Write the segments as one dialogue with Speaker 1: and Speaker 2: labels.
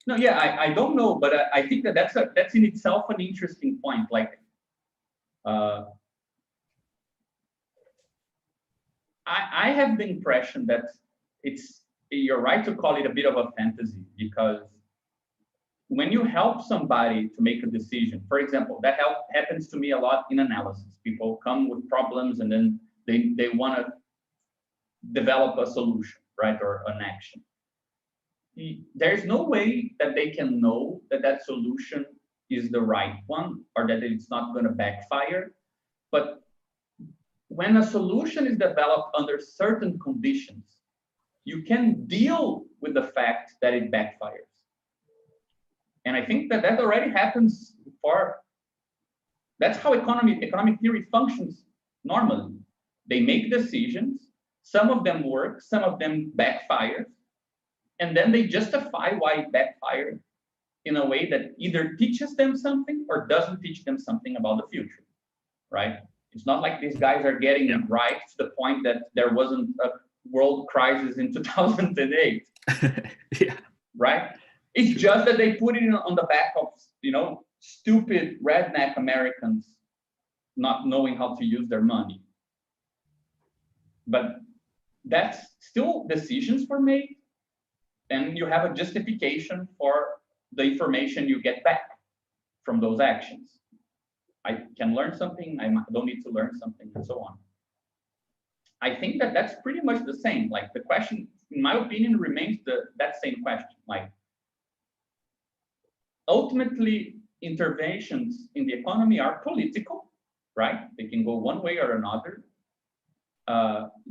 Speaker 1: No, yeah, I don't know, but I think that that's in itself an interesting point. Like, uh, I have the impression that you're right to call it a bit of a fantasy, because when you help somebody to make a decision, for example, that happens to me a lot in analysis. People come with problems and then they want to develop a solution, right, or an action. There's no way that they can know that that solution is the right one or that it's not going to backfire. But when a solution is developed under certain conditions, you can deal with the fact that it backfires. And I think that already happens for, that's how economic theory functions normally. They make decisions, some of them work, some of them backfire, and then they justify why it backfired in a way that either teaches them something or doesn't teach them something about the future, right? It's not like these guys are getting it right to the point that there wasn't a world crisis in 2008,
Speaker 2: yeah.
Speaker 1: right? It's just that they put it on the back of, stupid redneck Americans not knowing how to use their money. But that's still decisions were made, and you have a justification for the information you get back from those actions. I can learn something, I don't need to learn something, and so on. I think that that's pretty much the same. Like, the question, in my opinion, remains that same question. Like, ultimately, interventions in the economy are political, right? They can go one way or another.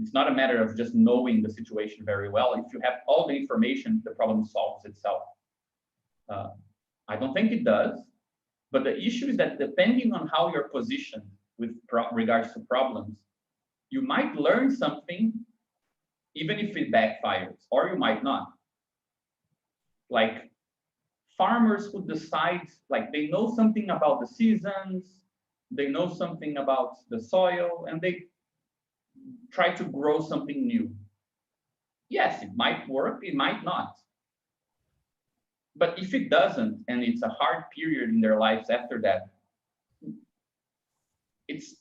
Speaker 1: It's not a matter of just knowing the situation very well. If you have all the information, the problem solves itself. I don't think it does. But the issue is that depending on how you're positioned with regards to problems, you might learn something even if it backfires, or you might not. Like, farmers who decide, like, they know something about the seasons, they know something about the soil, and they try to grow something new. Yes, it might work, it might not. But if it doesn't, and it's a hard period in their lives after that, it's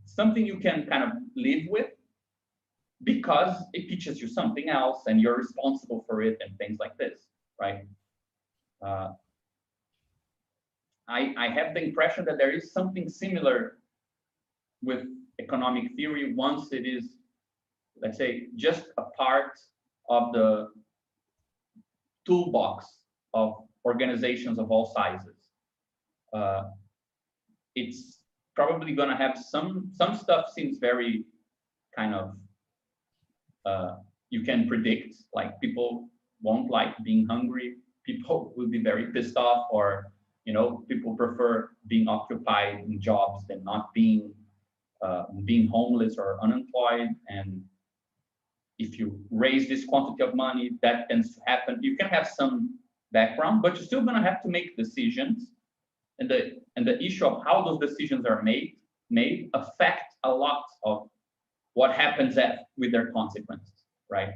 Speaker 1: something you can kind of live with, because it teaches you something else and you're responsible for it and things like this, right? I have the impression that there is something similar with economic theory once it is, let's say, just a part of the toolbox of organizations of all sizes. It's probably going to have some stuff seems very kind of, you can predict, like, people won't like being hungry, people will be very pissed off, or people prefer being occupied in jobs than not being homeless or unemployed. And if you raise this quantity of money, that tends to happen. You can have some background, but you're still going to have to make decisions, and the issue of how those decisions are made affect a lot of what happens with their consequences, right?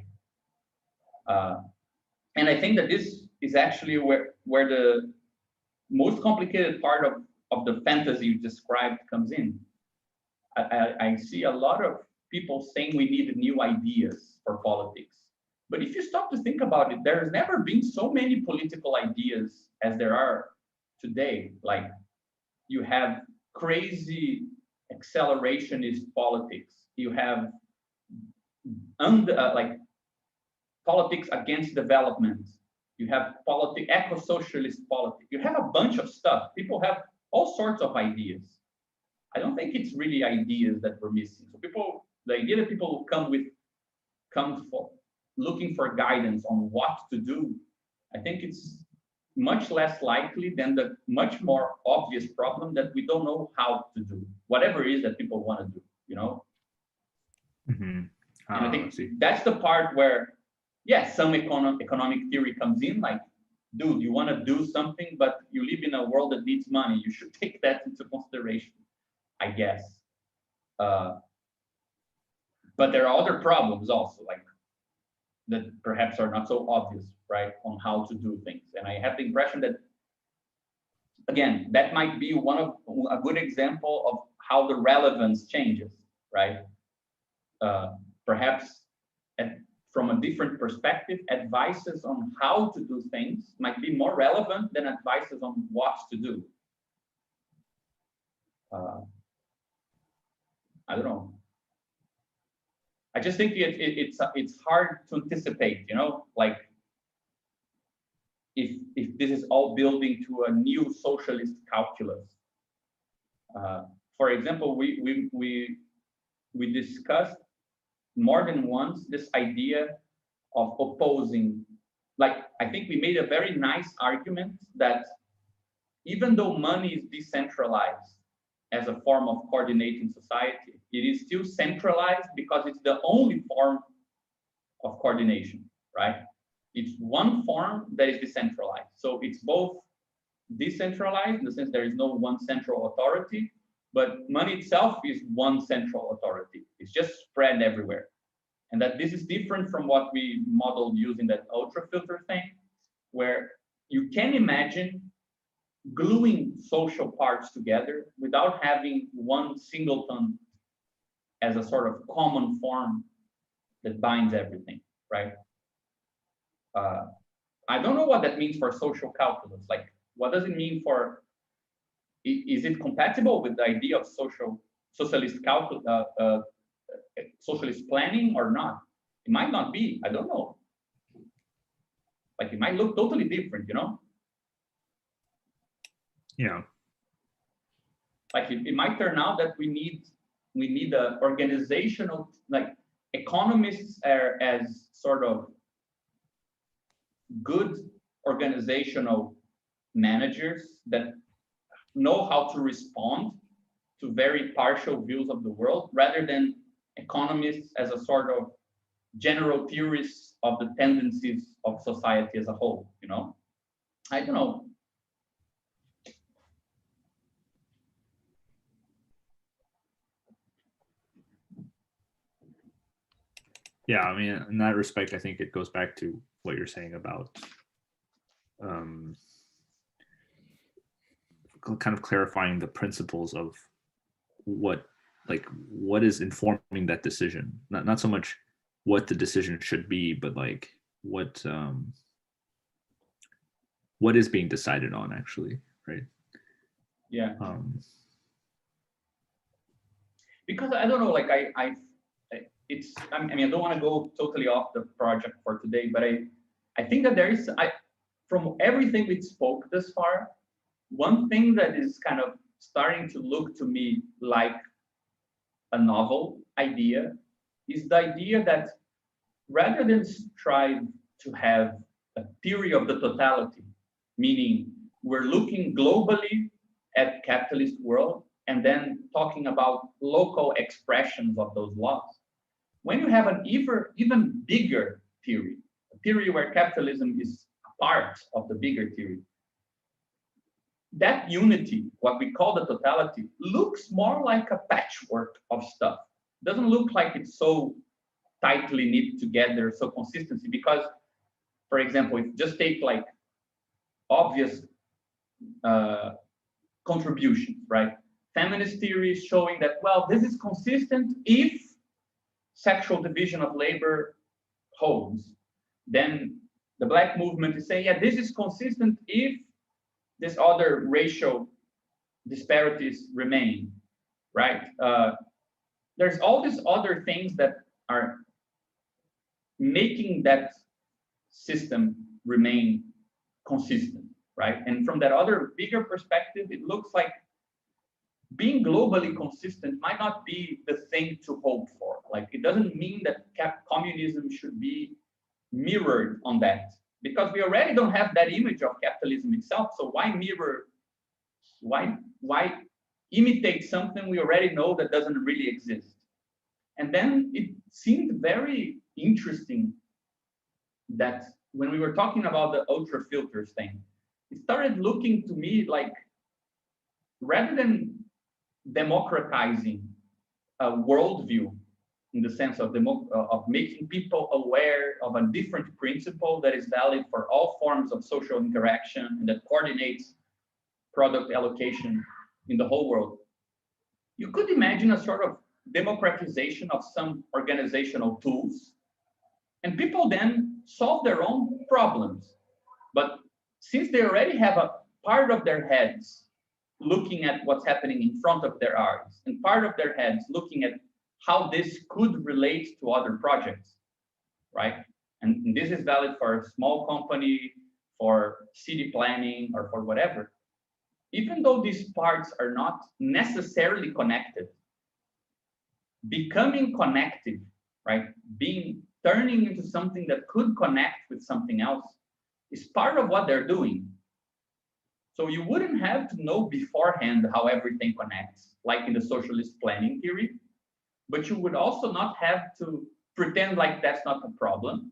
Speaker 1: And I think that this is actually where the most complicated part of the fantasy you described comes in. I see a lot of people saying we need new ideas for politics. But if you stop to think about it, there's never been so many political ideas as there are today. Like, you have crazy accelerationist politics. You have like politics against development. You have eco-socialist politics. You have a bunch of stuff. People have all sorts of ideas. I don't think it's really ideas that we're missing. So the idea that people come for looking for guidance on what to do, I think it's much less likely than the much more obvious problem that we don't know how to do whatever it is that people want to do,
Speaker 2: Mm-hmm.
Speaker 1: And I think that's the part where, yes, some economic theory comes in, like, dude, you want to do something, but you live in a world that needs money. You should take that into consideration, I guess. But there are other problems also, like, that perhaps are not so obvious, right, on how to do things. And I have the impression that, again, that might be a good example of how the relevance changes, right? Perhaps from a different perspective, advices on how to do things might be more relevant than advices on what to do. I don't know. I just think it's hard to anticipate, you know, like if this is all building to a new socialist calculus. For example, we discussed more than once this idea of opposing, like, I think we made a very nice argument that even though money is decentralized as a form of coordinating society, it is still centralized because it's the only form of coordination, right? It's one form that is decentralized. So it's both decentralized in the sense there is no one central authority, but money itself is one central authority. It's just spread everywhere. And that this is different from what we modeled using that ultrafilter thing, where you can imagine gluing social parts together without having one singleton as a sort of common form that binds everything, right? I don't know what that means for social calculus. Like, what does it mean for, is it compatible with the idea of socialist socialist planning or not? It might not be, I don't know. Like, it might look totally different, you know?
Speaker 2: Yeah.
Speaker 1: Like it might turn out that we need a organizational, like economists are as sort of good organizational managers that know how to respond to very partial views of the world, rather than economists as a sort of general theorists of the tendencies of society as a whole, you know? I don't know.
Speaker 2: Yeah, I mean, in that respect, I think it goes back to what you're saying about kind of clarifying the principles of what is informing that decision. Not so much what the decision should be, but like what is being decided on, actually, right?
Speaker 1: Yeah. Because I don't know, like I mean, I don't want to go totally off the project for today, but I think that there is, from everything we spoke this far, one thing that is kind of starting to look to me like a novel idea is the idea that rather than strive to have a theory of the totality, meaning we're looking globally at capitalist world and then talking about local expressions of those laws, when you have an even bigger theory, a theory where capitalism is a part of the bigger theory, that unity, what we call the totality, looks more like a patchwork of stuff. It doesn't look like it's so tightly knit together, so consistency, because, for example, if you just take like obvious contributions, right? Feminist theory is showing that, well, this is consistent if sexual division of labor holds. Then the Black movement is saying, yeah, this is consistent if this other racial disparities remain, right? There's all these other things that are making that system remain consistent, right? And from that other bigger perspective, it looks like being globally consistent might not be the thing to hope for. Like, it doesn't mean that communism should be mirrored on that, because we already don't have that image of capitalism itself. So why mirror, why imitate something we already know that doesn't really exist? And then it seemed very interesting that when we were talking about the ultra filters thing, it started looking to me like, rather than democratizing a worldview in the sense of making people aware of a different principle that is valid for all forms of social interaction and that coordinates product allocation in the whole world. You could imagine a sort of democratization of some organizational tools, and people then solve their own problems. But since they already have a part of their heads looking at what's happening in front of their eyes, and part of their heads looking at how this could relate to other projects, right? And this is valid for a small company, for city planning, or for whatever. Even though these parts are not necessarily connected, becoming connected, right? Turning into something that could connect with something else is part of what they're doing. So you wouldn't have to know beforehand how everything connects, like in the socialist planning theory, but you would also not have to pretend like that's not a problem.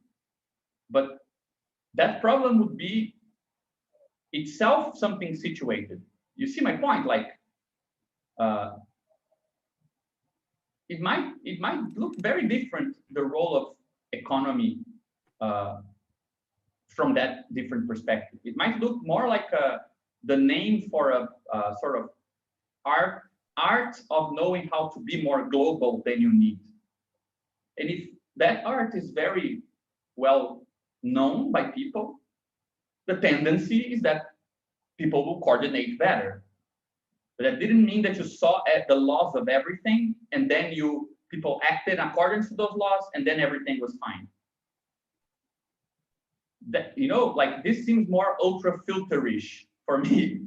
Speaker 1: But that problem would be itself something situated. You see my point? Like, it might look very different, the role of economy from that different perspective. It might look more like the name for a sort of art of knowing how to be more global than you need. And if that art is very well known by people, the tendency is that people will coordinate better. But that didn't mean that you saw the laws of everything and then people acted in accordance to those laws and then everything was fine. That, like, this seems more ultra filterish for me.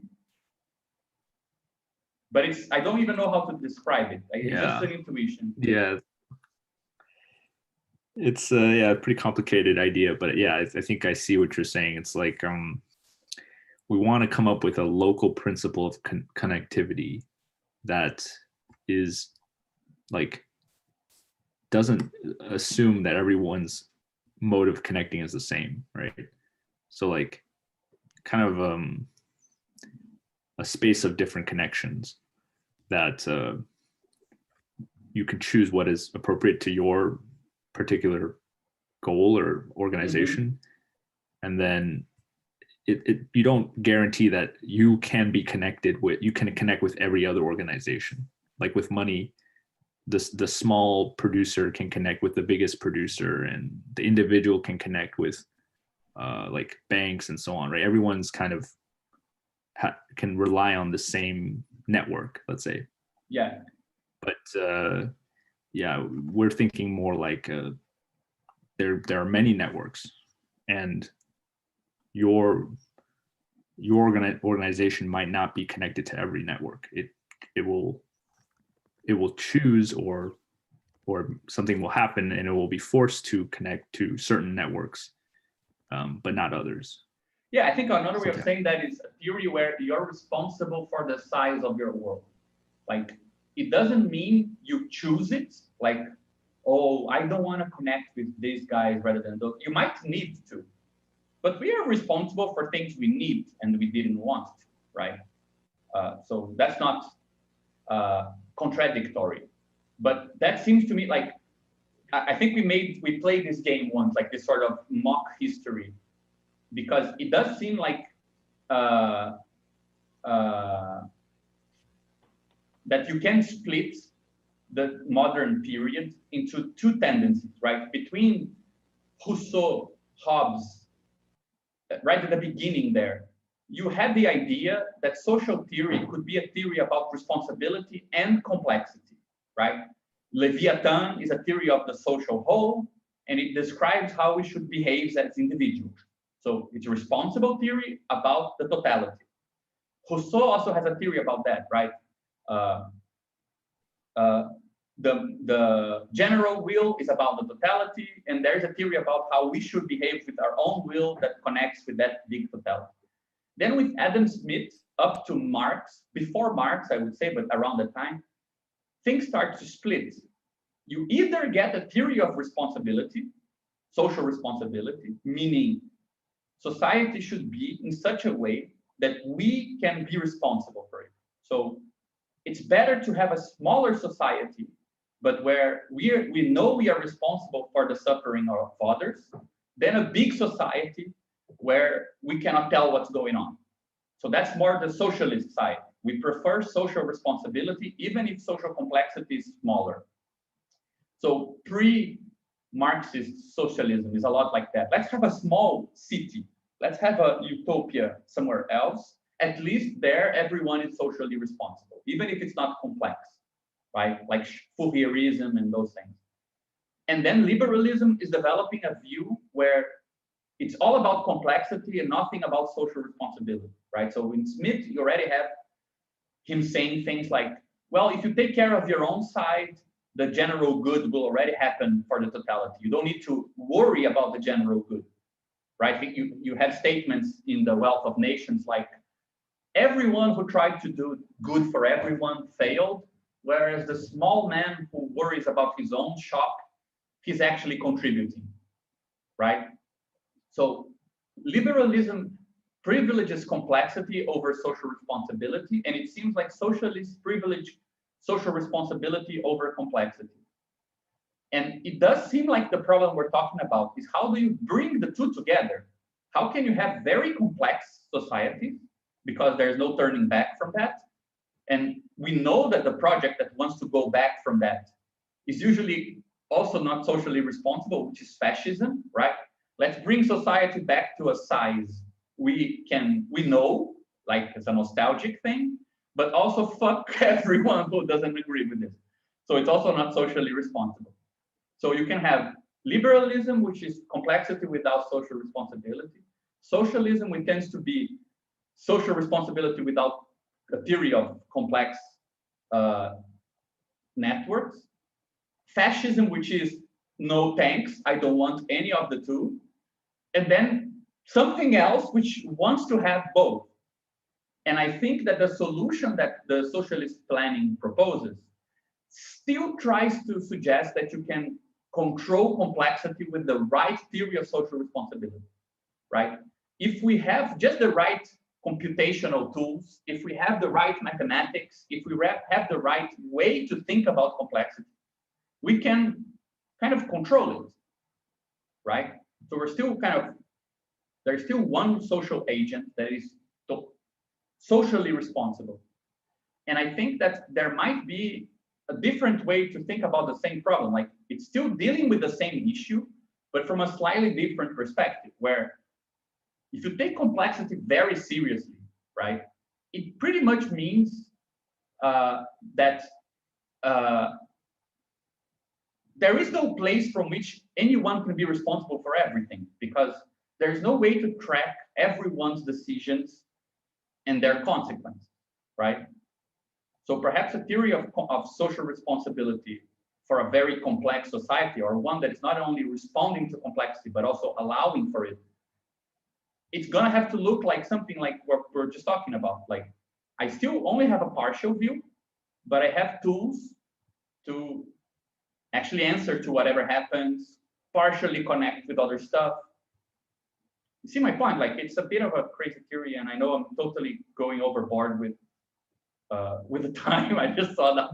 Speaker 1: But I don't even know how to describe it. Like, it's just an intuition.
Speaker 2: Yeah. It's a pretty complicated idea, but yeah, I think I see what you're saying. It's like we want to come up with a local principle of connectivity that is like doesn't assume that everyone's mode of connecting is the same, right? So like kind of a space of different connections that you can choose what is appropriate to your particular goal or organization. And then you don't guarantee that you can connect with every other organization. Like with money, the small producer can connect with the biggest producer, and the individual can connect with like banks and so on, right? Everyone's kind of can rely on the same network, let's say.
Speaker 1: Yeah.
Speaker 2: But yeah, we're thinking more like there are many networks, and your organization might not be connected to every network. It will choose, or something will happen and it will be forced to connect to certain networks, but not others.
Speaker 1: Yeah, I think another way of saying that is a theory where you're responsible for the size of your world. Like, it doesn't mean you choose it, like, oh, I don't want to connect with these guys rather than those. You might need to, but we are responsible for things we need and we didn't want to, right? So that's not contradictory. But that seems to me like, I think we played this game once, like this sort of mock history, because it does seem like that you can split the modern period into two tendencies, right? Between Rousseau, Hobbes, right at the beginning there, you had the idea that social theory could be a theory about responsibility and complexity, right? Leviathan is a theory of the social whole, and it describes how we should behave as individuals. So it's a responsible theory about the totality. Rousseau also has a theory about that, right? The general will is about the totality, and there's a theory about how we should behave with our own will that connects with that big totality. Then with Adam Smith up to Marx, before Marx, I would say, but around that time, things start to split. You either get a theory of responsibility, social responsibility, meaning society should be in such a way that we can be responsible for it. So it's better to have a smaller society but where we know we are responsible for the suffering of others, than a big society where we cannot tell what's going on. So that's more the socialist side. We prefer social responsibility, even if social complexity is smaller. So pre-Marxist socialism is a lot like that. Let's have a small city. Let's have a utopia somewhere else. At least there, everyone is socially responsible, even if it's not complex, right? Like Fourierism and those things. And then liberalism is developing a view where it's all about complexity and nothing about social responsibility, right? So in Smith, you already have him saying things like, well, if you take care of your own side, the general good will already happen for the totality. You don't need to worry about the general good, right? You have statements in The Wealth of Nations like, everyone who tried to do good for everyone failed, whereas the small man who worries about his own shop, he's actually contributing, right? So liberalism privileges complexity over social responsibility, and it seems like socialists privilege social responsibility over complexity. And it does seem like the problem we're talking about is how do you bring the two together? How can you have very complex societies, because there's no turning back from that? And we know that the project that wants to go back from that is usually also not socially responsible, which is fascism, right? Let's bring society back to a size we know, like it's a nostalgic thing, but also fuck everyone who doesn't agree with this. So it's also not socially responsible. So you can have liberalism, which is complexity without social responsibility. Socialism, which tends to be social responsibility without a theory of complex networks. Fascism, which is no thanks, I don't want any of the two. And then something else which wants to have both. And I think that the solution that the socialist planning proposes still tries to suggest that you can control complexity with the right theory of social responsibility, right? If we have just the right computational tools, if we have the right mathematics, if we have the right way to think about complexity, we can kind of control it, right? So we're still there's still one social agent that is socially responsible. And I think that there might be a different way to think about the same problem. Like it's still dealing with the same issue, but from a slightly different perspective, where if you take complexity very seriously, right, it pretty much means that there is no place from which anyone can be responsible for everything, because there's no way to track everyone's decisions and their consequences, right? So perhaps a theory of social responsibility for a very complex society, or one that is not only responding to complexity, but also allowing for it, it's gonna have to look like something like what we're just talking about. Like, I still only have a partial view, but I have tools to actually answer to whatever happens, partially connect with other stuff. You see my point? Like, it's a bit of a crazy theory, and I know I'm totally going overboard with the time. I just saw that.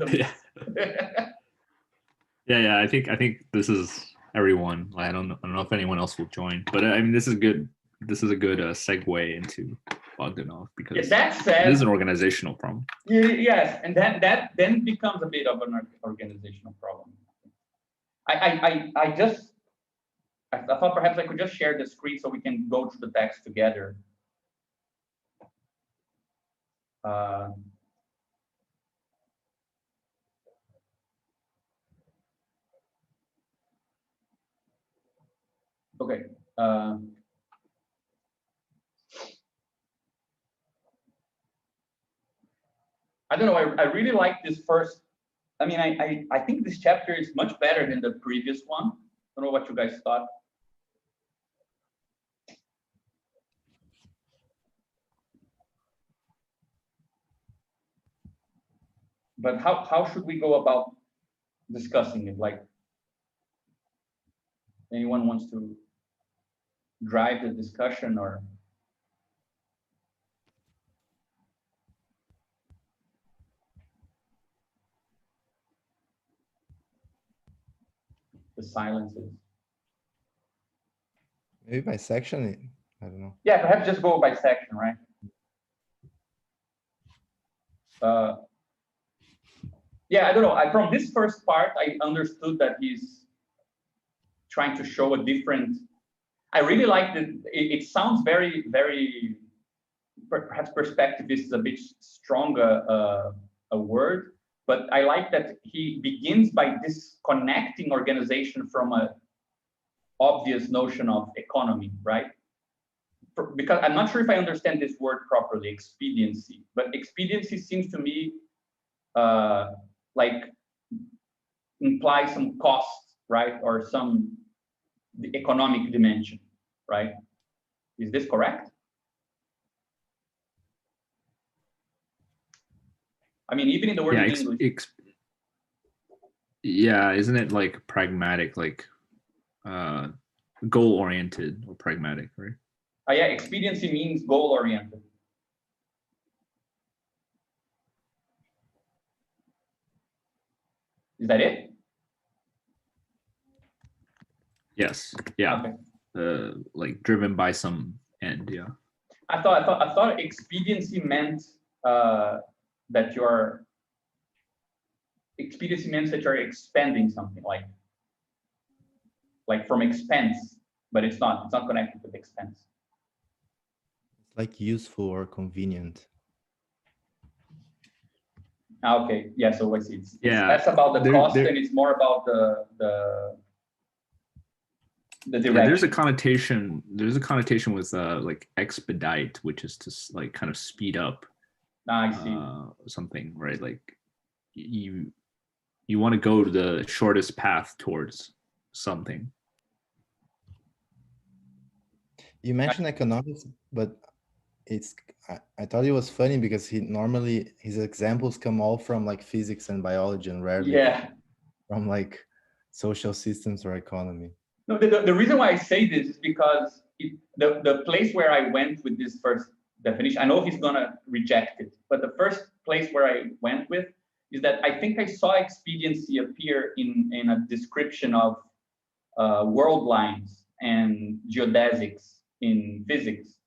Speaker 2: Yeah. I think this is everyone. I don't know if anyone else will join, but I mean, this is good. This is a good segue into Bogdanov, because
Speaker 1: that said,
Speaker 2: it is an organizational problem.
Speaker 1: Yes, and that then becomes a bit of an organizational problem. I thought perhaps I could just share the screen so we can go through the text together. Okay. I don't know. I really like this first. I mean, I think this chapter is much better than the previous one. I don't know what you guys thought. But how should we go about discussing it? Like, anyone wants to drive the discussion, or? the silences.
Speaker 3: Maybe by section, I don't know.
Speaker 1: Yeah, perhaps just go by section, right? Yeah, I don't know. From this first part, I understood that he's trying to show a different. I really like that. It sounds very, very. Perhaps perspectivist is a bit stronger a word, but I like that he begins by disconnecting organization from a obvious notion of economy, right? Because I'm not sure if I understand this word properly, expediency, but expediency seems to me like imply some cost, right? Or some economic dimension, right? Is this correct? I mean, even in the word in English.
Speaker 2: Yeah, isn't it like pragmatic, like goal-oriented or pragmatic, right?
Speaker 1: Yeah, expediency means goal-oriented. Is that it?
Speaker 2: Yes. Yeah. Okay. Like driven by some end. Yeah.
Speaker 1: I thought expediency meant that you're expending something like from expense, but it's not connected with expense.
Speaker 3: It's like useful or convenient.
Speaker 1: Okay, yeah, so I see. It's less about the cost and it's more about the direction.
Speaker 2: Yeah, there's a connotation with like expedite, which is to like kind of speed up
Speaker 1: I see.
Speaker 2: Something, right? Like you want to go to the shortest path towards something.
Speaker 3: You mentioned economics, but I thought it was funny because his examples come all from like physics and biology and rarely from like social systems or economy.
Speaker 1: No, the reason why I say this is because the place where I went with this first definition, I know he's gonna reject it, but the first place where I went with is that I think I saw expediency appear in a description of world lines and geodesics in physics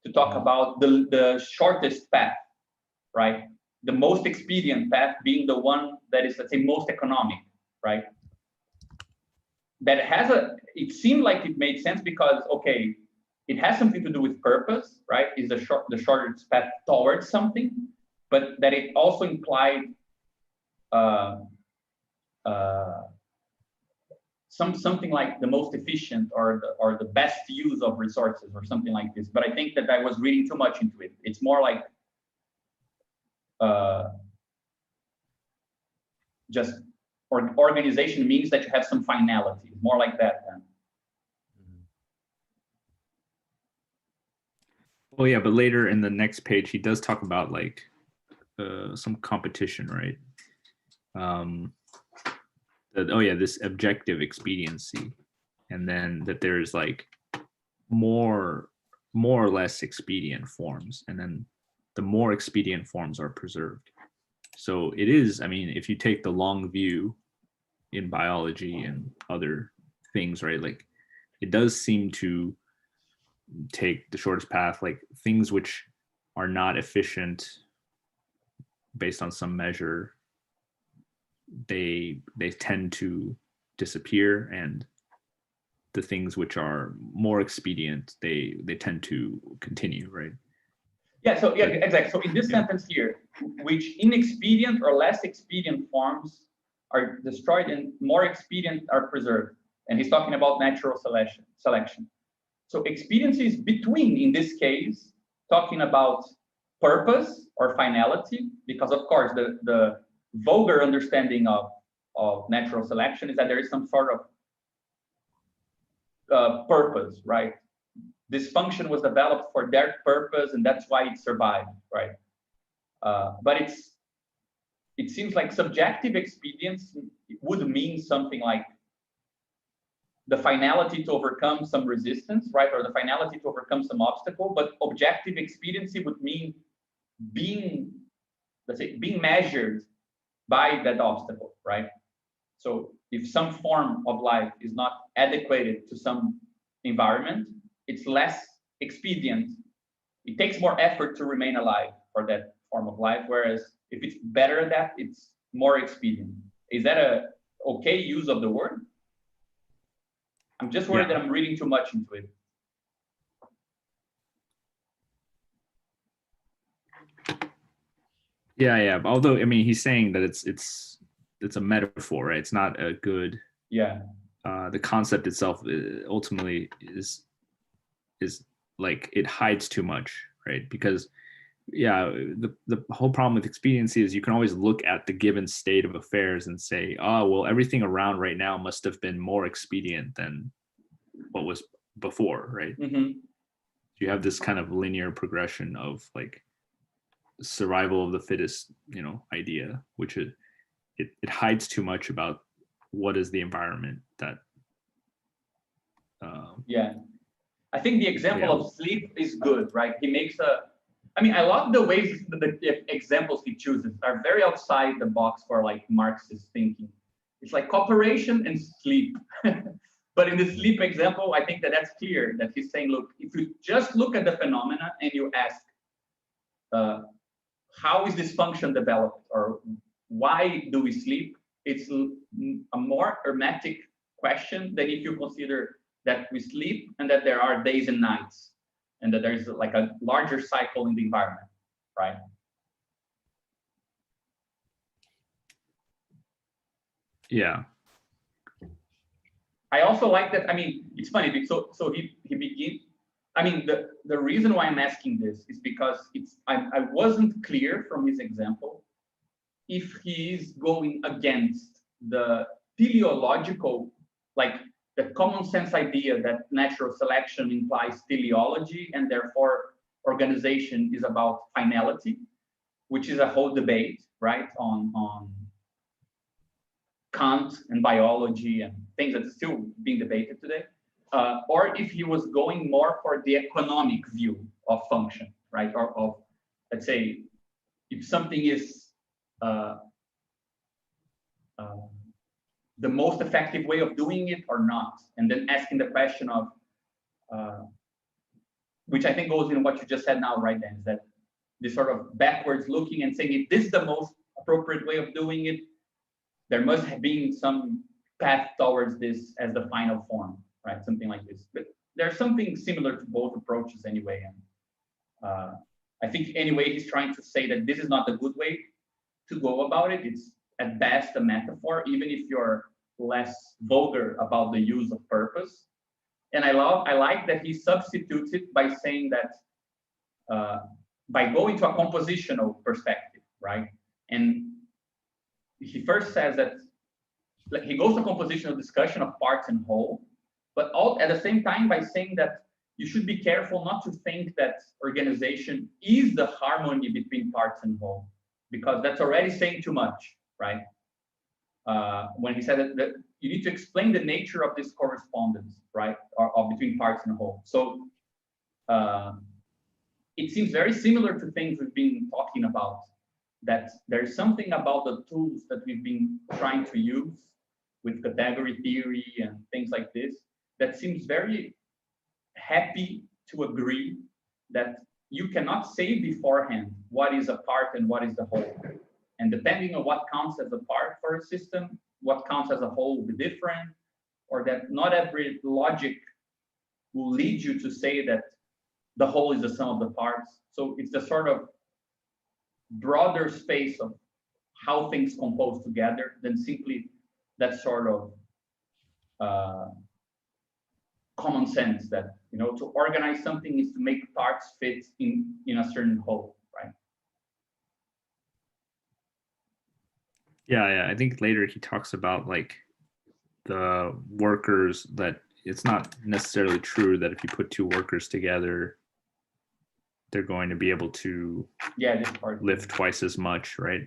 Speaker 1: to talk about the shortest path, right? The most expedient path being the one that is, let's say, most economic, right? That has it seemed like it made sense because, okay, it has something to do with purpose, right? Is the shortest path towards something, but that it also implied something like the most efficient or the best use of resources or something like this. But I think that I was reading too much into it. It's more like just organization means that you have some finality, more like that then.
Speaker 2: Oh yeah, but later in the next page, he does talk about like some competition, right? This objective expediency, and then that there's like more or less expedient forms, and then the more expedient forms are preserved. So it is, I mean, if you take the long view in biology and other things, right, like it does seem to take the shortest path, like things which are not efficient based on some measure, they tend to disappear, and the things which are more expedient, they tend to continue, right?
Speaker 1: Yeah, so yeah, exactly. So in this sentence here, which inexpedient or less expedient forms are destroyed and more expedient are preserved. And he's talking about natural selection. So expediency is between, in this case, talking about purpose or finality, because of course the vulgar understanding of natural selection is that there is some sort of purpose, right? This function was developed for that purpose, and that's why it survived, right? But it seems like subjective expedience would mean something like the finality to overcome some resistance, right? Or the finality to overcome some obstacle. But objective expediency would mean being measured by that obstacle, right? So if some form of life is not adequate to some environment, it's less expedient. It takes more effort to remain alive for that form of life, whereas if it's better at that, it's more expedient. Is that a okay use of the word? I'm just worried that I'm reading too much into it.
Speaker 2: Yeah. Although, I mean, he's saying that it's a metaphor, right? It's not a good.
Speaker 1: Yeah.
Speaker 2: The concept itself ultimately is like it hides too much, right? Because the whole problem with expediency is you can always look at the given state of affairs and say, oh, well, everything around right now must have been more expedient than what was before, right?
Speaker 1: Mm-hmm.
Speaker 2: You have this kind of linear progression of like survival of the fittest, idea, which it hides too much about what is the environment that.
Speaker 1: Yeah, I think the example of sleep is good, right? He makes I love the ways the examples he chooses are very outside the box for like Marxist thinking. It's like cooperation and sleep. But in the sleep example, I think that's clear that he's saying, look, if you just look at the phenomena and you ask, how is this function developed, or why do we sleep? It's a more hermetic question than if you consider that we sleep and that there are days and nights and that there's like a larger cycle in the environment, right?
Speaker 2: Yeah.
Speaker 1: I also like that. I mean, it's funny. So he begins. I mean, the reason why I'm asking this is because I wasn't clear from his example if he is going against the teleological, like the common sense idea that natural selection implies teleology and therefore organization is about finality, which is a whole debate, right, on Kant and biology and things that are still being debated today, or if he was going more for the economic view of function, right, or of, let's say, if something is the most effective way of doing it or not, and then asking the question of, which I think goes in what you just said now, right, then, is that this sort of backwards looking and saying, if this is the most appropriate way of doing it, there must have been some path towards this as the final form, right? Something like this. But there's something similar to both approaches anyway. And I think anyway, he's trying to say that this is not the good way to go about it. It's at best a metaphor, even if you're less vulgar about the use of purpose. And I like that he substitutes it by saying that by going to a compositional perspective, right? And he first says that he goes to compositional discussion of parts and whole, but all at the same time by saying that you should be careful not to think that organization is the harmony between parts and whole, because that's already saying too much, right? When he said that you need to explain the nature of this correspondence, right, or between parts and whole. So it seems very similar to things we've been talking about, that there's something about the tools that we've been trying to use with category theory and things like this that seems very happy to agree that you cannot say beforehand what is a part and what is the whole. And depending on what counts as a part for a system, what counts as a whole will be different, or that not every logic will lead you to say that the whole is the sum of the parts. So it's the sort of broader space of how things compose together than simply that sort of common sense that, to organize something is to make parts fit in a certain whole, right?
Speaker 2: Yeah. I think later he talks about like the workers, that it's not necessarily true that if you put two workers together, they're going to be able to lift twice as much, right?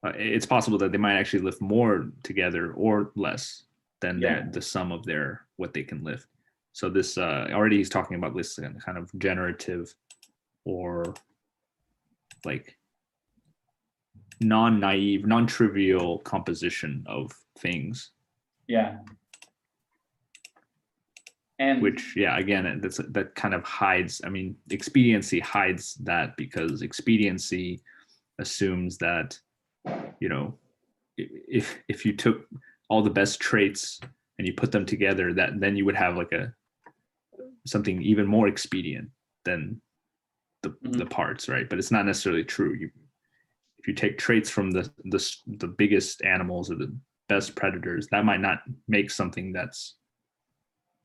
Speaker 2: It's possible that they might actually lift more together or less than the sum of what they can lift. So this already he's talking about this kind of generative or like non-naive, non-trivial composition of things.
Speaker 1: Yeah. And
Speaker 2: which, yeah, again, that kind of hides. I mean, expediency hides that, because expediency assumes that, you know, if you took all the best traits and you put them together, that then you would have like something even more expedient than the parts, right? But it's not necessarily true. If you take traits from the biggest animals or the best predators, that might not make something that's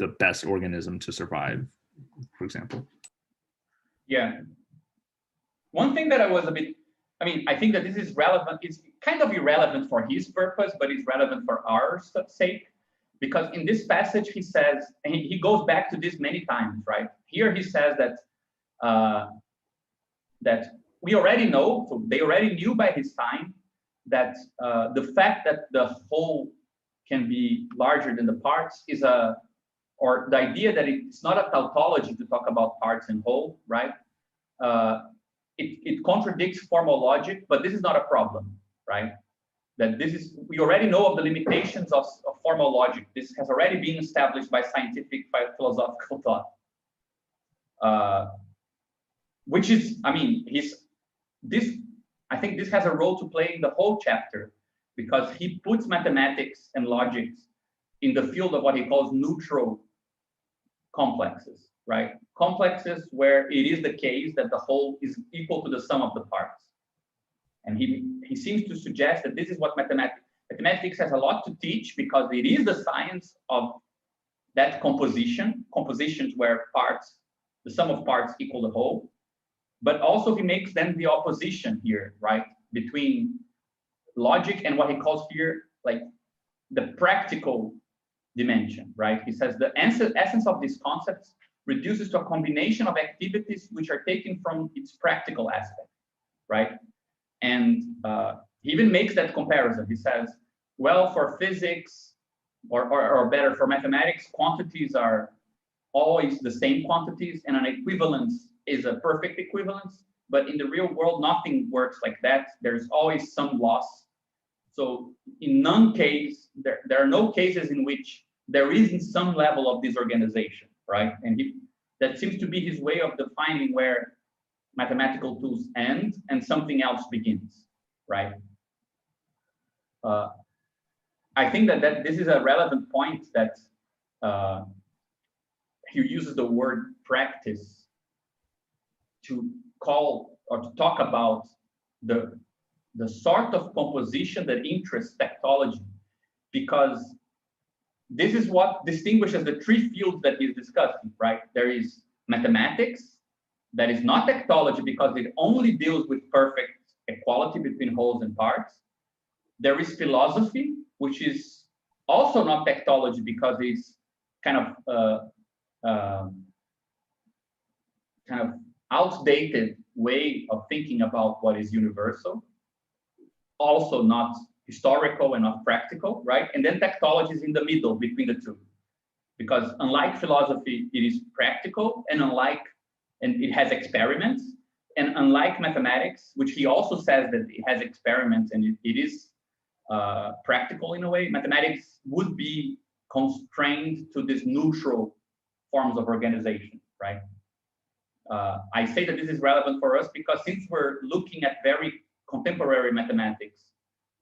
Speaker 2: the best organism to survive, for example.
Speaker 1: Yeah. One thing that I think that this is relevant. It's kind of irrelevant for his purpose, but it's relevant for our sake, because in this passage he says, and he goes back to this many times, right? Here he says that that we already know, so they already knew by his time, that the fact that the whole can be larger than the parts is or the idea that it's not a tautology to talk about parts and whole, right? It contradicts formal logic, but this is not a problem, right? That we already know of the limitations of formal logic. This has already been established by scientific, by philosophical thought. Which is, I think this has a role to play in the whole chapter, because he puts mathematics and logic in the field of what he calls neutral complexes, right? Complexes where it is the case that the whole is equal to the sum of the parts. And he seems to suggest that this is what mathematics has a lot to teach, because it is the science of that compositions where the sum of parts equal the whole. But also he makes then the opposition here, right, between logic and what he calls here like the practical dimension, right? He says the essence of these concepts reduces to a combination of activities which are taken from its practical aspect, right? And he even makes that comparison. He says, well, for physics, or better, for mathematics, quantities are always the same quantities, and an equivalence is a perfect equivalence. But in the real world, nothing works like that. There's always some loss. So in none case, there are no cases in which there isn't some level of disorganization, right? And that seems to be his way of defining where mathematical tools end and something else begins, right? I think that this is a relevant point, that he uses the word practice to call or to talk about the sort of composition that interests tektology, because this is what distinguishes the three fields that he's discussing, right? There is mathematics, that is not tektology because it only deals with perfect equality between wholes and parts. There is philosophy, which is also not tektology because it's kind of outdated way of thinking about what is universal, also not historical and not practical, right? And then tektology is in the middle between the two, because unlike philosophy, it is practical, and it has experiments, and unlike mathematics, which he also says that it has experiments and it is practical in a way, mathematics would be constrained to these neutral forms of organization, right? I say that this is relevant for us because since we're looking at very contemporary mathematics,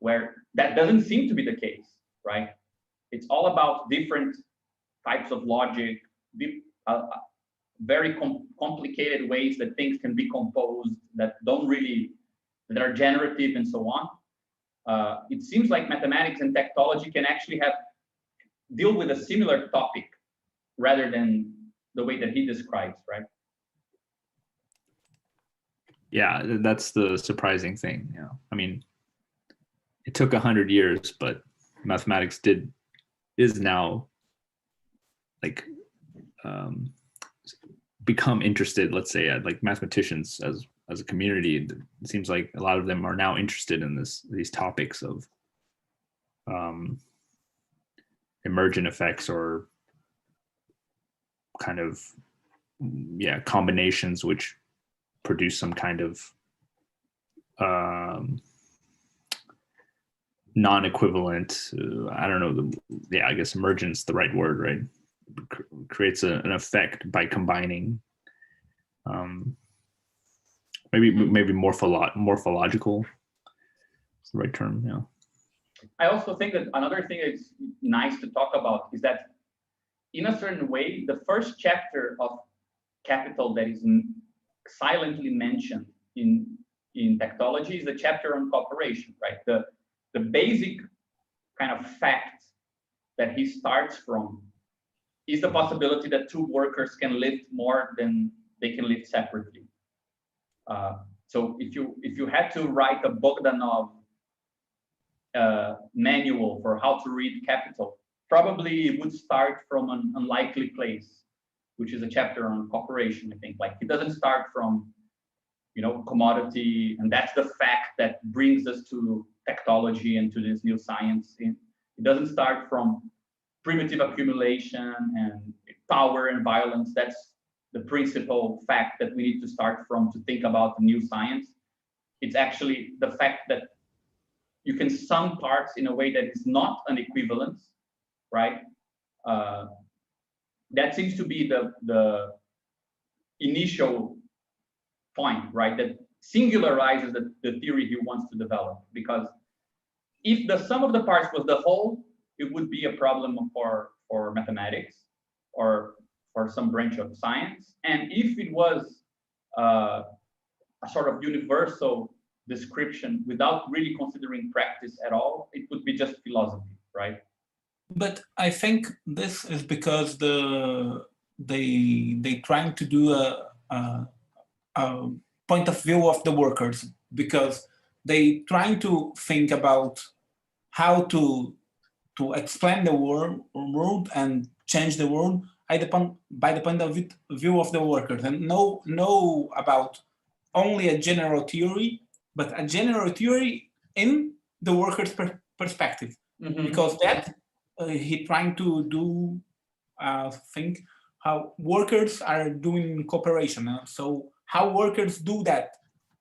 Speaker 1: where that doesn't seem to be the case, right? It's all about different types of logic, very complicated ways that things can be composed that are generative and so on. It seems like mathematics and tektology can actually deal with a similar topic rather than the way that he describes, right?
Speaker 2: Yeah, that's the surprising thing. You know, I mean, it took 100 years, but mathematics is now like become interested. Let's say like mathematicians as a community. It seems like a lot of them are now interested in these topics of emergent effects or kind of combinations which produce some kind of non-equivalent. I don't know. Yeah, I guess emergence, the right word, right? Creates an effect by combining. Maybe morphological is the right term. Yeah.
Speaker 1: I also think that another thing that's nice to talk about is that, in a certain way, the first chapter of Capital that is silently mentioned in Tektology is the chapter on cooperation, right? The basic kind of fact that he starts from is the possibility that two workers can lift more than they can lift separately. So if you had to write a Bogdanov manual for how to read Capital, probably it would start from an unlikely place, which is a chapter on cooperation. I think, like, it doesn't start from, commodity, and that's the fact that brings us to Tektology and to this new science. It doesn't start from primitive accumulation and power and violence. That's the principal fact that we need to start from to think about the new science. It's actually the fact that you can sum parts in a way that is not an equivalence, right? That seems to be the initial point, right? That singularizes the theory he wants to develop. Because if the sum of the parts was the whole, it would be a problem for mathematics or for some branch of science. And if it was a sort of universal description without really considering practice at all, it would be just philosophy, right?
Speaker 4: But I think this is because they trying to do a point of view of the workers, because they trying to think about how to explain the world and change the world by the point of view of the workers, and know about only a general theory, but a general theory in the workers' perspective, because that he trying to do think how workers are doing cooperation. So how workers do that,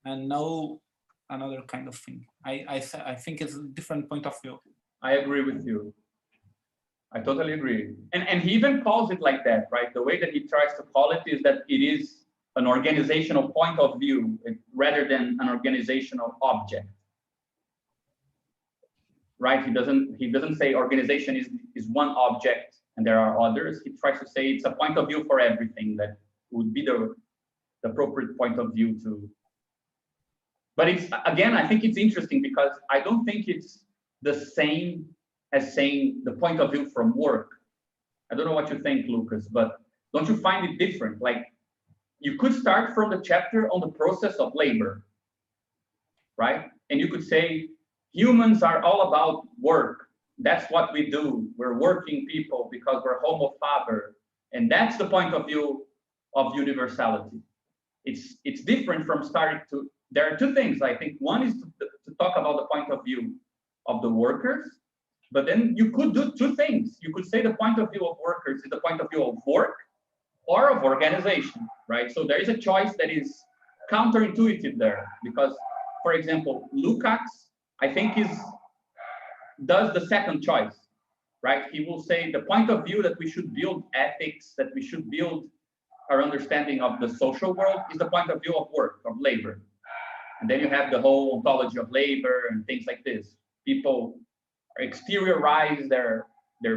Speaker 4: and no another kind of thing. I think it's a different point of view.
Speaker 1: I agree with you. I totally agree. And he even calls it like that, right? The way that he tries to call it is that it is an organizational point of view rather than an organizational object. Right? He doesn't say organization is one object and there are others. He tries to say it's a point of view for everything that would be the appropriate point of view to. But it's, again, I think it's interesting because I don't think it's the same as saying the point of view from work. I don't know what you think, Lucas, but don't you find it different? Like, you could start from the chapter on the process of labor, right? And you could say, humans are all about work. That's what we do. We're working people because we're homo faber. And that's the point of view of universality. It's different from starting to, there are two things. I think one is to talk about the point of view of the workers, but then you could do two things. You could say the point of view of workers is the point of view of work or of organization, right? So there is a choice that is counterintuitive there because, for example, Lukács, I think does the second choice, right? He will say the point of view that we should build ethics, that we should build our understanding of the social world is the point of view of work, of labor. And then you have the whole ontology of labor and things like this. People exteriorize their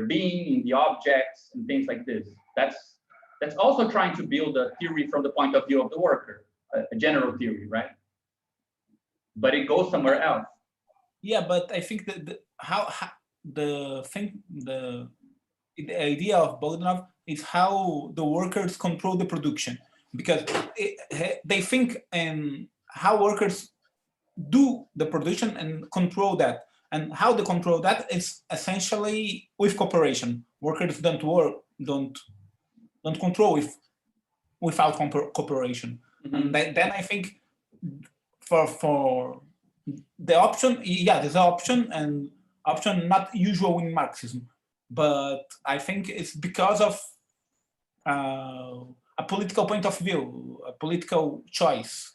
Speaker 1: being in the objects and things like this. That's also trying to build a theory from the point of view of the worker, a general theory, right? But it goes somewhere else.
Speaker 4: Yeah, but I think that the idea of Bogdanov is how the workers control the production, because they think how workers do the production and control that, and how they control that is essentially with cooperation. Workers don't control without cooperation. Mm-hmm. And then I think for the option, yeah, there's an option, and option not usual in Marxism, but I think it's because of a political point of view, a political choice,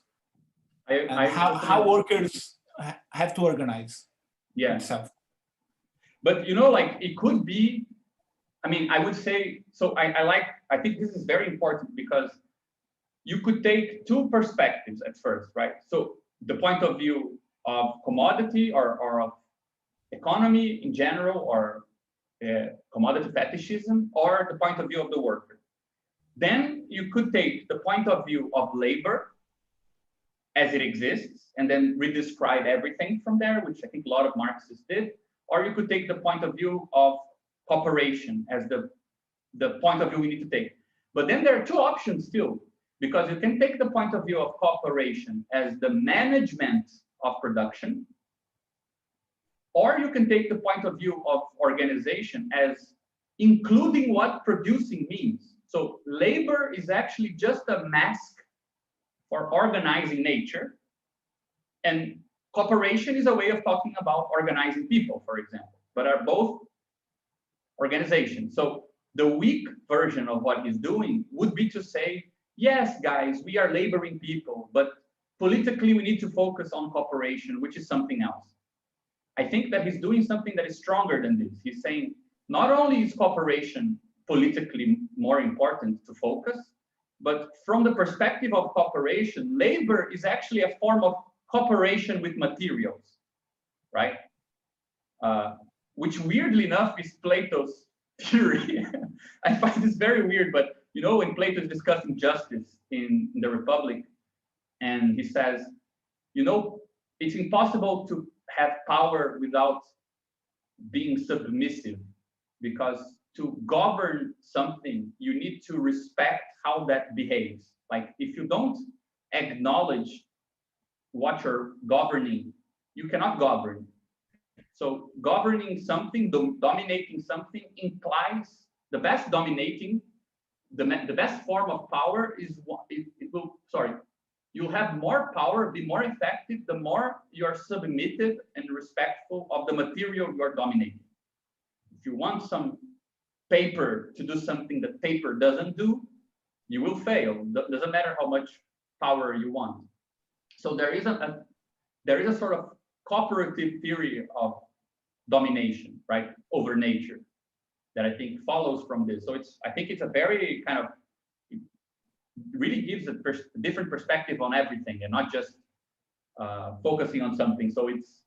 Speaker 4: and how workers have to organize themselves.
Speaker 1: But you know, like it could be, I mean, I would say, so I think this is very important because you could take two perspectives at first, right? So the point of view of commodity or of economy in general, or commodity fetishism, or the point of view of the worker. Then you could take the point of view of labor as it exists, and then redescribe everything from there, which I think a lot of Marxists did. Or you could take the point of view of cooperation as the point of view we need to take. But then there are two options still, because you can take the point of view of cooperation as the management of production, or you can take the point of view of organization as including what producing means. So labor is actually just a mask for organizing nature, and cooperation is a way of talking about organizing people, for example, but are both organizations. So the weak version of what he's doing would be to say, yes, guys, we are laboring people, but politically we need to focus on cooperation, which is something else. I think that he's doing something that is stronger than this. He's saying, not only is cooperation politically more important to focus, but from the perspective of cooperation, labor is actually a form of cooperation with materials, right? Which weirdly enough is Plato's theory. I find this very weird, but you know, when Plato is discussing justice in the Republic, and he says, you know, it's impossible to have power without being submissive, because to govern something, you need to respect how that behaves. Like if you don't acknowledge what you're governing, you cannot govern. So governing something, dominating something implies the best dominating, the best form of power is you'll have more power, be more effective, the more you're submitted and respectful of the material you're dominating. If you want some paper to do something that paper doesn't do, you will fail. Doesn't matter how much power you want. So there is a sort of cooperative theory of domination, right, over nature, that I think follows from this. So I think it's a very kind of, it really gives a different perspective on everything, and not just focusing on something. So it's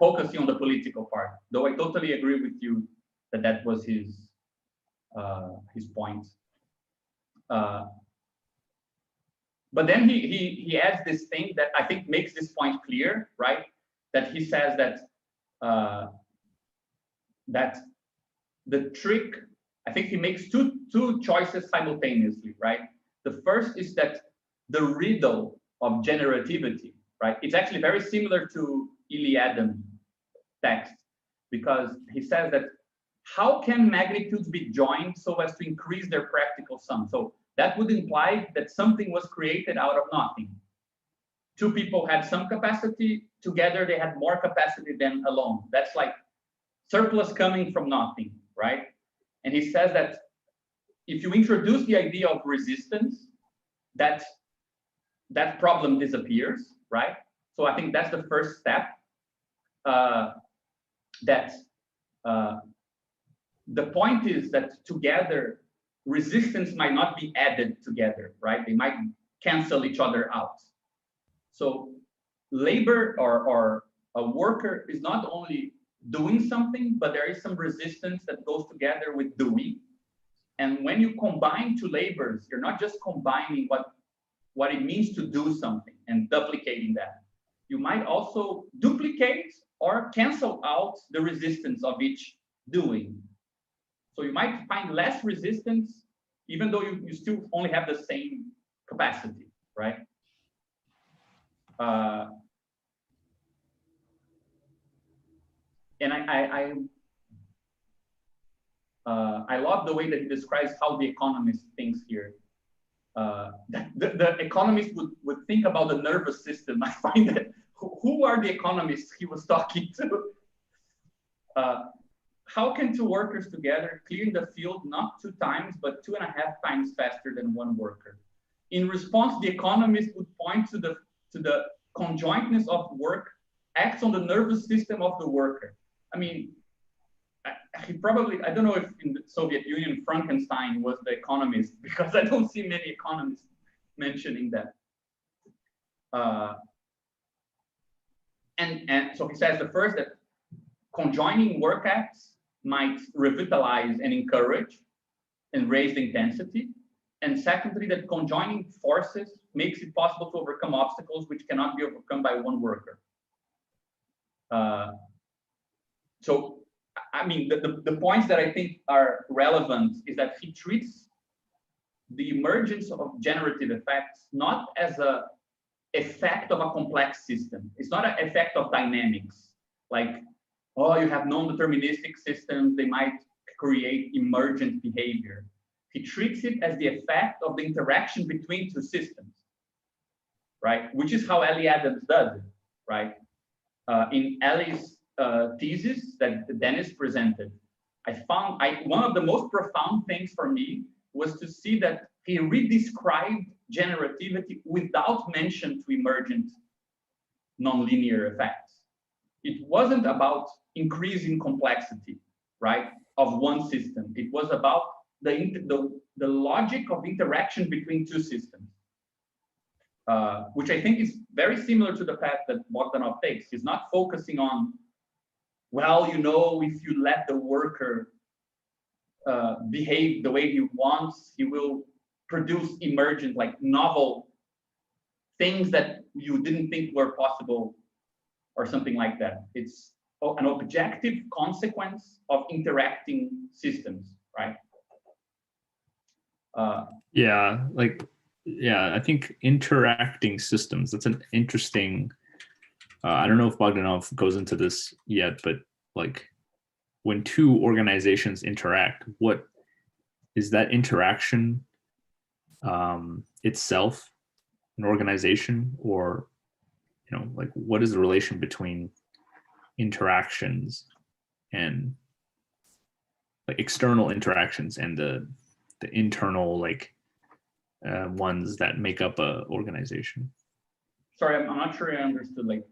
Speaker 1: focusing on the political part. Though I totally agree with you that that was his point. But then he adds this thing that I think makes this point clear, right? That he says that that the trick, I think he makes two choices simultaneously, right? The first is that the riddle of generativity, right? It's actually very similar to Iliadam text, because he says that how can magnitudes be joined so as to increase their practical sum? So that would imply that something was created out of nothing. Two people had some capacity, together they had more capacity than alone. That's like surplus coming from nothing, right? And he says that if you introduce the idea of resistance, that problem disappears, right? So I think that's the first step. The point is that together, resistance might not be added together, right? They might cancel each other out. So labor or a worker is not only doing something, but there is some resistance that goes together with doing. And when you combine two labors, you're not just combining what it means to do something and duplicating that. You might also duplicate or cancel out the resistance of each doing. So you might find less resistance, even though you still only have the same capacity, right? And I love the way that he describes how the economist thinks here. The economist would think about the nervous system. I find that who are the economists he was talking to? How can two workers together clear the field not 2 times, but 2.5 times faster than one worker? In response, the economist would point to the conjointness of work acts on the nervous system of the worker. I mean, he probably, I don't know if in the Soviet Union, Frankenstein was the economist, because I don't see many economists mentioning that. And so he says the first, that conjoining work acts might revitalize and encourage and raise the intensity. And secondly, that conjoining forces makes it possible to overcome obstacles which cannot be overcome by one worker. So, I mean, the points that I think are relevant is that he treats the emergence of generative effects not as a effect of a complex system. It's not an effect of dynamics. Like, oh, you have non-deterministic systems, they might create emergent behavior. He treats it as the effect of the interaction between two systems, right? Which is how Ellie Adams does it, right? In Ellie's thesis that Dennis presented, I found one of the most profound things for me was to see that he redescribed generativity without mention to emergent nonlinear effects. It wasn't about increasing complexity, right, of one system. It was about the logic of interaction between two systems, which I think is very similar to the path that Bogdanov takes. He's not focusing on, well, you know, if you let the worker behave the way he wants, he will produce emergent, like novel things that you didn't think were possible or something like that. It's an objective consequence of interacting systems, right?
Speaker 2: I think interacting systems, that's an interesting, I don't know if Bogdanov goes into this yet, but like when two organizations interact, what is that interaction itself an organization, or like what is the relation between interactions and like external interactions and the internal like ones that make up a organization?
Speaker 1: Sorry, I'm not sure I understood. Like,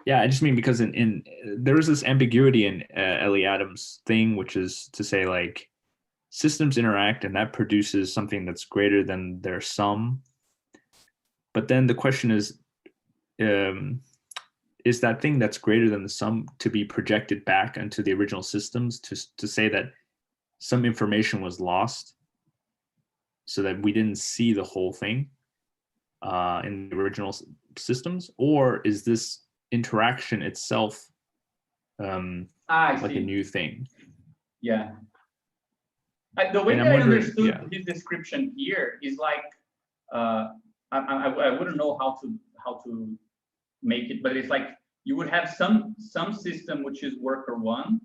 Speaker 2: yeah, I just mean because in there is this ambiguity in Ellie Adams' thing, which is to say like systems interact and that produces something that's greater than their sum. But then the question is that thing that's greater than the sum to be projected back into the original systems to say that some information was lost so that we didn't see the whole thing in the original systems? Or is this interaction itself like a new thing?
Speaker 1: Yeah. The way that I understood his description here is like, I wouldn't know how to make it, but it's like you would have some system which is worker one,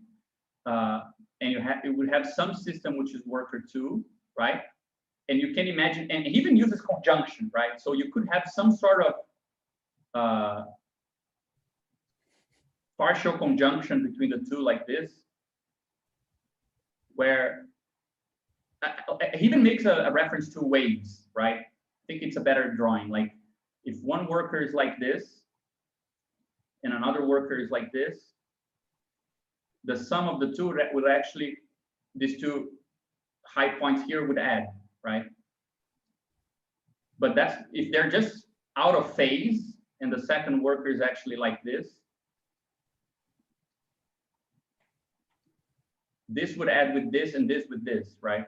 Speaker 1: and it would have some system which is worker two, right? And you can imagine, and he even uses conjunction, right? So you could have some sort of partial conjunction between the two, like this, where he even makes a reference to waves, right? I think it's a better drawing. Like if one worker is like this and another worker is like this, the sum of the two would actually, these two high points here would add, right? But that's if they're just out of phase and the second worker is actually like this. This would add with this and this with this, right?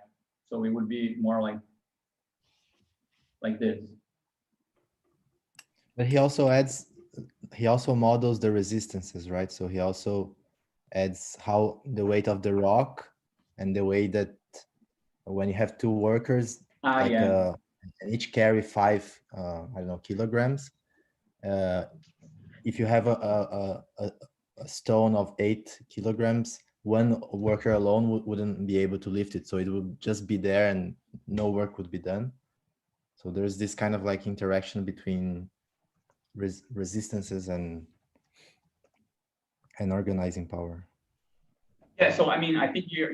Speaker 1: So it would be more like this.
Speaker 3: But he also models the resistances, right? So he also adds how the weight of the rock and the way that when you have two workers, each carry 5, I don't know, kilograms. If you have a stone of 8 kilograms, one worker alone wouldn't be able to lift it. So it would just be there and no work would be done. So there's this kind of like interaction between resistances and organizing power.
Speaker 1: Yeah, so I mean, I think you're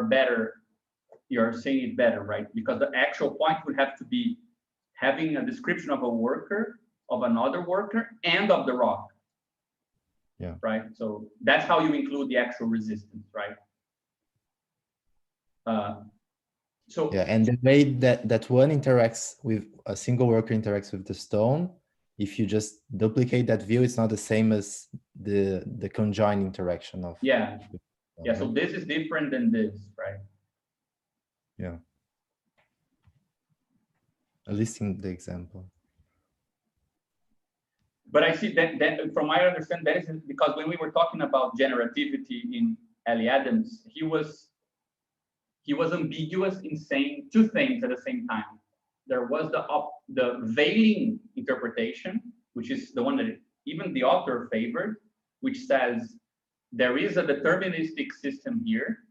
Speaker 1: better. You're saying it better, right? Because the actual point would have to be having a description of a worker, of another worker, and of the rock.
Speaker 3: Yeah.
Speaker 1: Right. So that's how you include the actual resistance, right? So
Speaker 3: yeah, and the way that one interacts with a single worker interacts with the stone, if you just duplicate that view, it's not the same as the conjoined interaction of.
Speaker 1: Yeah. Yeah. So
Speaker 3: right?
Speaker 1: this is different than this, right?
Speaker 3: Yeah. At least in the example.
Speaker 1: But I see that from my understanding, that is because when we were talking about generativity in Ellie Adams, he was ambiguous in saying two things at the same time. There was the veiling interpretation, which is the one that even the author favored, which says there is a deterministic system here,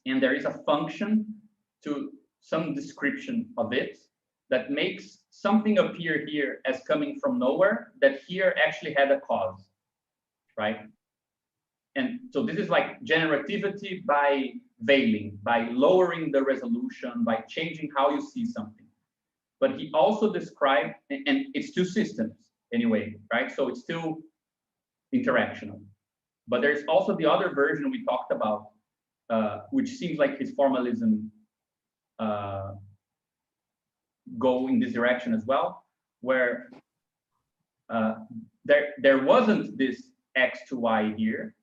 Speaker 1: and there is a function to some description of it that makes something appear here as coming from nowhere that here actually had a cause, right? And so this is like generativity by veiling, by lowering the resolution, by changing how you see something. But he also described, and it's two systems anyway, right? So it's still interactional. But there's also the other version we talked about, which seems like his formalism go in this direction as well, where there wasn't this X to Y here,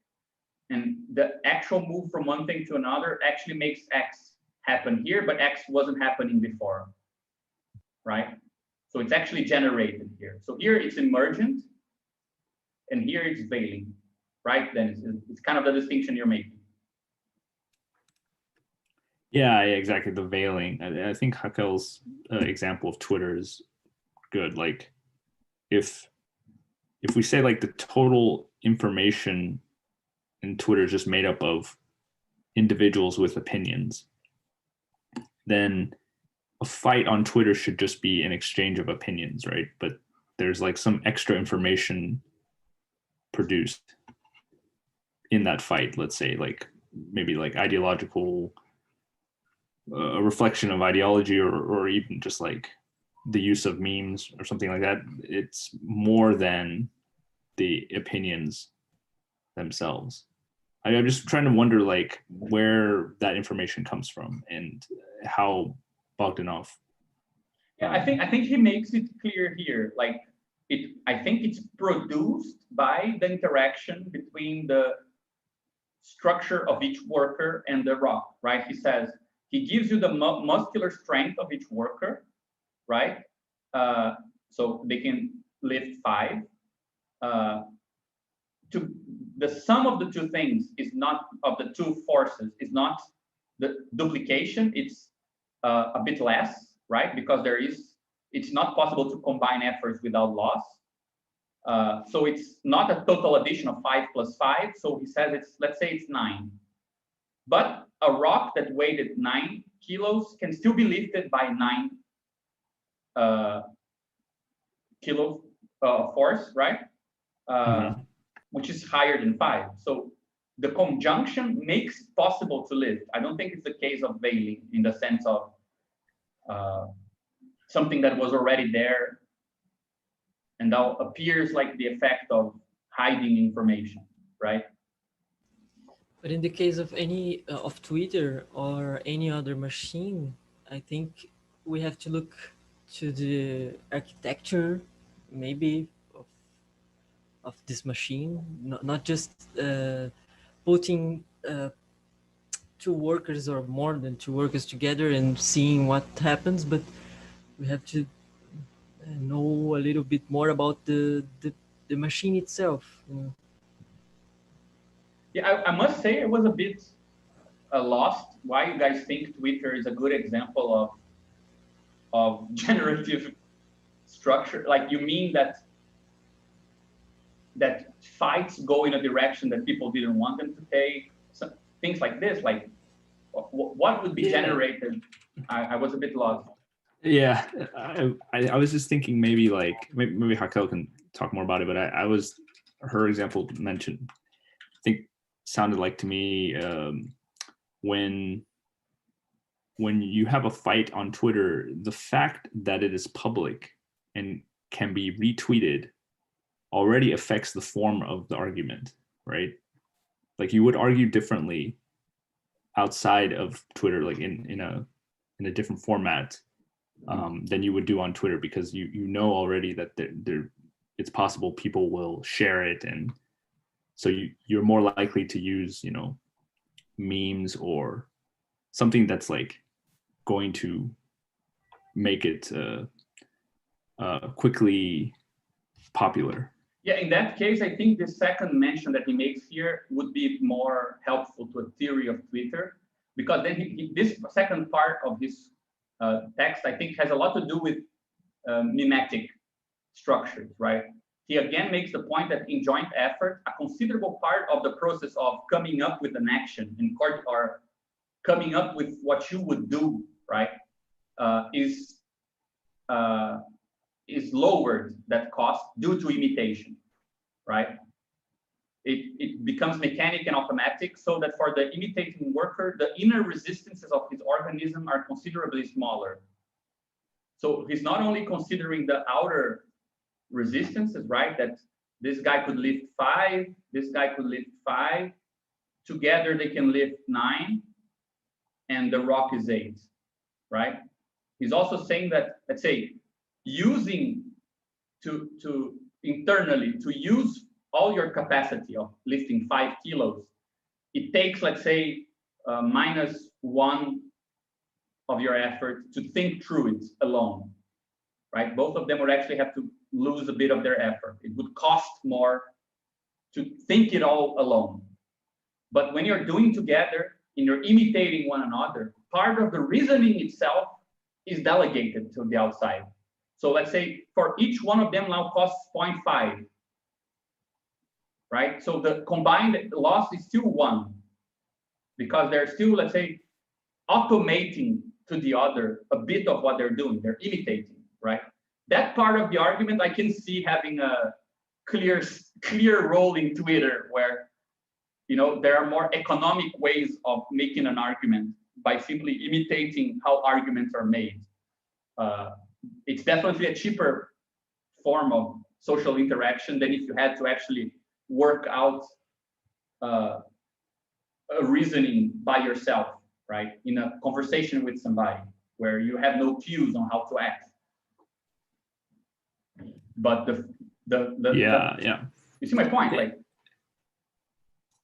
Speaker 1: and the actual move from one thing to another actually makes X happen here, but X wasn't happening before, right? So it's actually generated here. So here it's emergent, and here it's veiling, right? Then it's kind of the distinction you're making.
Speaker 2: Yeah, exactly. The veiling. I think Hakel's example of Twitter is good. Like, if we say like the total information in Twitter is just made up of individuals with opinions, then a fight on Twitter should just be an exchange of opinions, right? But there's like some extra information produced in that fight. Let's say like maybe like ideological, a reflection of ideology, or even just like the use of memes or something like that. It's more than the opinions themselves. I'm just trying to wonder like where that information comes from and how Bogdanov.
Speaker 1: Yeah, I think he makes it clear here. Like I think it's produced by the interaction between the structure of each worker and the rock, right? He says he gives you the muscular strength of each worker, right? So they can lift 5. The sum of the two things is not of the two forces is not the duplication. It's a bit less, right? Because it's not possible to combine efforts without loss. So it's not a total addition of 5 plus 5. So he says let's say it's 9. But a rock that weighed 9 kilos can still be lifted by 9 kilo force, right? Which is higher than 5. So the conjunction makes it possible to lift. I don't think it's the case of veiling in the sense of something that was already there and now appears like the effect of hiding information, right?
Speaker 5: But in the case of any of Twitter or any other machine, I think we have to look to the architecture, maybe of this machine, not just putting 2 workers or more than 2 workers together and seeing what happens, but we have to know a little bit more about the machine itself. You know?
Speaker 1: Yeah, I must say I was a bit lost why you guys think Twitter is a good example of generative structure. Like, you mean that fights go in a direction that people didn't want them to take? So, things like this, like what would be generated? I was a bit lost.
Speaker 2: Yeah, I was just thinking maybe Hakel can talk more about it, but her example mentioned, I think sounded like to me when you have a fight on Twitter, the fact that it is public and can be retweeted already affects the form of the argument, right? Like you would argue differently outside of Twitter, like in a different format than you would do on Twitter, because you know already that it's possible people will share it, and so you're more likely to use, you know, memes or something that's like going to make it quickly popular.
Speaker 1: Yeah, in that case, I think the second mention that he makes here would be more helpful to a theory of Twitter, because then this second part of his text, I think, has a lot to do with mimetic structures, right? He again makes the point that in joint effort, a considerable part of the process of coming up with an action in court, or coming up with what you would do, right, is lowered, that cost, due to imitation, right? It becomes mechanic and automatic, so that for the imitating worker, the inner resistances of his organism are considerably smaller. So he's not only considering the outer resistances, right? That this guy could lift 5, this guy could lift 5, together they can lift 9, and the rock is 8, right? He's also saying that, let's say, using to internally to use all your capacity of lifting 5 kilos, it takes, let's say, -1 of your effort to think through it alone, right? Both of them would actually have to lose a bit of their effort. It would cost more to think it all alone. But when you're doing together and you're imitating one another, part of the reasoning itself is delegated to the outside. So let's say for each one of them now costs 0.5, right? So the combined loss is still 1, because they're still, let's say, automating to the other a bit of what they're doing. They're imitating, right? That part of the argument I can see having a clear role in Twitter, where, you know, there are more economic ways of making an argument by simply imitating how arguments are made. It's definitely a cheaper form of social interaction than if you had to actually work out a reasoning by yourself, right? In a conversation with somebody where you have no cues on how to act. But
Speaker 2: yeah.
Speaker 1: You see my point, like.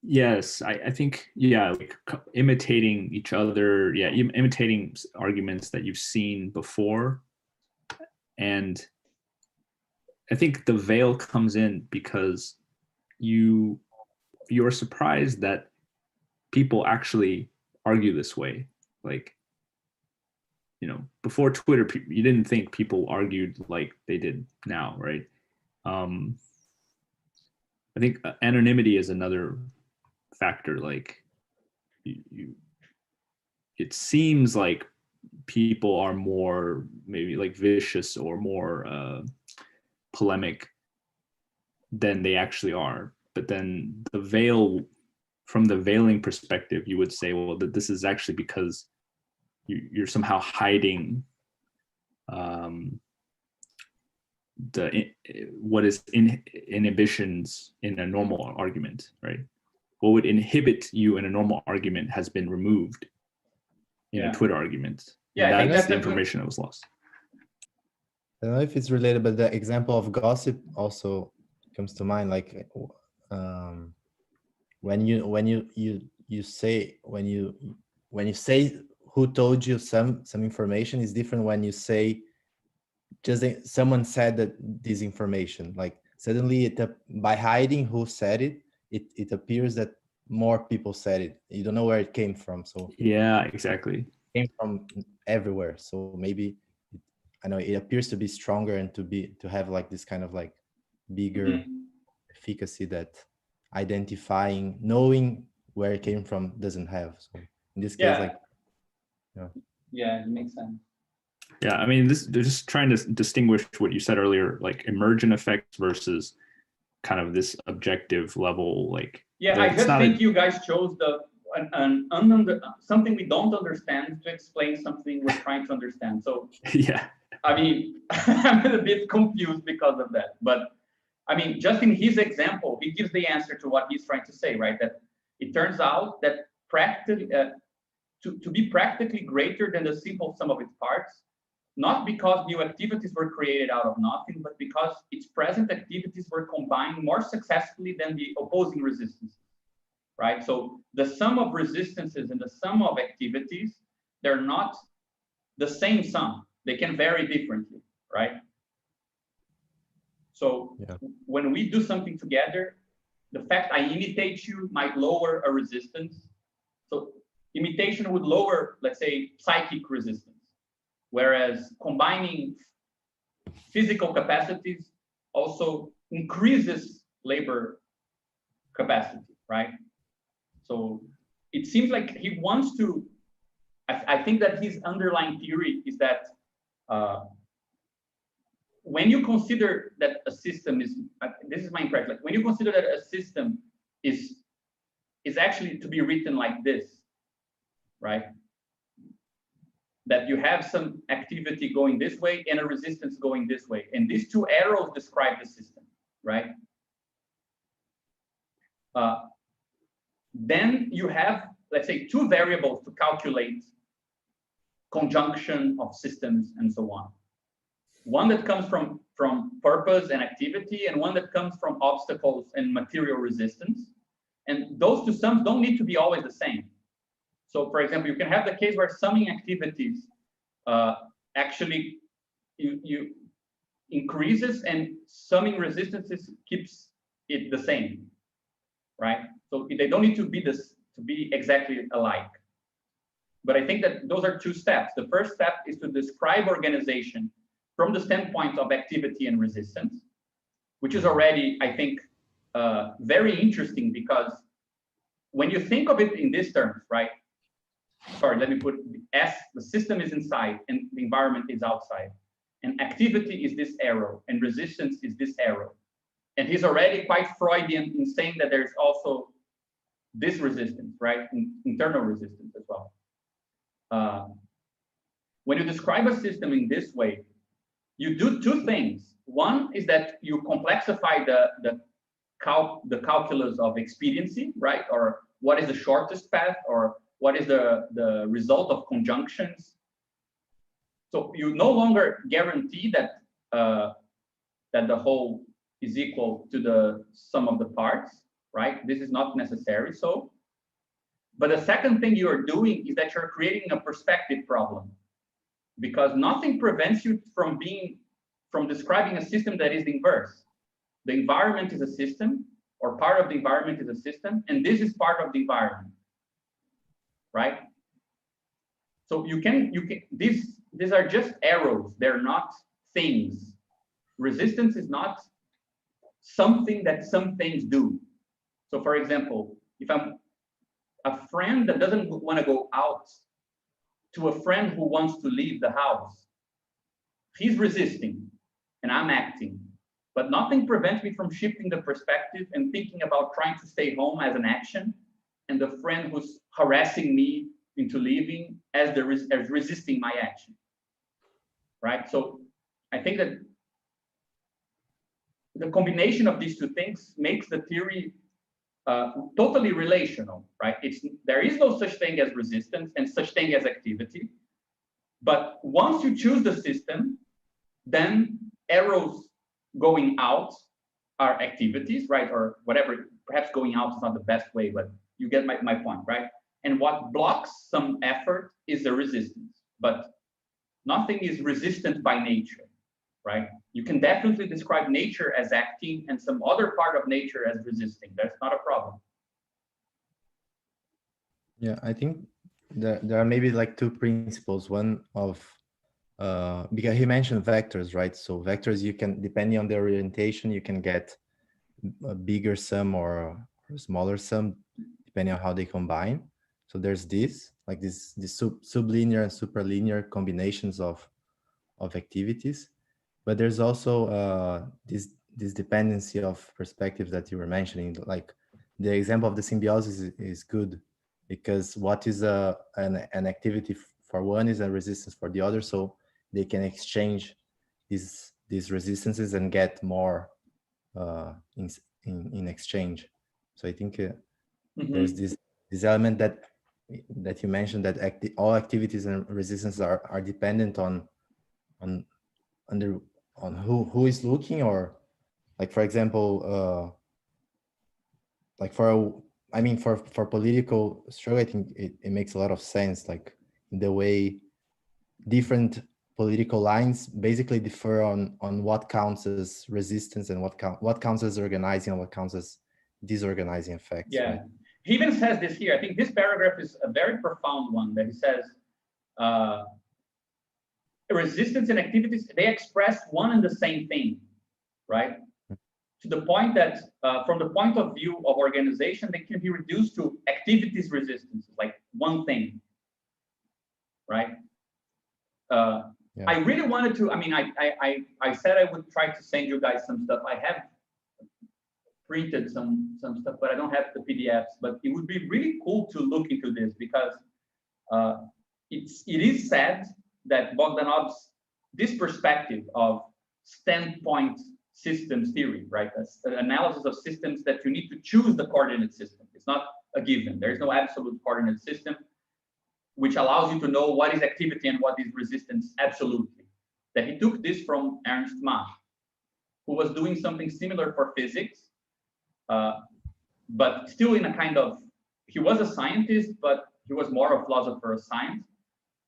Speaker 2: Yes, I think, yeah, like imitating each other, yeah, imitating arguments that you've seen before. And I think the veil comes in because you're surprised that people actually argue this way. Like, you know, before Twitter, you didn't think people argued like they did now, right? I think anonymity is another factor. Like, it seems like people are more maybe like vicious or more polemic than they actually are. But then the veil, from the veiling perspective, you would say, well, that this is actually because you're somehow hiding what is inhibitions in a normal argument, right? What would inhibit you in a normal argument has been removed in a Twitter argument.
Speaker 1: Yeah,
Speaker 2: and that's the information that was lost.
Speaker 3: I don't know if it's related, but the example of gossip also comes to mind. Like when you say who told you some information is different when you say just someone said that this information. Like suddenly by hiding who said it appears that more people said it. You don't know where it came from. So
Speaker 2: yeah, exactly.
Speaker 3: It came from everywhere. So maybe I know it appears to be stronger and to have like this kind of like bigger efficacy that identifying, knowing where it came from doesn't have. So in this case, like,
Speaker 1: yeah, it makes sense.
Speaker 2: Yeah, I mean, they're just trying to distinguish what you said earlier, like emergent effects versus kind of this objective level. Like,
Speaker 1: yeah, I just think you guys chose something we don't understand to explain something we're trying to understand. So
Speaker 2: yeah,
Speaker 1: I mean, I'm a bit confused because of that, but I mean, just in his example, he gives the answer to what he's trying to say, right? That it turns out that to be practically greater than the simple sum of its parts, not because new activities were created out of nothing, but because its present activities were combined more successfully than the opposing resistances, right? So the sum of resistances and the sum of activities, they're not the same sum. They can vary differently, right? So when we do something together, the fact I imitate you might lower a resistance. So imitation would lower, let's say, psychic resistance, whereas combining physical capacities also increases labor capacity, right? So it seems like he wants to, I think that his underlying theory is that when you consider that a system is, this is my impression, like when you consider that a system is actually to be written like this, right? That you have some activity going this way and a resistance going this way. And these two arrows describe the system, right? Then you have, let's say, two variables to calculate conjunction of systems and so on. One that comes from purpose and activity, and one that comes from obstacles and material resistance. And those two sums don't need to be always the same. So, for example, you can have the case where summing activities actually you increases and summing resistances keeps it the same, right? So they don't need to be exactly alike. But I think that those are two steps. The first step is to describe organization from the standpoint of activity and resistance, which is already, I think, very interesting, because when you think of it in these terms, right? Sorry, let me put S, the system is inside and the environment is outside. And activity is this arrow and resistance is this arrow. And he's already quite Freudian in saying that there's also this resistance, right? Internal resistance as well. When you describe a system in this way, you do two things. One is that you complexify the calculus of expediency, right? Or what is the shortest path, or what is the result of conjunctions. So you no longer guarantee that that the whole is equal to the sum of the parts, right? This is not necessary so. But the second thing you are doing is that you're creating a perspective problem, because nothing prevents you from describing a system that is inverse. The environment is a system, or part of the environment is a system, and this is part of the environment, right? So you can these are just arrows. They're not things. Resistance is not something that some things do. So for example, if I'm a friend that doesn't want to go out to a friend who wants to leave the house, he's resisting and I'm acting, but nothing prevents me from shifting the perspective and thinking about trying to stay home as an action, and the friend who's harassing me into leaving as resisting my action, right? So I think that the combination of these two things makes the theory totally relational, right? There is no such thing as resistance and such thing as activity. But once you choose the system, then arrows going out are activities, right? Or whatever, perhaps going out is not the best way, but you get my point, right? And what blocks some effort is the resistance, but nothing is resistant by nature, right? You can definitely describe nature as acting and some other part of nature as resisting. That's not a problem.
Speaker 3: Yeah, I think there are maybe like two principles. One of, because he mentioned vectors, right? So vectors, you can, depending on the orientation, you can get a bigger sum or a smaller sum, depending on how they combine. So there's this, like this sublinear and superlinear combinations of activities. But there's also this dependency of perspectives that you were mentioning. Like the example of the symbiosis is good, because what is an activity for one is a resistance for the other, so they can exchange these resistances and get more in exchange. So I think there's
Speaker 1: Mm-hmm.
Speaker 3: this element that you mentioned, that all activities and resistance are dependent on who is looking, or like, for example, like for political struggle, I think it makes a lot of sense, like in the way different political lines basically differ on what counts as resistance and what counts as organizing and what counts as disorganizing effects.
Speaker 1: Yeah.
Speaker 3: Right?
Speaker 1: He even says this here. I think this paragraph is a very profound one, that he says, resistance and activities, they express one and the same thing, right? To the point that, from the point of view of organization, they can be reduced to activities resistance, like one thing, right? Yeah. I really wanted to, I mean, I said I would try to send you guys some stuff. I have printed some stuff, but I don't have the PDFs. But it would be really cool to look into this, because it is sad that Bogdanov's, this perspective of standpoint systems theory, right? That's an analysis of systems that you need to choose the coordinate system. It's not a given. There is no absolute coordinate system which allows you to know what is activity and what is resistance absolutely. That he took this from Ernst Mach, who was doing something similar for physics, but still in a kind of, he was a scientist, but he was more a philosopher of science,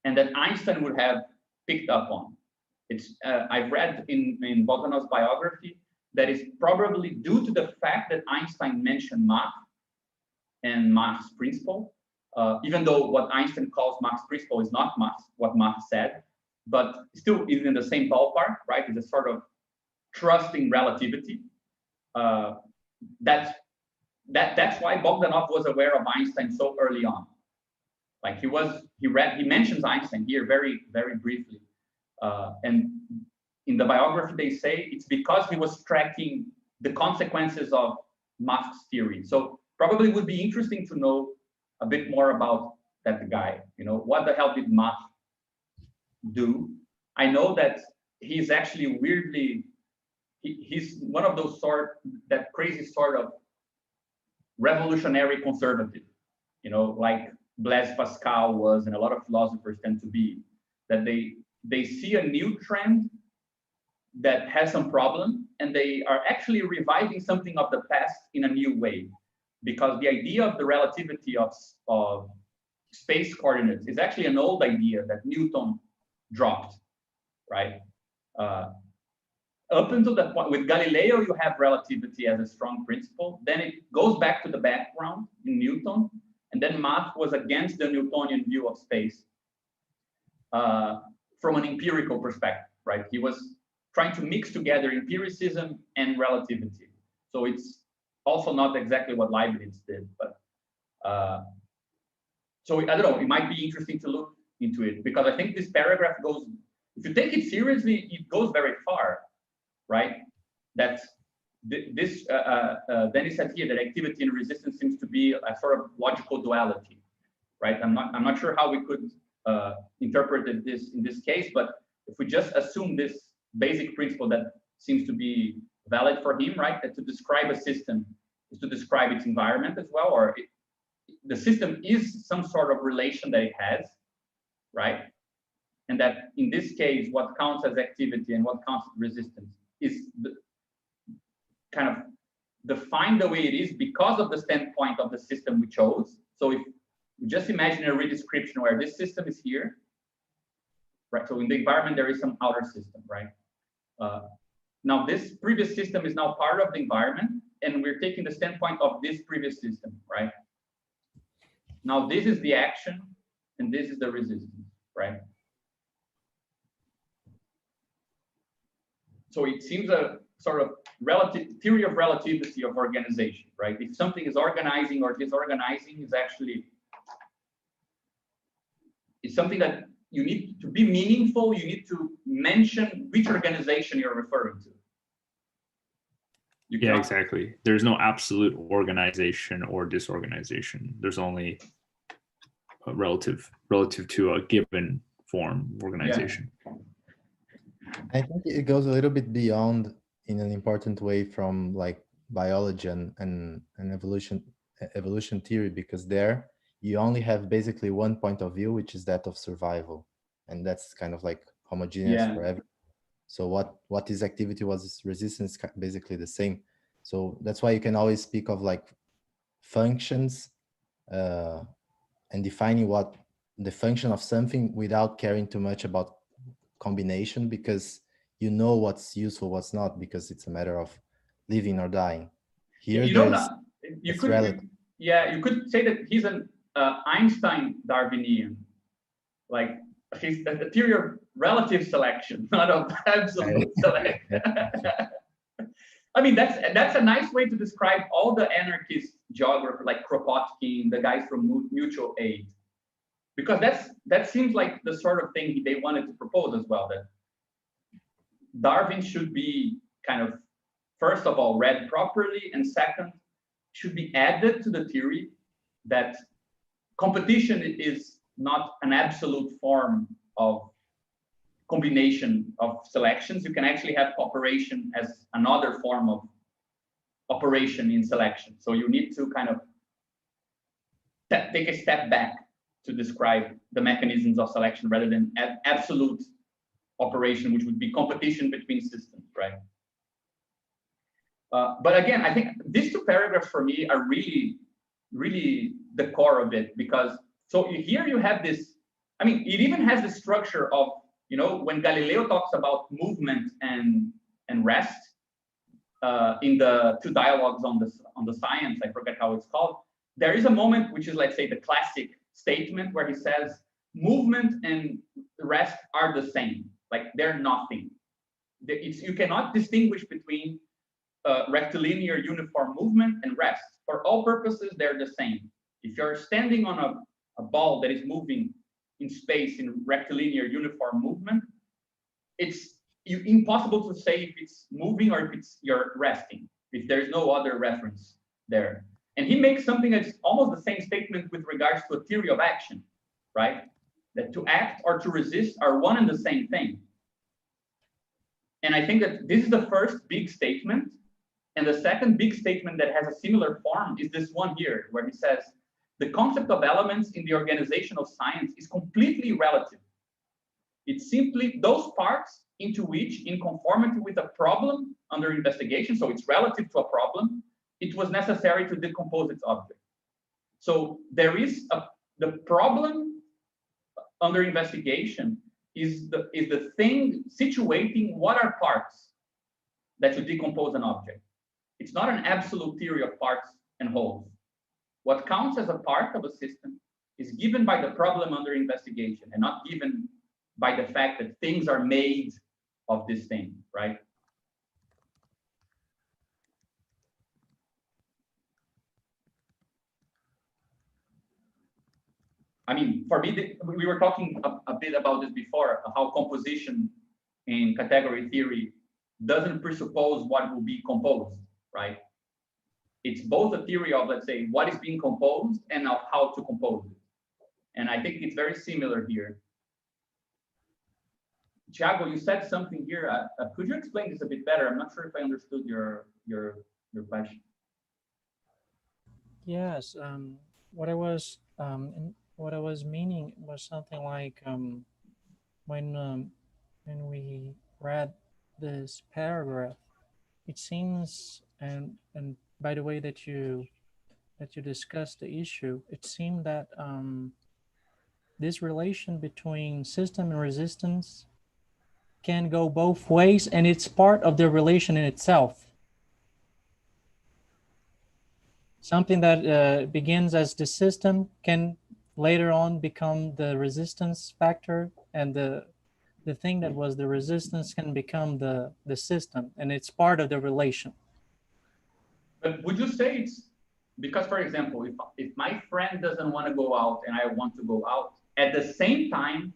Speaker 1: and that Einstein would have picked up on. It's I've read in Bogdanov's biography that is probably due to the fact that Einstein mentioned Mach and Mach's principle, even though what Einstein calls Mach's principle is not what Mach said, but still is in the same ballpark, right? It's a sort of trusting relativity. That's why Bogdanov was aware of Einstein so early on. Like he mentions Einstein here very, very briefly. And in the biography, they say it's because he was tracking the consequences of Mach's theory. So probably would be interesting to know a bit more about that guy. You know, what the hell did Mach do? I know that he's actually weirdly, he's one of those that crazy sort of revolutionary conservative, you know, like Blaise Pascal was, and a lot of philosophers tend to be, that they see a new trend that has some problem, and they are actually reviving something of the past in a new way, because the idea of the relativity of space coordinates is actually an old idea that Newton dropped, right? Up until that point, with Galileo, you have relativity as a strong principle. Then it goes back to the background in Newton, and then Mach was against the Newtonian view of space from an empirical perspective, right? He was trying to mix together empiricism and relativity. So it's also not exactly what Leibniz did, but so I don't know, it might be interesting to look into it, because I think this paragraph goes, if you take it seriously, it goes very far, right? That's this, then he said here that activity and resistance seems to be a sort of logical duality, right? I'm not sure how we could interpret this in this case, but if we just assume this basic principle that seems to be valid for him, right? That to describe a system is to describe its environment as well, or the system is some sort of relation that it has, right? And that in this case, what counts as activity and what counts as resistance is kind of defined the way it is because of the standpoint of the system we chose. So if we just imagine a redescription where this system is here, right? So in the environment, there is some outer system, right? Now this previous system is now part of the environment, and we're taking the standpoint of this previous system, right? Now this is the action, and this is the resistance, right? So it seems a sort of theory of relativity of organization, right? If something is organizing or disorganizing, is actually, it's something that you need to be meaningful. You need to mention which organization you're referring to.
Speaker 2: Yeah, exactly. There's no absolute organization or disorganization. There's only a relative to a given form organization.
Speaker 3: I think it goes a little bit beyond in an important way from like biology and evolution theory, because there you only have basically one point of view, which is that of survival, and that's kind of like homogeneous
Speaker 1: Yeah.
Speaker 3: for everyone. So what is activity, what is resistance, basically the same. So that's why you can always speak of like functions, and defining what the function of something without caring too much about combination, because you know what's useful, what's not, because it's a matter of living or dying. Here
Speaker 1: You know,
Speaker 3: there's
Speaker 1: you
Speaker 3: it's
Speaker 1: could,
Speaker 3: relative.
Speaker 1: yeah, you could say that he's an Einstein Darwinian, like he's a theory of relative selection, not of absolute selection. I mean, that's a nice way to describe all the anarchist geographers like Kropotkin, the guys from mutual aid, because that seems like the sort of thing they wanted to propose as well, that Darwin should be kind of, first of all, read properly, and second, should be added to the theory that competition is not an absolute form of combination of selections. You can actually have cooperation as another form of operation in selection. So you need to kind of take a step back to describe the mechanisms of selection rather than absolute operation, which would be competition between systems, right? But again, I think these two paragraphs for me are really, really the core of it, because so here you have this, I mean, it even has the structure of, you know, when Galileo talks about movement and rest in the two dialogues on the science, I forget how it's called, there is a moment which is, let's say, the classic statement where he says movement and rest are the same, like they're nothing. You cannot distinguish between rectilinear uniform movement and rest. For all purposes, they're the same. If you're standing on a ball that is moving in space in rectilinear uniform movement, it's impossible to say if it's moving or if you're resting, if there's no other reference there. And he makes something that's almost the same statement with regards to a theory of action, right? That to act or to resist are one and the same thing. And I think that this is the first big statement. And the second big statement that has a similar form is this one here, where he says, the concept of elements in the organization of science is completely relative. It's simply those parts into which, in conformity with a problem under investigation, so it's relative to a problem, it was necessary to decompose its object. So there is the problem under investigation is the thing situating what are parts that you decompose an object. It's not an absolute theory of parts and wholes. What counts as a part of a system is given by the problem under investigation and not given by the fact that things are made of this thing, right? I mean, for me, we were talking a bit about this before, how composition in category theory doesn't presuppose what will be composed, right? It's both a theory of, let's say, what is being composed and of how to compose it. And I think it's very similar here. Thiago, you said something here. Could you explain this a bit better? I'm not sure if I understood your question.
Speaker 6: Yes. What I was meaning was something like when we read this paragraph, it seems, and by the way that you discussed the issue, it seemed that this relation between system and resistance can go both ways, and it's part of the relation in itself. Something that begins as the system can later on become the resistance factor, and the thing that was the resistance can become the system, and it's part of the relation.
Speaker 1: But would you say it's because, for example, if my friend doesn't want to go out and I want to go out, at the same time,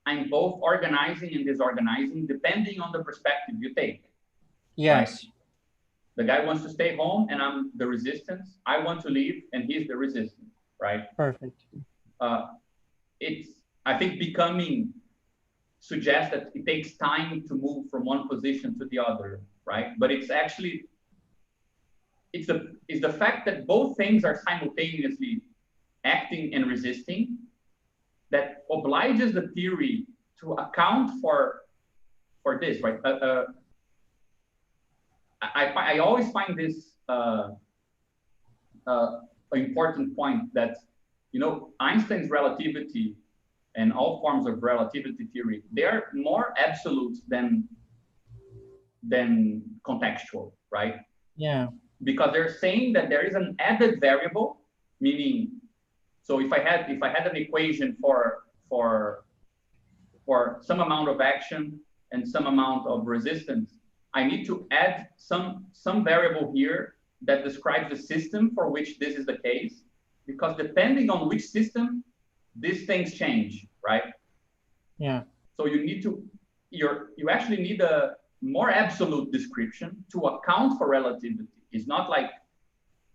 Speaker 1: I'm both organizing and disorganizing, depending on the perspective you take.
Speaker 6: Yes.
Speaker 1: Right? The guy wants to stay home and I'm the resistance. I want to leave and he's the resistance, right?
Speaker 6: Perfect.
Speaker 1: It's, I think, becoming suggests that it takes time to move from one position to the other. right? But it's actually, it's the fact that both things are simultaneously acting and resisting that obliges the theory to account for this, right? I always find this an important point that, you know, Einstein's relativity and all forms of relativity theory, they are more absolute than contextual, right?
Speaker 6: Yeah.
Speaker 1: Because they're saying that there is an added variable, meaning, so if I had an equation for some amount of action and some amount of resistance, I need to add some variable here that describes the system for which this is the case, because depending on which system, these things change, right?
Speaker 6: Yeah.
Speaker 1: So you need to, you actually need a more absolute description to account for relativity. It's not like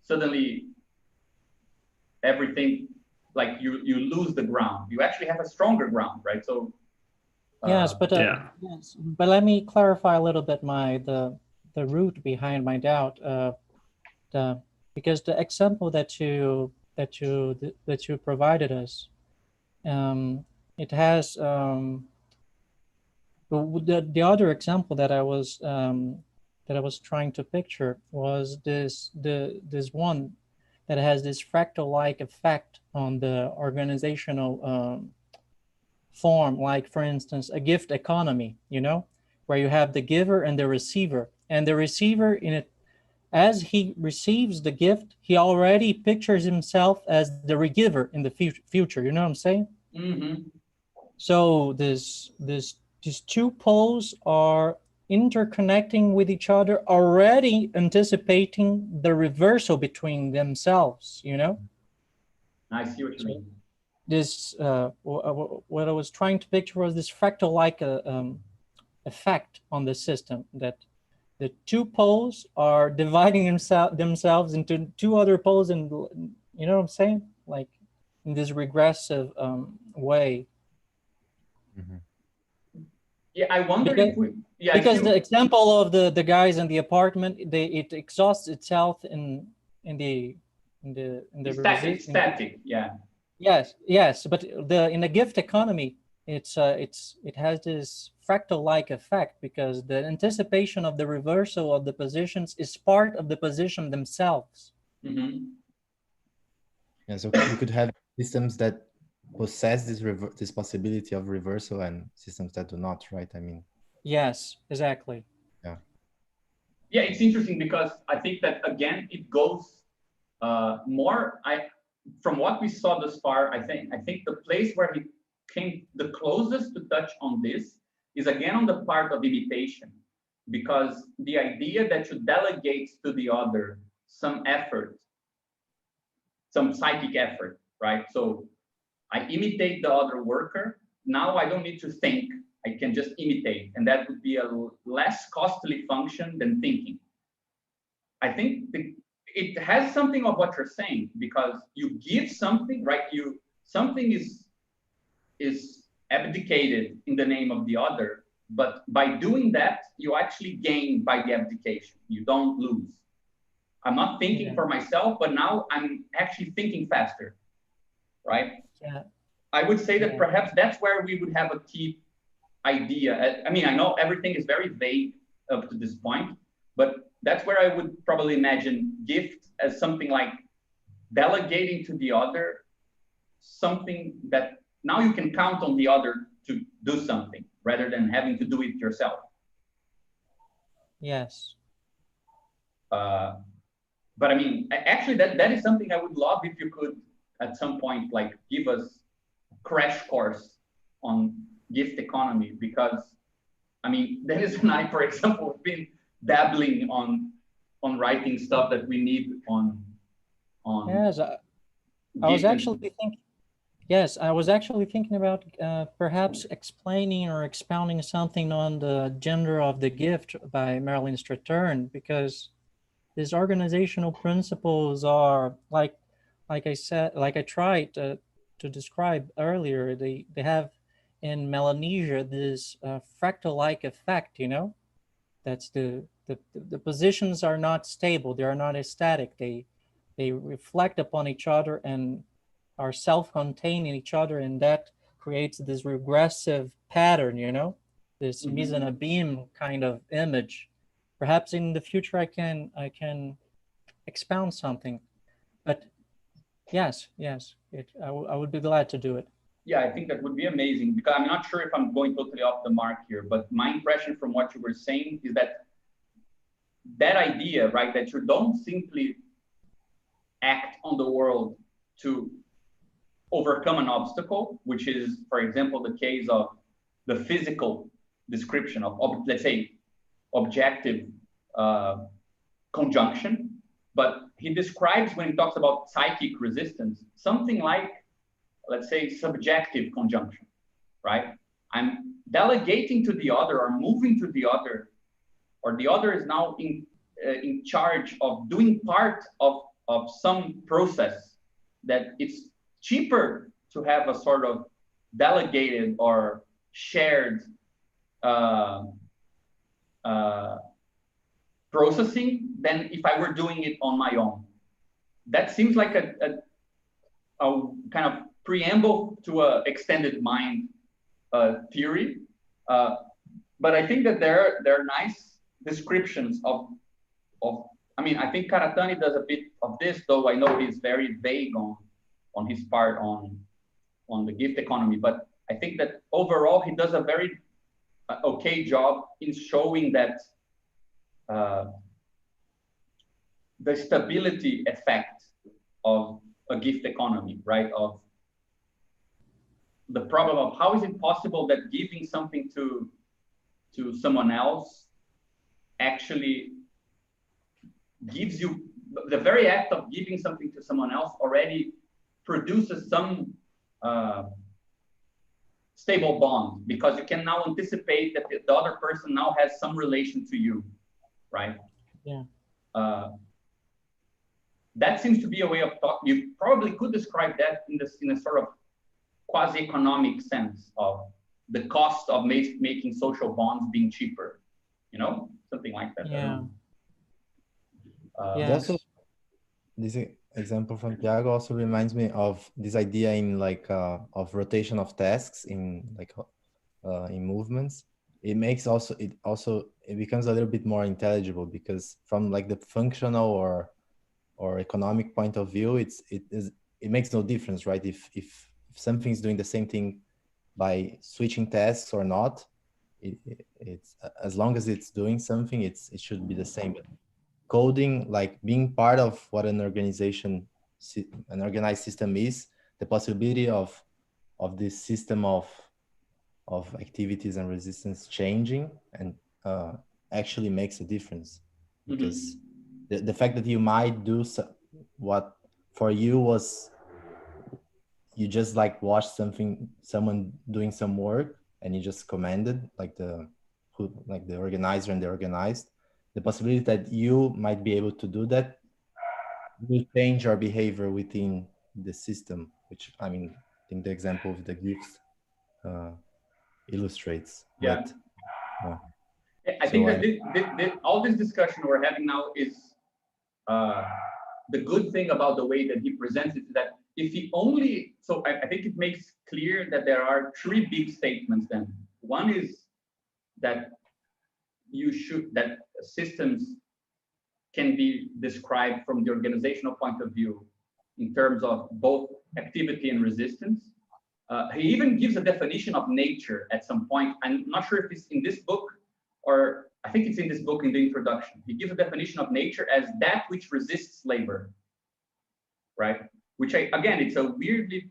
Speaker 1: suddenly everything, like you lose the ground. You actually have a stronger ground, right? So
Speaker 6: yes, but yes, but let me clarify a little bit the root behind my doubt. Because the example that you provided us, it has the other example that I was trying to picture was this one that has this fractal-like effect on the organizational form, like for instance a gift economy, you know, where you have the giver and the receiver, and the receiver in it, as he receives the gift, he already pictures himself as the giver in the future. You know what I'm saying?
Speaker 1: Mm-hmm.
Speaker 6: So these two poles are interconnecting with each other, already anticipating the reversal between themselves. You know?
Speaker 1: I see what you mean.
Speaker 6: This what I was trying to picture was this fractal-like effect on the system, that the two poles are dividing themselves into two other poles, and you know what I'm saying, like in this regressive way.
Speaker 3: Mm-hmm.
Speaker 1: Yeah, I wonder
Speaker 6: because,
Speaker 1: if we. Yeah,
Speaker 6: because the example of the guys in the apartment, it exhausts itself in the
Speaker 1: static. Yeah.
Speaker 6: Yes, but in the gift economy, it has this fractal-like effect, because the anticipation of the reversal of the positions is part of the position themselves.
Speaker 1: Mm-hmm.
Speaker 3: Yeah, so you could have systems that possess this possibility of reversal and systems that do not, right? I mean.
Speaker 6: Yes, exactly.
Speaker 3: Yeah.
Speaker 1: Yeah, it's interesting because I think that again it goes more. From what we saw thus far, I think the place where he came the closest to touch on this is again on the part of imitation, because the idea that you delegate to the other some effort, some psychic effort, right? So I imitate the other worker. Now I don't need to think. I can just imitate, and that would be a less costly function than thinking. I think it has something of what you're saying, because you give something, right? Something is abdicated in the name of the other, but by doing that, you actually gain by the abdication. You don't lose. I'm not thinking for myself, but now I'm actually thinking faster, right?
Speaker 6: Yeah.
Speaker 1: I would say that perhaps that's where we would have a key idea. I mean, I know everything is very vague up to this point, but that's where I would probably imagine gift as something like delegating to the other something that now you can count on the other to do something rather than having to do it yourself.
Speaker 6: Yes.
Speaker 1: But I mean, actually, that is something I would love if you could at some point like give us a crash course on gift economy, because I mean, Dennis and I, for example, have been dabbling on writing stuff that we need on.
Speaker 6: Yes, I was actually thinking. Yes, I was actually thinking about perhaps explaining or expounding something on the gender of the gift by Marilyn Strathern, because these organizational principles are like I said, like I tried to describe earlier. They have in Melanesia this fractal-like effect, you know. That's the positions are not stable. They are not static. They reflect upon each other and are self-contained in each other, and that creates this regressive pattern, you know, this mise en abîme kind of image. Perhaps in the future I can expound something, but yes, I would be glad to do it.
Speaker 1: Yeah, I think that would be amazing, because I'm not sure if I'm going totally off the mark here, but my impression from what you were saying is that that idea, right, that you don't simply act on the world to overcome an obstacle, which is, for example, the case of the physical description of let's say, objective conjunction, but he describes, when he talks about psychic resistance, something like, let's say, subjective conjunction, right? I'm delegating to the other or moving to the other, or the other is now in charge of doing part of some process that it's cheaper to have a sort of delegated or shared processing than if I were doing it on my own. That seems like a kind of preamble to a extended mind theory, but I think that there are nice descriptions of. I mean, I think Karatani does a bit of this, though I know he's very vague on his part on the gift economy. But I think that overall he does a very okay job in showing that the stability effect of a gift economy, right? Of the problem of how is it possible that giving something to someone else actually gives you, the very act of giving something to someone else already produces some stable bond, because you can now anticipate that the other person now has some relation to you, right?
Speaker 6: Yeah.
Speaker 1: That seems to be a way of thought. You probably could describe that in a sort of quasi-economic sense of the cost of making social bonds being cheaper, you know, something like that.
Speaker 6: Yeah.
Speaker 3: Yes. Also, this example from Thiago also reminds me of this idea in like of rotation of tasks in like in movements. It makes it becomes a little bit more intelligible, because from like the functional or economic point of view, it makes no difference, right? If something's doing the same thing by switching tasks or not, it's as long as it's doing something, it should be the same. But coding, like being part of what an organization, an organized system is, the possibility of this system of activities and resistance changing and actually makes a difference, because the fact that you might do what for you was, you just like watched someone doing some work and you just commanded, like the organizer and the organized, the possibility that you might be able to do that will change our behavior within the system, which, I mean, I think the example of the gifts illustrates.
Speaker 1: Yeah.
Speaker 3: But,
Speaker 1: I think that all this discussion we're having now is the good thing about the way that he presents it, is that if he only, so I think it makes clear that there are three big statements then. One is that that systems can be described from the organizational point of view in terms of both activity and resistance. He even gives a definition of nature at some point. I'm not sure if it's in this book, or I think it's in this book in the introduction. He gives a definition of nature as that which resists labor, right? Which, again, it's a weirdly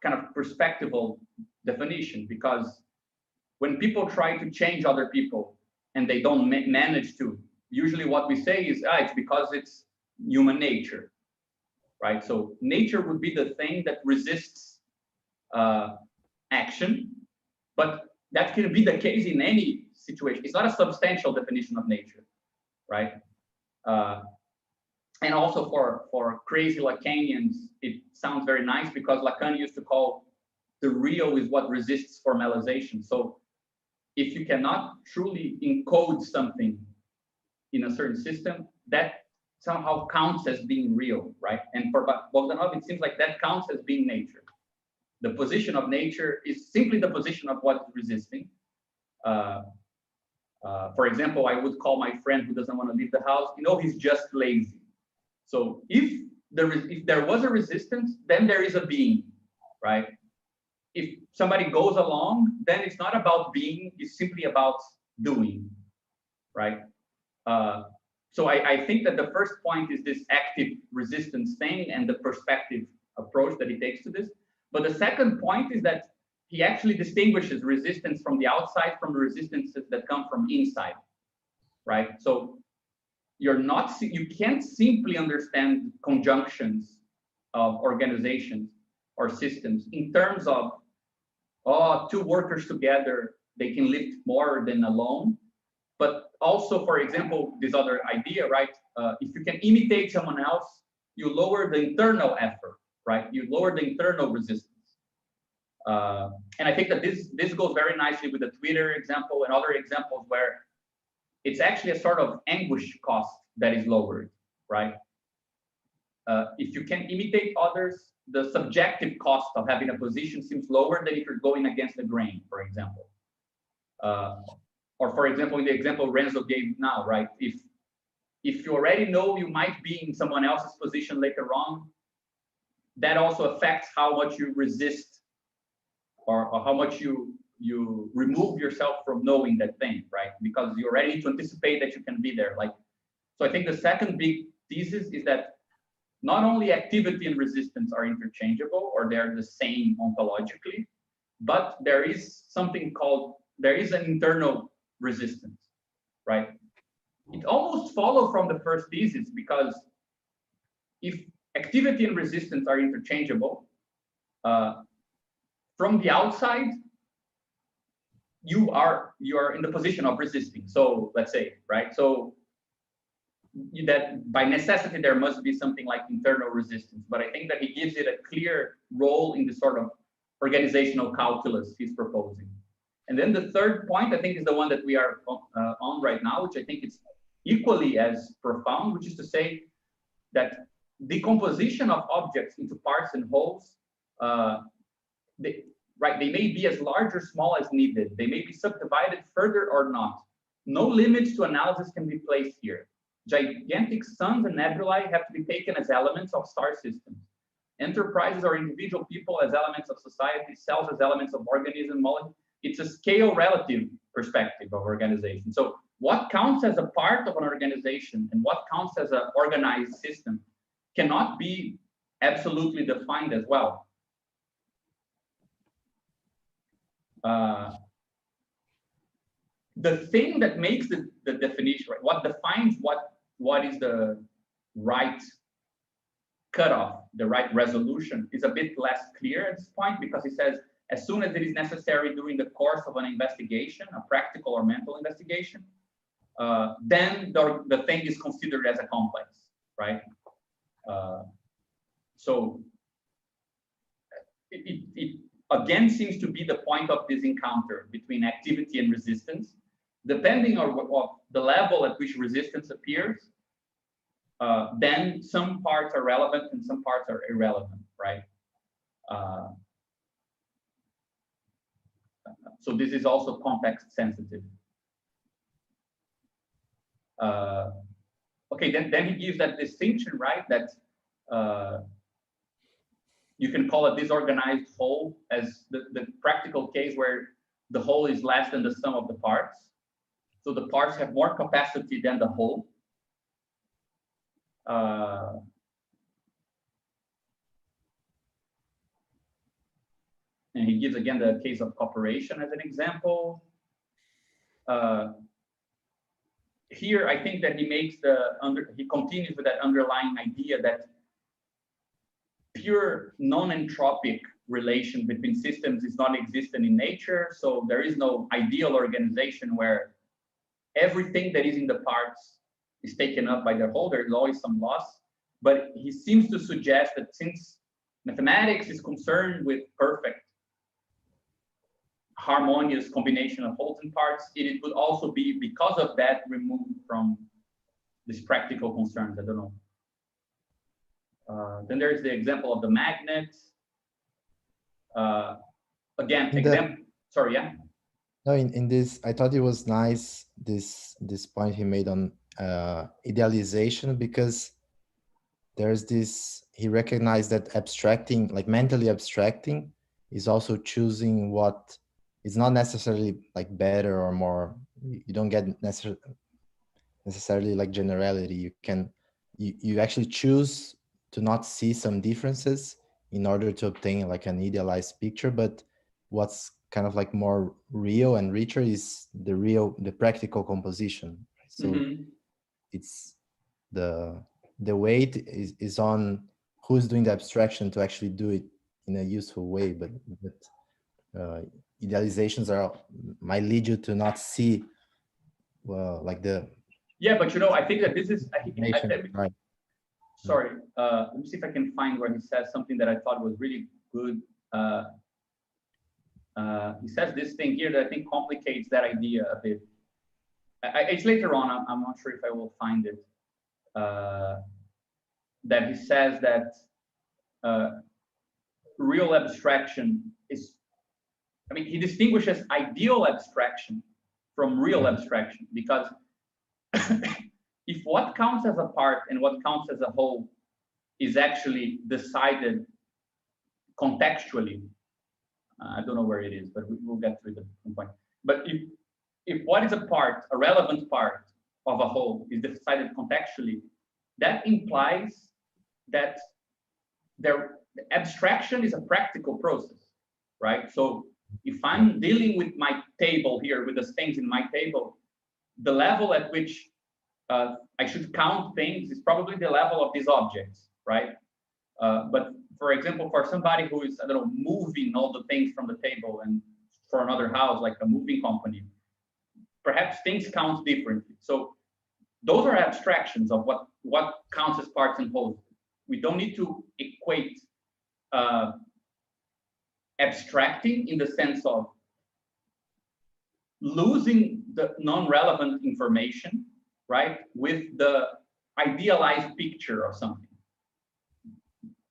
Speaker 1: kind of perspectival definition, because when people try to change other people and they don't manage to, usually what we say is, it's because it's human nature, right? So nature would be the thing that resists action, but that can be the case in any situation. It's not a substantial definition of nature, right? And also for crazy Lacanians, it sounds very nice, because Lacan used to call the real is what resists formalization. So if you cannot truly encode something in a certain system, that somehow counts as being real, right? And for Bogdanov, it seems like that counts as being nature. The position of nature is simply the position of what is resisting. For example, I would call my friend who doesn't want to leave the house, he's just lazy. So if there was a resistance, then there is a being, right? If somebody goes along, then it's not about being, it's simply about doing, right? So I think that the first point is this active resistance thing and the perspective approach that he takes to this. But the second point is that he actually distinguishes resistance from the outside from the resistances that come from inside, right? So you can't simply understand conjunctions of organizations or systems in terms of, two workers together, they can lift more than alone. But also, for example, this other idea, right? If you can imitate someone else, you lower the internal effort, right? You lower the internal resistance. And I think that this goes very nicely with the Twitter example and other examples where it's actually a sort of anguish cost that is lowered, right? If you can imitate others, the subjective cost of having a position seems lower than if you're going against the grain, for example. Or for example, in the example Renzo gave now, right? If you already know you might be in someone else's position later on, that also affects how much you resist or how much you remove yourself from knowing that thing, right? Because you already need to anticipate that you can be there. So I think the second big thesis is that not only activity and resistance are interchangeable or they're the same ontologically, but there is an internal resistance, right? It almost follows from the first thesis, because if activity and resistance are interchangeable, from the outside, you are in the position of resisting. So let's say, right? So that by necessity there must be something like internal resistance, but I think that he gives it a clear role in the sort of organizational calculus he's proposing. And then the third point, I think, is the one that we are on right now, which I think is equally as profound, which is to say that decomposition of objects into parts and wholes, they may be as large or small as needed. They may be subdivided further or not. No limits to analysis can be placed here. Gigantic suns and nebulae have to be taken as elements of star systems. Enterprises or individual people as elements of society, cells as elements of organism, molecules. It's a scale relative perspective of organization. So what counts as a part of an organization and what counts as an organized system cannot be absolutely defined as well. The thing that makes the definition, right, what defines what is the right cutoff, the right resolution, is a bit less clear at this point, because he says, as soon as it is necessary during the course of an investigation, a practical or mental investigation, then the thing is considered as a complex, right? So it again seems to be the point of this encounter between activity and resistance. Depending on the level at which resistance appears, then some parts are relevant and some parts are irrelevant, right? So this is also context sensitive. Okay, then he gives that distinction, right? That you can call a disorganized whole as the practical case where the whole is less than the sum of the parts. So the parts have more capacity than the whole. And he gives again the case of cooperation as an example. Here, I think that he makes he continues with that underlying idea that pure non-entropic relation between systems is non-existent in nature. So there is no ideal organization where everything that is in the parts is taken up by the whole. There is always some loss. But he seems to suggest that since mathematics is concerned with perfect harmonious combination of wholes and parts, it would also be, because of that, removed from these practical concerns. I don't know. Then there's the example of the magnet. Again, sorry, yeah.
Speaker 3: No, in this, I thought it was nice, this point he made on idealization, because there's this, he recognized that abstracting, like mentally abstracting, is also choosing what is not necessarily like better or more. You don't get necessarily like generality. You actually choose to not see some differences in order to obtain like an idealized picture. But what's kind of like more real and richer is the practical composition. So it's the weight is on who's doing the abstraction to actually do it in a useful way. But idealizations might lead you to not see like the.
Speaker 1: Yeah, but I think that this is.
Speaker 3: Right.
Speaker 1: Sorry, let me see if I can find where he says something that I thought was really good. He says this thing here that I think complicates that idea a bit. It's later on. I'm not sure if I will find it. That he says that real abstraction is. I mean, he distinguishes ideal abstraction from real abstraction, because if what counts as a part and what counts as a whole is actually decided contextually, I don't know where it is, but we'll get to it at some point. But if what is a part, a relevant part of a whole, is decided contextually, that implies that the abstraction is a practical process, right? So if I'm dealing with my table here, with the things in my table, the level at which I should count things is probably the level of these objects, right? But for example, for somebody who is, I don't know, moving all the things from the table and for another house, like a moving company, perhaps things count differently. So those are abstractions of what counts as parts and wholes. We don't need to equate abstracting in the sense of losing the non-relevant information, right, with the idealized picture of something.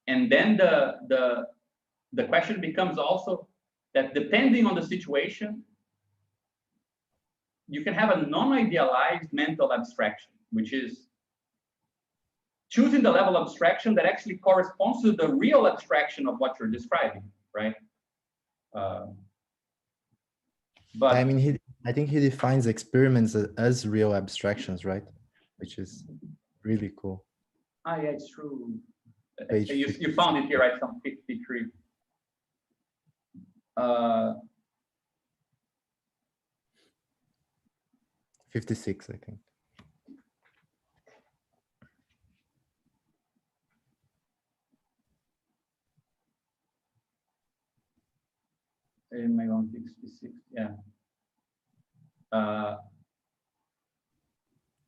Speaker 1: And then the question becomes also that depending on the situation, you can have a non-idealized mental abstraction, which is choosing the level of abstraction that actually corresponds to the real abstraction of what you're describing, right? But
Speaker 3: I mean, I think he defines experiments as real abstractions, right? Which is really cool.
Speaker 1: yeah, it's true.
Speaker 3: Page
Speaker 1: you found it here, right? Some 53.
Speaker 3: 56, I think.
Speaker 1: Am I on 66? Yeah.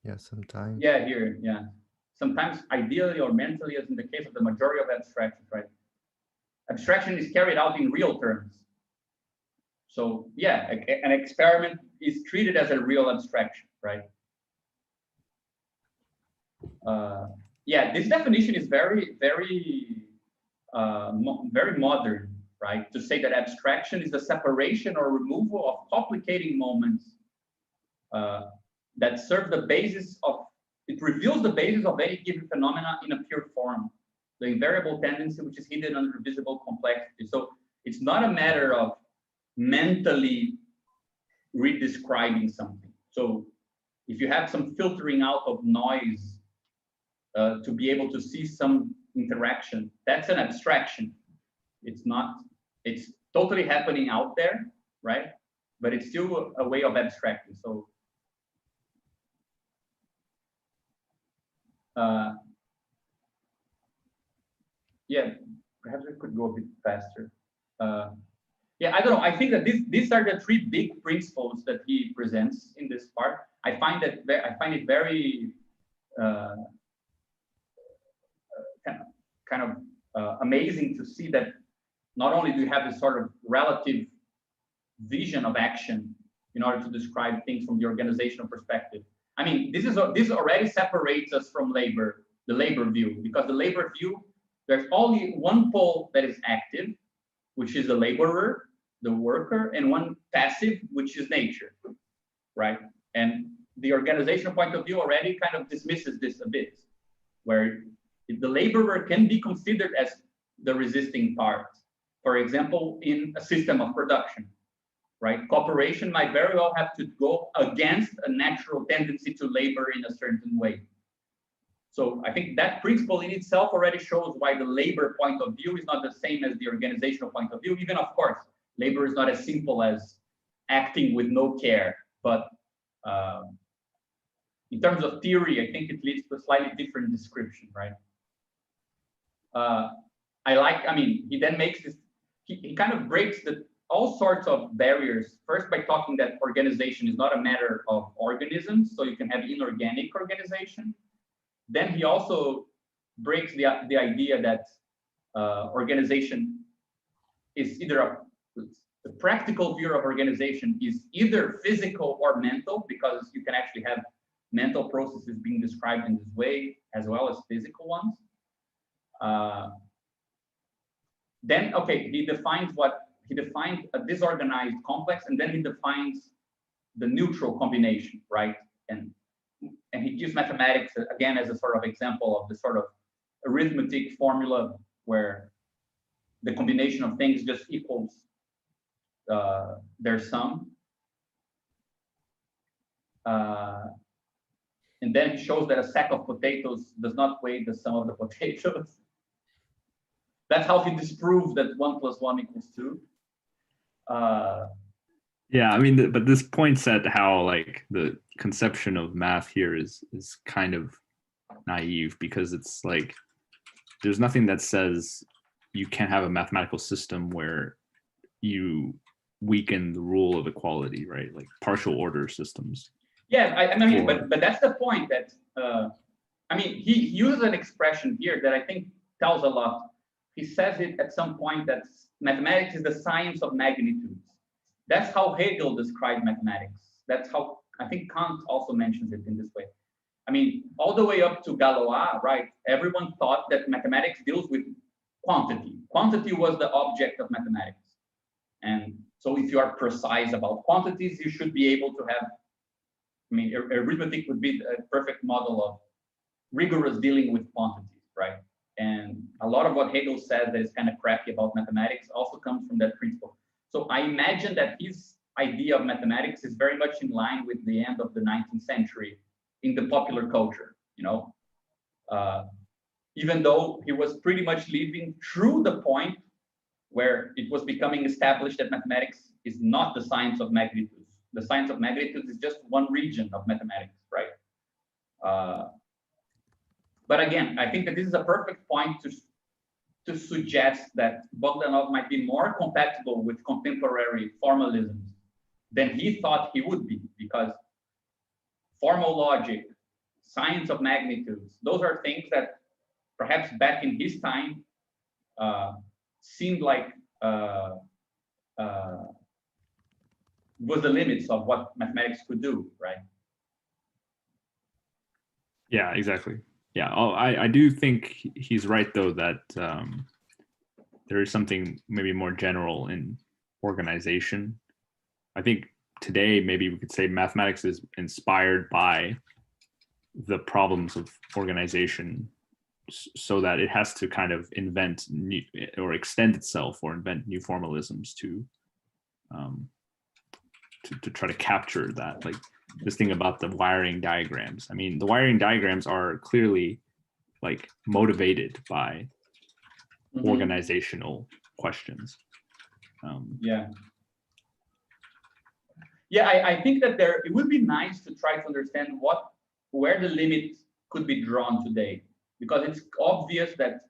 Speaker 3: Yeah, sometimes.
Speaker 1: Yeah, here, yeah. Sometimes ideally or mentally, as in the case of the majority of abstractions, right? Abstraction is carried out in real terms. So yeah, an experiment is treated as a real abstraction, right? Yeah, this definition is very, very, very modern, right? To say that abstraction is the separation or removal of complicating moments that serve the basis of, it reveals the basis of any given phenomena in a pure form, the invariable tendency which is hidden under visible complexity. So it's not a matter of mentally redescribing something. So if you have some filtering out of noise to be able to see some interaction, that's an abstraction. It's not, it's totally happening out there, right? But it's still a way of abstracting. So yeah, perhaps we could go a bit faster. Yeah, I don't know. I think that these are the three big principles that he presents in this part. I find it very kind of amazing to see that not only do you have this sort of relative vision of action in order to describe things from the organizational perspective. I mean, this already separates us from labor, the labor view, because the labor view, there's only one pole that is active, which is the laborer, the worker, and one passive, which is nature, right? And the organizational point of view already kind of dismisses this a bit, where the laborer can be considered as the resisting part. For example, in a system of production, right? Cooperation might very well have to go against a natural tendency to labor in a certain way. So I think that principle in itself already shows why the labor point of view is not the same as the organizational point of view. Even, of course, labor is not as simple as acting with no care, but in terms of theory, I think it leads to a slightly different description, right? I mean, he then makes this, he kind of breaks all sorts of barriers, first by talking that organization is not a matter of organisms, so you can have inorganic organization. Then he also breaks the idea that organization is either the practical view of organization is either physical or mental, because you can actually have mental processes being described in this way as well as physical ones. Then, okay, he defines a disorganized complex, and then he defines the neutral combination, right? And he gives mathematics again as a sort of example of the sort of arithmetic formula where the combination of things just equals their sum. And then it shows that a sack of potatoes does not weigh the sum of the potatoes. That's how he disproves that 1 + 1 = 2.
Speaker 2: Yeah, I mean, but this points at how like the conception of math here is kind of naive, because it's like there's nothing that says you can't have a mathematical system where you weaken the rule of equality, right? Like partial order systems.
Speaker 1: Yeah, I mean, but that's the point that I mean, he uses an expression here that I think tells a lot. He says it at some point that mathematics is the science of magnitudes. That's how Hegel described mathematics. That's how I think Kant also mentions it in this way. I mean, all the way up to Galois, right? Everyone thought that mathematics deals with quantity. Quantity was the object of mathematics. And so if you are precise about quantities, you should be able to have, I mean, arithmetic would be a perfect model of rigorous dealing with quantities, right? And a lot of what Hegel says that is kind of crappy about mathematics also comes from that principle. So I imagine that his idea of mathematics is very much in line with the end of the 19th century in the popular culture, you know, even though he was pretty much living through the point where it was becoming established that mathematics is not the science of magnitudes. The science of magnitudes is just one region of mathematics, right? But again, I think that this is a perfect point to suggest that Bogdanov might be more compatible with contemporary formalisms than he thought he would be, because formal logic, science of magnitudes, those are things that perhaps back in his time seemed like was the limits of what mathematics could do, right?
Speaker 2: Yeah, exactly. Yeah, I do think he's right, though, that there is something maybe more general in organization. I think today maybe we could say mathematics is inspired by the problems of organization, so that it has to kind of invent new, or extend itself, or invent new formalisms to try to capture that. Like this thing about the wiring diagrams. I mean, the wiring diagrams are clearly like motivated by organizational questions.
Speaker 1: Yeah, I think that it would be nice to try to understand where the limit could be drawn today, because it's obvious that,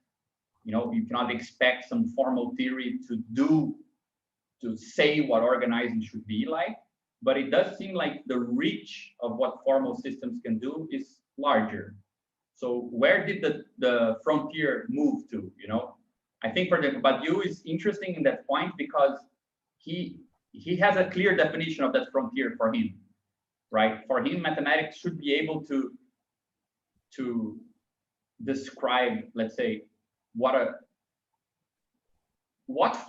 Speaker 1: you know, you cannot expect some formal theory to say what organizing should be like, but it does seem like the reach of what formal systems can do is larger. So where did the frontier move to, you know? I think, for example, Badiou is interesting in that point, because he he has a clear definition of that frontier for him, right? For him, mathematics should be able to describe, let's say, what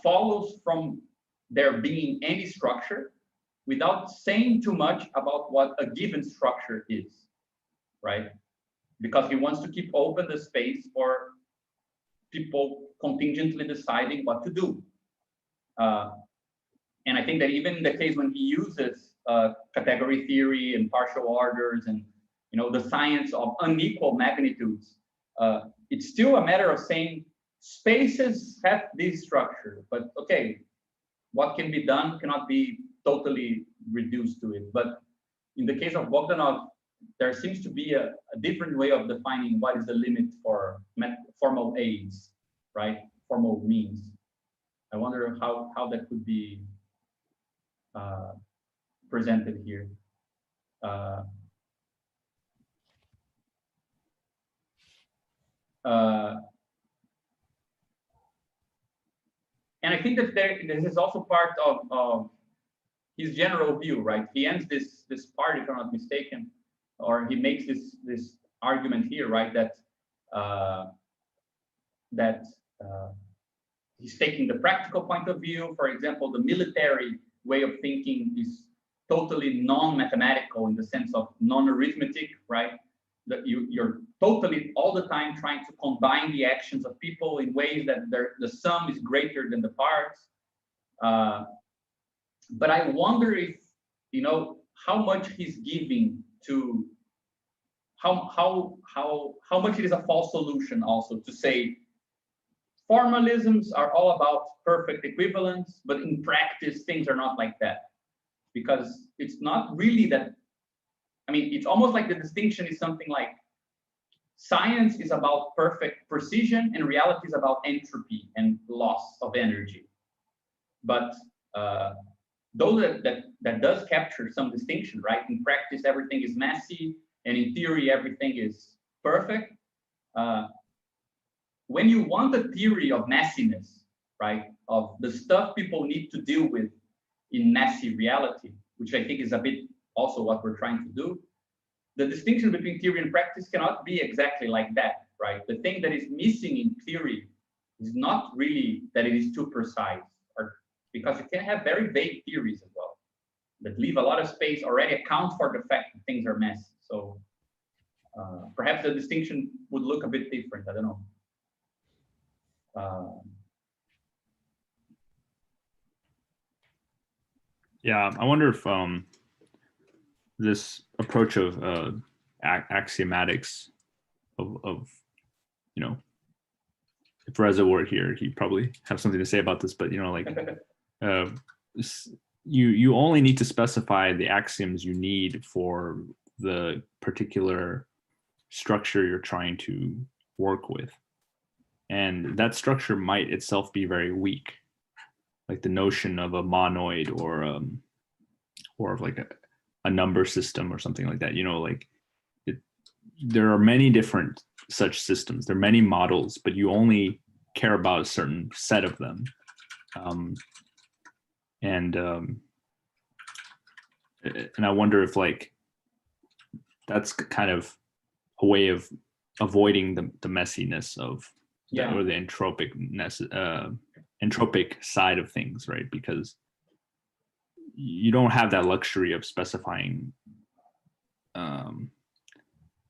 Speaker 1: follows from there being any structure without saying too much about what a given structure is, right? Because he wants to keep open the space for people contingently deciding what to do. And I think that even in the case when he uses category theory and partial orders and the science of unequal magnitudes, it's still a matter of saying spaces have this structure, but okay, what can be done cannot be totally reduced to it. But in the case of Bogdanov, there seems to be a different way of defining what is the limit for formal aids, right? Formal means. I wonder how that could be presented here. And I think that this is also part of his general view, right? He ends this part, if I'm not mistaken, or he makes this argument here, right? That he's taking the practical point of view. For example, the military way of thinking is totally non-mathematical in the sense of non-arithmetic, right? That you're totally all the time trying to combine the actions of people in ways that the sum is greater than the parts. But I wonder if, how much he's giving to, how much it is a false solution also to say formalisms are all about perfect equivalence, but in practice, things are not like that. Because it's not really that, it's almost like the distinction is something like science is about perfect precision and reality is about entropy and loss of energy. But though that does capture some distinction, right? In practice, everything is messy, and in theory, everything is perfect. When you want a theory of messiness, right, of the stuff people need to deal with in messy reality, which I think is a bit also what we're trying to do, the distinction between theory and practice cannot be exactly like that, right? The thing that is missing in theory is not really that it is too precise, or because you can have very vague theories as well that leave a lot of space, already account for the fact that things are messy. So perhaps the distinction would look a bit different. I don't know.
Speaker 2: Yeah, I wonder if this approach of axiomatics of if Reza were here, he'd probably have something to say about this. But you only need to specify the axioms you need for the particular structure you're trying to work with, and that structure might itself be very weak, like the notion of a monoid or of like a number system or something like that. There are many different such systems. There are many models, but you only care about a certain set of them. And I wonder if that's kind of a way of avoiding the messiness of or the entropic side of things, right? Because you don't have that luxury of specifying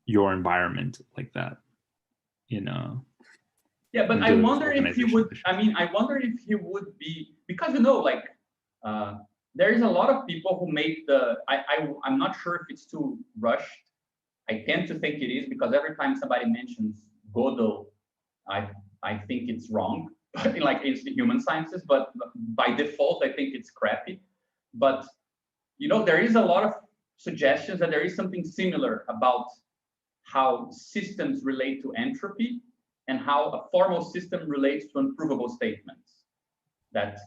Speaker 2: your environment like that
Speaker 1: yeah, but I wonder if he would, I wonder if he would be, because there is a lot of people who make I'm not sure if it's too rushed. I tend to think it is, because every time somebody mentions Gödel, I think it's wrong, like it's the human sciences, but by default, I think it's crappy. But, there is a lot of suggestions that there is something similar about how systems relate to entropy and how a formal system relates to unprovable statements. That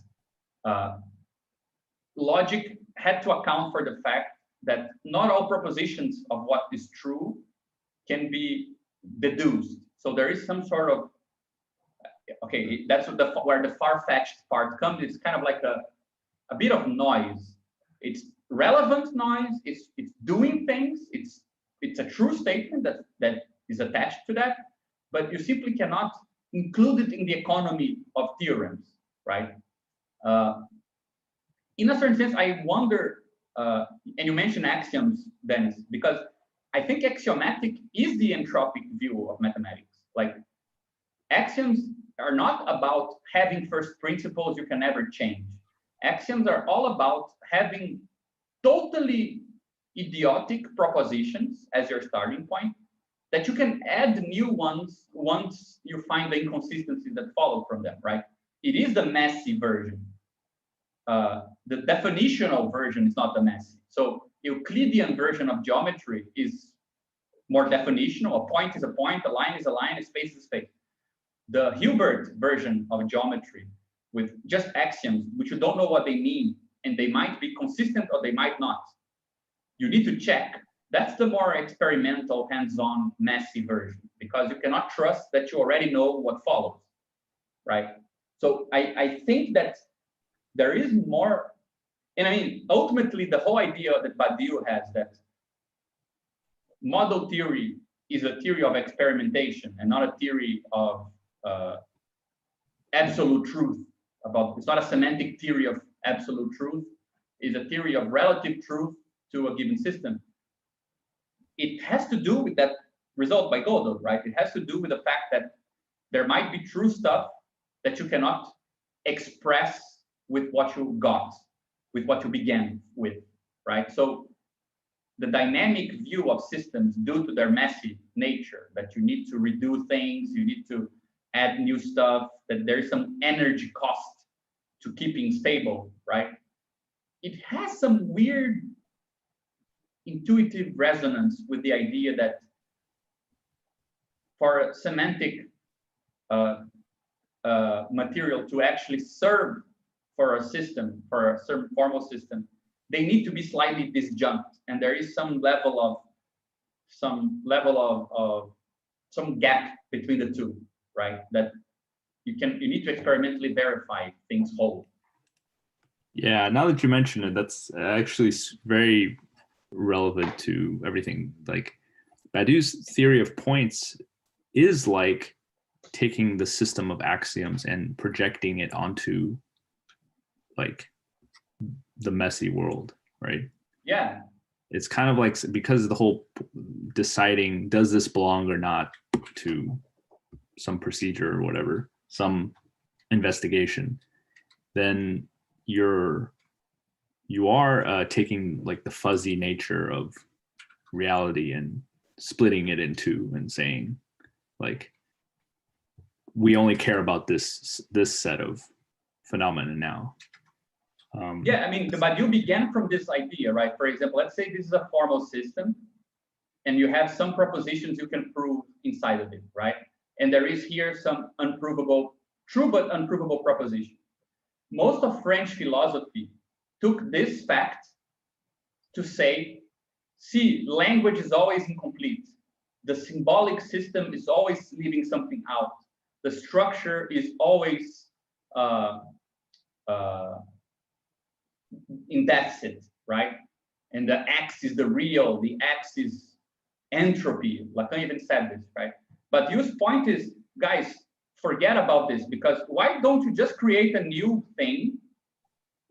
Speaker 1: logic had to account for the fact that not all propositions of what is true can be deduced. So there is some sort of, okay, that's where the far-fetched part comes. It's kind of like a bit of noise. It's relevant noise. It's doing things. It's a true statement that is attached to that, but you simply cannot include it in the economy of theorems, right? In a certain sense, I wonder, and you mentioned axioms, Dennis, because I think axiomatic is the entropic view of mathematics. Like, axioms are not about having first principles you can never change. Axioms are all about having totally idiotic propositions as your starting point that you can add new ones once you find the inconsistencies that follow from them, right? It is the messy version. The definitional version is not the messy. So Euclidean version of geometry is more definitional. A point is a point, a line is a line, a space is a space. The Hilbert version of geometry with just axioms, which you don't know what they mean, and they might be consistent or they might not. You need to check. That's the more experimental, hands-on, messy version, because you cannot trust that you already know what follows, right? So I think that there is more, and I mean, ultimately, the whole idea that Badiou has that model theory is a theory of experimentation and not a theory of absolute truth. It's not a semantic theory of absolute truth. It's a theory of relative truth to a given system. It has to do with that result by Gödel, right? It has to do with the fact that there might be true stuff that you cannot express with what you got, with what you began with, right? So the dynamic view of systems, due to their messy nature, that you need to redo things, you need to add new stuff, that there is some energy cost to keeping stable, right? It has some weird intuitive resonance with the idea that for a semantic material to actually serve for a system, for a certain formal system, they need to be slightly disjunct, and there is some gap between the two, right? That you need to experimentally verify things hold.
Speaker 2: Yeah, now that you mention it, that's actually very relevant to everything. Like, Badiou's theory of points is like taking the system of axioms and projecting it onto like the messy world, right?
Speaker 1: Yeah.
Speaker 2: It's kind of like, because the whole deciding, does this belong or not to some procedure or whatever, some investigation, then you are taking like the fuzzy nature of reality and splitting it in two and saying, like, we only care about this set of phenomena now.
Speaker 1: Yeah, I mean, the Badiou began from this idea, right? For example, let's say this is a formal system, and you have some propositions you can prove inside of it, right? And there is here some true but unprovable proposition. Most of French philosophy took this fact to say, see, language is always incomplete. The symbolic system is always leaving something out. The structure is always in deficit, right? And the X is the real, the X is entropy. Lacan even said this, right? But Yu's point is, guys, forget about this, because why don't you just create a new thing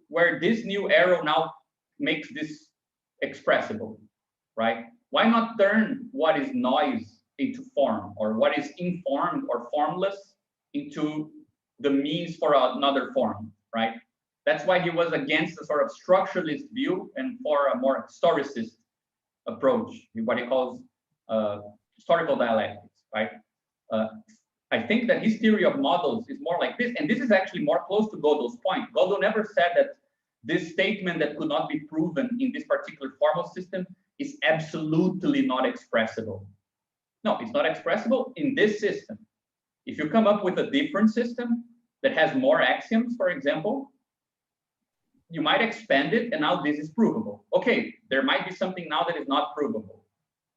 Speaker 1: where this new arrow now makes this expressible, right? Why not turn what is noise into form, or what is informed or formless into the means for another form, right? That's why he was against a sort of structuralist view and for a more historicist approach, what he calls historical dialectics, right? I think that his theory of models is more like this, and this is actually more close to Gödel's point. Gödel never said that this statement that could not be proven in this particular formal system is absolutely not expressible. No, it's not expressible in this system. If you come up with a different system that has more axioms, for example, you might expand it, and now this is provable. Okay, there might be something now that is not provable,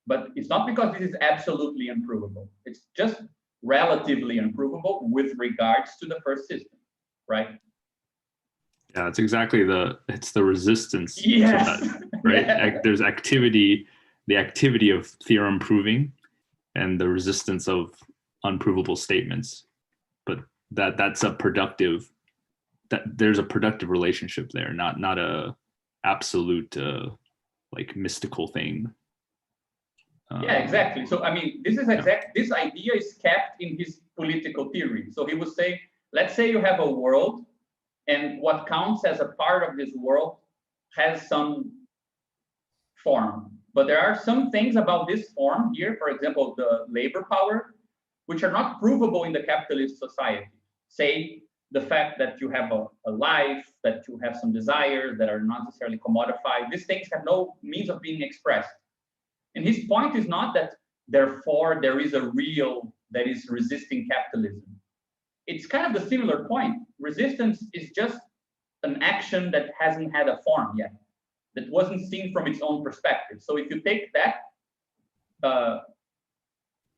Speaker 1: but it's not because this is absolutely unprovable. It's just relatively unprovable with regards to the first system, right?
Speaker 2: Yeah, it's exactly it's the resistance
Speaker 1: Yes.
Speaker 2: to that, right?
Speaker 1: Yeah.
Speaker 2: There's activity, the activity of theorem proving, and the resistance of unprovable statements. But that's a productive, that there's a productive relationship there, not a absolute like mystical thing.
Speaker 1: Yeah, exactly. So I mean, this idea is kept in his political theory. So he would say, let's say you have a world, and what counts as a part of this world has some form. But there are some things about this form here, for example, the labor power, which are not provable in the capitalist society. Say the fact that you have a life, that you have some desires that are not necessarily commodified. These things have no means of being expressed. And his point is not that therefore there is a real that is resisting capitalism. It's kind of the similar point. Resistance is just an action that hasn't had a form yet, that wasn't seen from its own perspective. So if you take that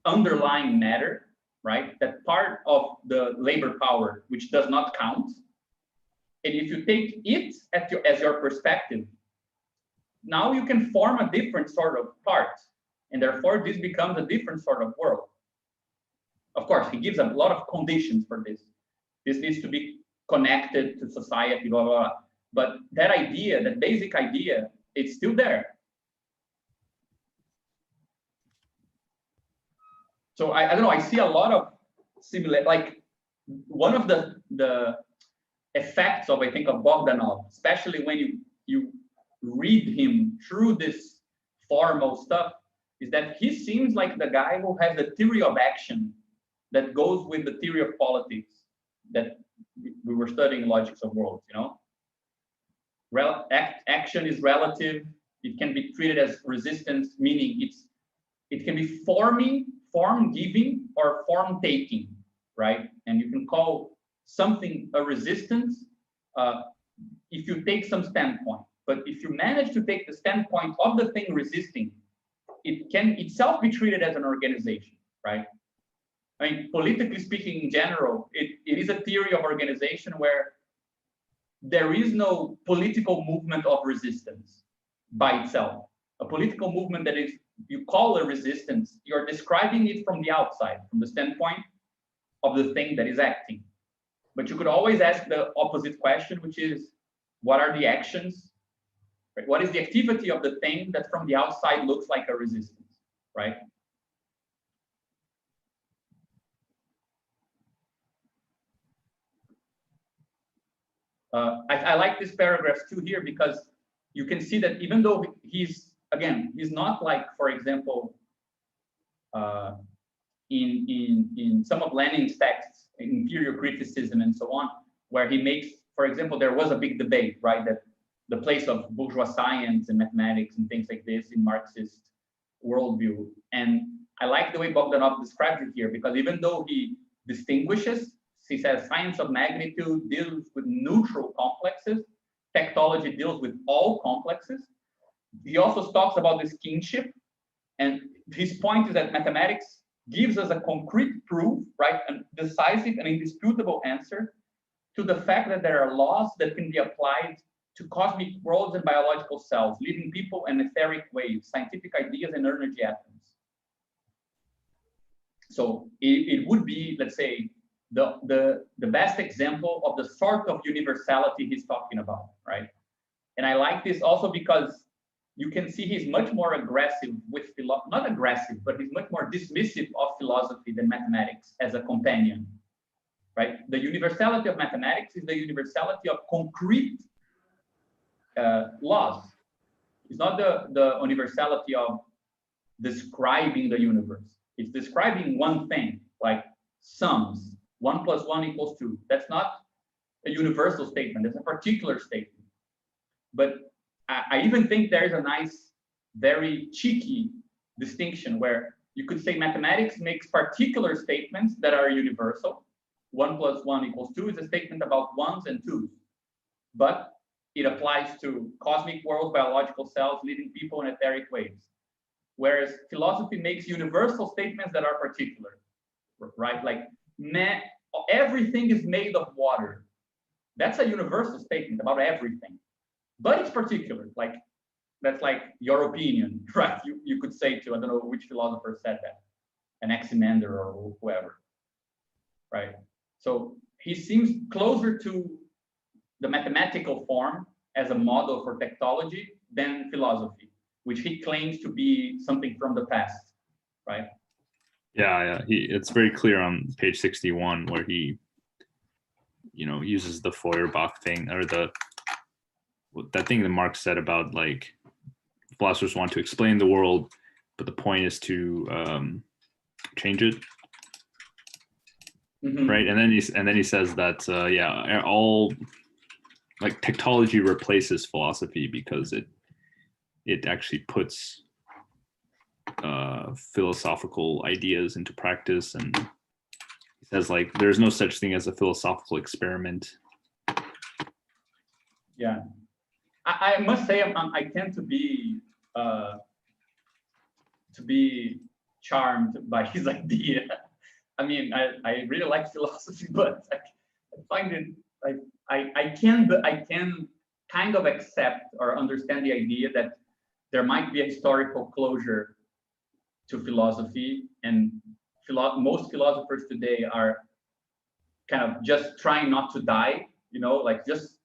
Speaker 1: underlying matter, right, that part of the labor power which does not count, and if you take it as your perspective, now you can form a different sort of part, and therefore this becomes a different sort of world. Of course, he gives a lot of conditions for this. This needs to be connected to society, blah, blah, blah. But that idea, that basic idea, it's still there. So I don't know, I see a lot of similar, like one of the effects of, I think, of Bogdanov, especially when you read him through this formal stuff, is that he seems like the guy who has the theory of action that goes with the theory of politics that we were studying logics of worlds, you know? Action is relative. It can be treated as resistance, meaning it can be form giving or form taking, right? And you can call something a resistance if you take some standpoint. But if you manage to take the standpoint of the thing resisting, it can itself be treated as an organization, right? I mean, politically speaking, in general, it is a theory of organization where there is no political movement of resistance by itself. A political movement that is, you call a resistance, you're describing it from the outside, from the standpoint of the thing that is acting. But you could always ask the opposite question, which is, what are the actions? Right? What is the activity of the thing that from the outside looks like a resistance, right? I like this paragraph too here because you can see that even though he's not like, for example, in some of Lenin's texts, Imperial Criticism and so on, where he makes, for example, there was a big debate, right, that the place of bourgeois science and mathematics and things like this in Marxist worldview. And I like the way Bogdanov describes it here, because even though he distinguishes, he says science of magnitude deals with neutral complexes, tektology deals with all complexes. He also talks about this kinship, and his point is that mathematics gives us a concrete proof, right, a decisive and indisputable answer to the fact that there are laws that can be applied to cosmic worlds and biological cells, living people and etheric waves, scientific ideas and energy atoms. So it would be, let's say, the best example of the sort of universality he's talking about, right? And I like this also because you can see he's much more aggressive with not aggressive, but he's much more dismissive of philosophy than mathematics as a companion, right? The universality of mathematics is the universality of concrete laws. It's not the universality of describing the universe. It's describing one thing, like sums. 1 + 1 = 2. That's not a universal statement. That's a particular statement. But I even think there is a nice, very cheeky distinction where you could say mathematics makes particular statements that are universal. 1 + 1 = 2 is a statement about ones and twos. But it applies to cosmic worlds, biological cells, living people, and etheric waves. Whereas philosophy makes universal statements that are particular, right? Like everything is made of water. That's a universal statement about everything, but it's particular. Like that's like your opinion, right? You could say to, I don't know which philosopher said that, an Anaximander or whoever, right? So he seems closer to the mathematical form as a model for tektology than philosophy, which he claims to be something from the past, right?
Speaker 2: Yeah. It's very clear on page 61 where he, uses the Feuerbach thing, or that thing that Marx said about like philosophers want to explain the world, but the point is to change it.
Speaker 1: Mm-hmm.
Speaker 2: Right, and then he says that all like tektology replaces philosophy because it actually puts philosophical ideas into practice, and he says like there's no such thing as a philosophical experiment.
Speaker 1: Yeah, I must say I tend to be charmed by his idea. I mean, I really like philosophy, but I find it like I can kind of accept or understand the idea that there might be a historical closure to philosophy, and most philosophers today are kind of just trying not to die, like just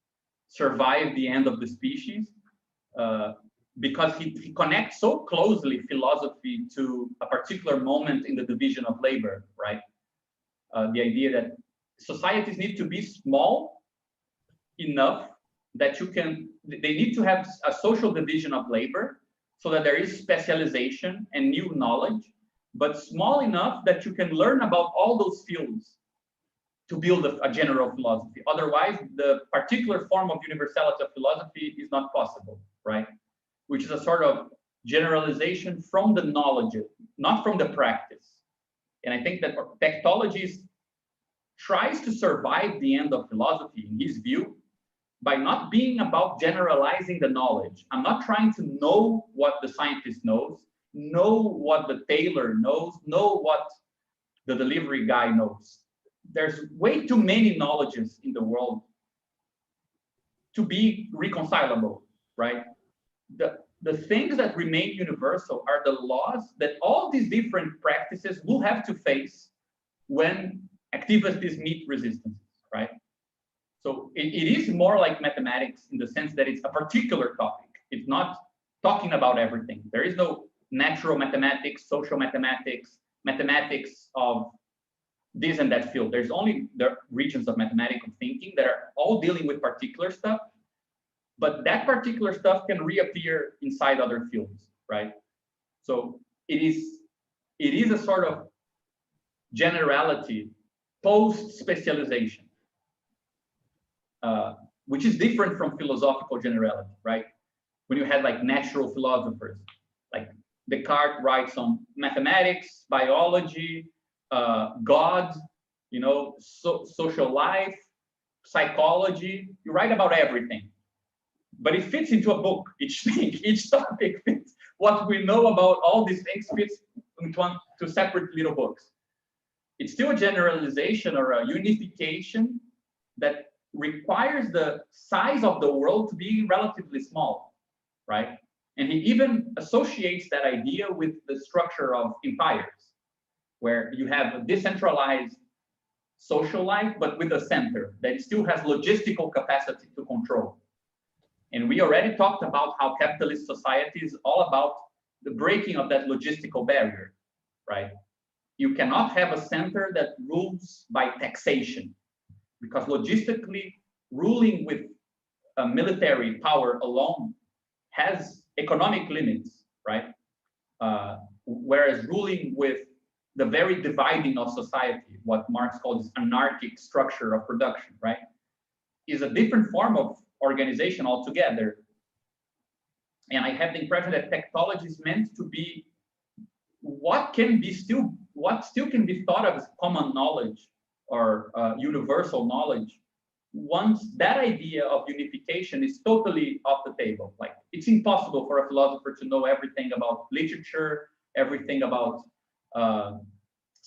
Speaker 1: survive the end of the species. Because he connects so closely philosophy to a particular moment in the division of labor, right? The idea that societies need to be small enough that they need to have a social division of labor so that there is specialization and new knowledge, but small enough that you can learn about all those fields to build a general philosophy. Otherwise, the particular form of universality of philosophy is not possible, right? Which is a sort of generalization from the knowledge, not from the practice. And I think that tektology tries to survive the end of philosophy, in his view, by not being about generalizing the knowledge. I'm not trying to know what the scientist knows, know what the tailor knows, know what the delivery guy knows. There's way too many knowledges in the world to be reconcilable, right? The things that remain universal are the laws that all these different practices will have to face when activities meet resistances, right? So it is more like mathematics in the sense that it's a particular topic. It's not talking about everything. There is no natural mathematics, social mathematics, mathematics of this and that field. There's only the regions of mathematical thinking that are all dealing with particular stuff, but that particular stuff can reappear inside other fields, right? So it is a sort of generality post-specialization, which is different from philosophical generality, right? When you had like natural philosophers, like Descartes writes on mathematics, biology, God, social life, psychology. You write about everything, but it fits into a book. Each thing, each topic fits. What we know about all these things fits into two separate little books. It's still a generalization or a unification that requires the size of the world to be relatively small, right? And he even associates that idea with the structure of empires, where you have a decentralized social life, but with a center that still has logistical capacity to control. And we already talked about how capitalist society is all about the breaking of that logistical barrier, right? You cannot have a center that rules by taxation, because logistically, ruling with military power alone has economic limits, right? Whereas ruling with the very dividing of society, what Marx calls anarchic structure of production, right, is a different form of organization altogether. And I have the impression that tektology is meant to be what still can be thought of as common knowledge or universal knowledge once that idea of unification is totally off the table. Like, it's impossible for a philosopher to know everything about literature, everything about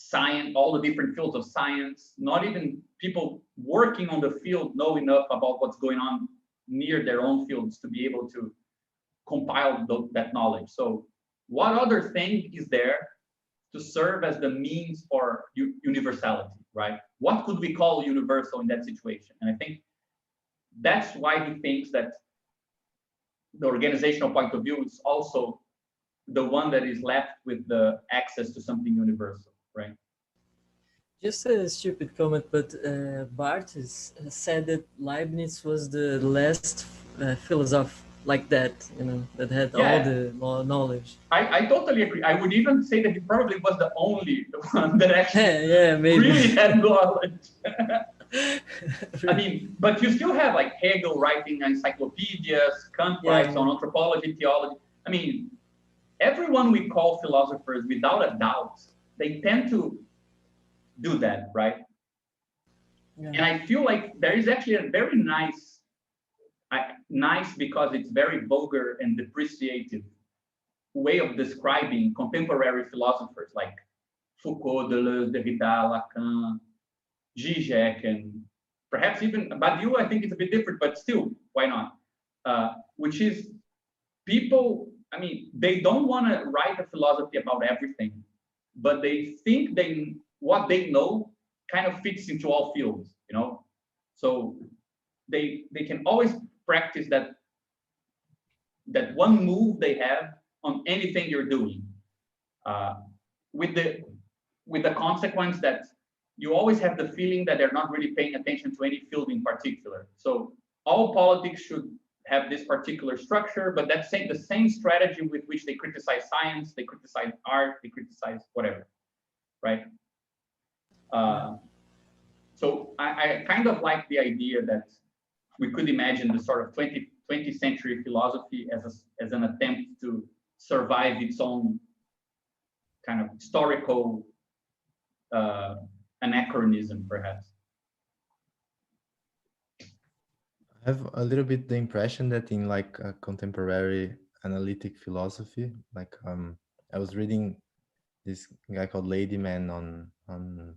Speaker 1: science, all the different fields of science, not even people working on the field know enough about what's going on near their own fields to be able to compile that knowledge. So what other thing is there to serve as the means for universality, right? What could we call universal in that situation? And I think that's why he thinks that the organizational point of view is also the one that is left with the access to something universal, right?
Speaker 5: Just a stupid comment, but Barthes said that Leibniz was the last philosopher like that, that had all the knowledge.
Speaker 1: I totally agree. I would even say that he probably was the only one that actually really had knowledge. I mean, but you still have like Hegel writing encyclopedias, Kant writes on anthropology, theology. I mean, everyone we call philosophers, without a doubt, they tend to do that, right? Yeah. And I feel like there is actually a very nice because it's very vulgar and depreciative way of describing contemporary philosophers like Foucault, Deleuze, Derrida, Lacan, Zizek, and perhaps even Badiou. I think it's a bit different, but still, why not? Which is people, I mean, they don't want to write a philosophy about everything, but they think what they know kind of fits into all fields, So they can always practice that one move they have on anything you're doing, with the consequence that you always have the feeling that they're not really paying attention to any field in particular. So all politics should have this particular structure, but that's the same strategy with which they criticize science, they criticize art, they criticize whatever, right? So I kind of like the idea that we could imagine the sort of 20th century philosophy as an attempt to survive its own kind of historical anachronism, perhaps.
Speaker 3: I have a little bit the impression that in like a contemporary analytic philosophy, like I was reading this guy called Ladyman on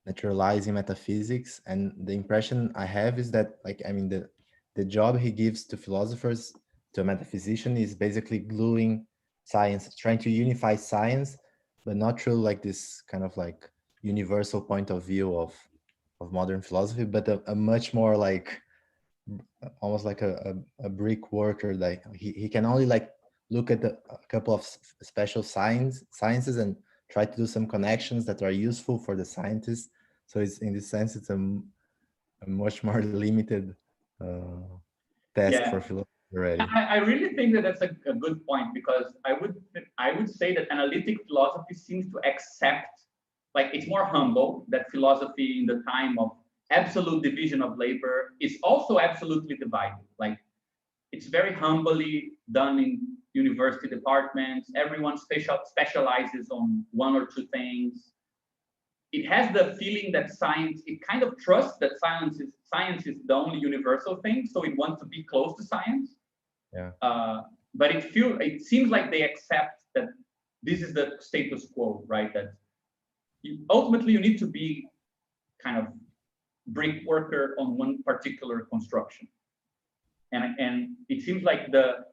Speaker 3: naturalizing metaphysics, and the impression I have is that, like, I mean, the job he gives to philosophers, to a metaphysician, is basically gluing science, trying to unify science, but not through like this kind of like universal point of view of modern philosophy, but a much more like almost like a brick worker. Like he can only like look at a couple of special sciences and try to do some connections that are useful for the scientists. So it's, in this sense, it's a much more limited task for philosophy already.
Speaker 1: I really think that that's a good point, because I would say that analytic philosophy seems to accept, like, it's more humble, that philosophy in the time of absolute division of labor is also absolutely divided. Like, it's very humbly done in university departments. Everyone specializes on one or two things. It has the feeling that science, it kind of trusts that science is the only universal thing, so it wants to be close to science.
Speaker 3: Yeah.
Speaker 1: But it seems like they accept that this is the status quo, right? That ultimately you need to be kind of brick worker on one particular construction. And it seems like the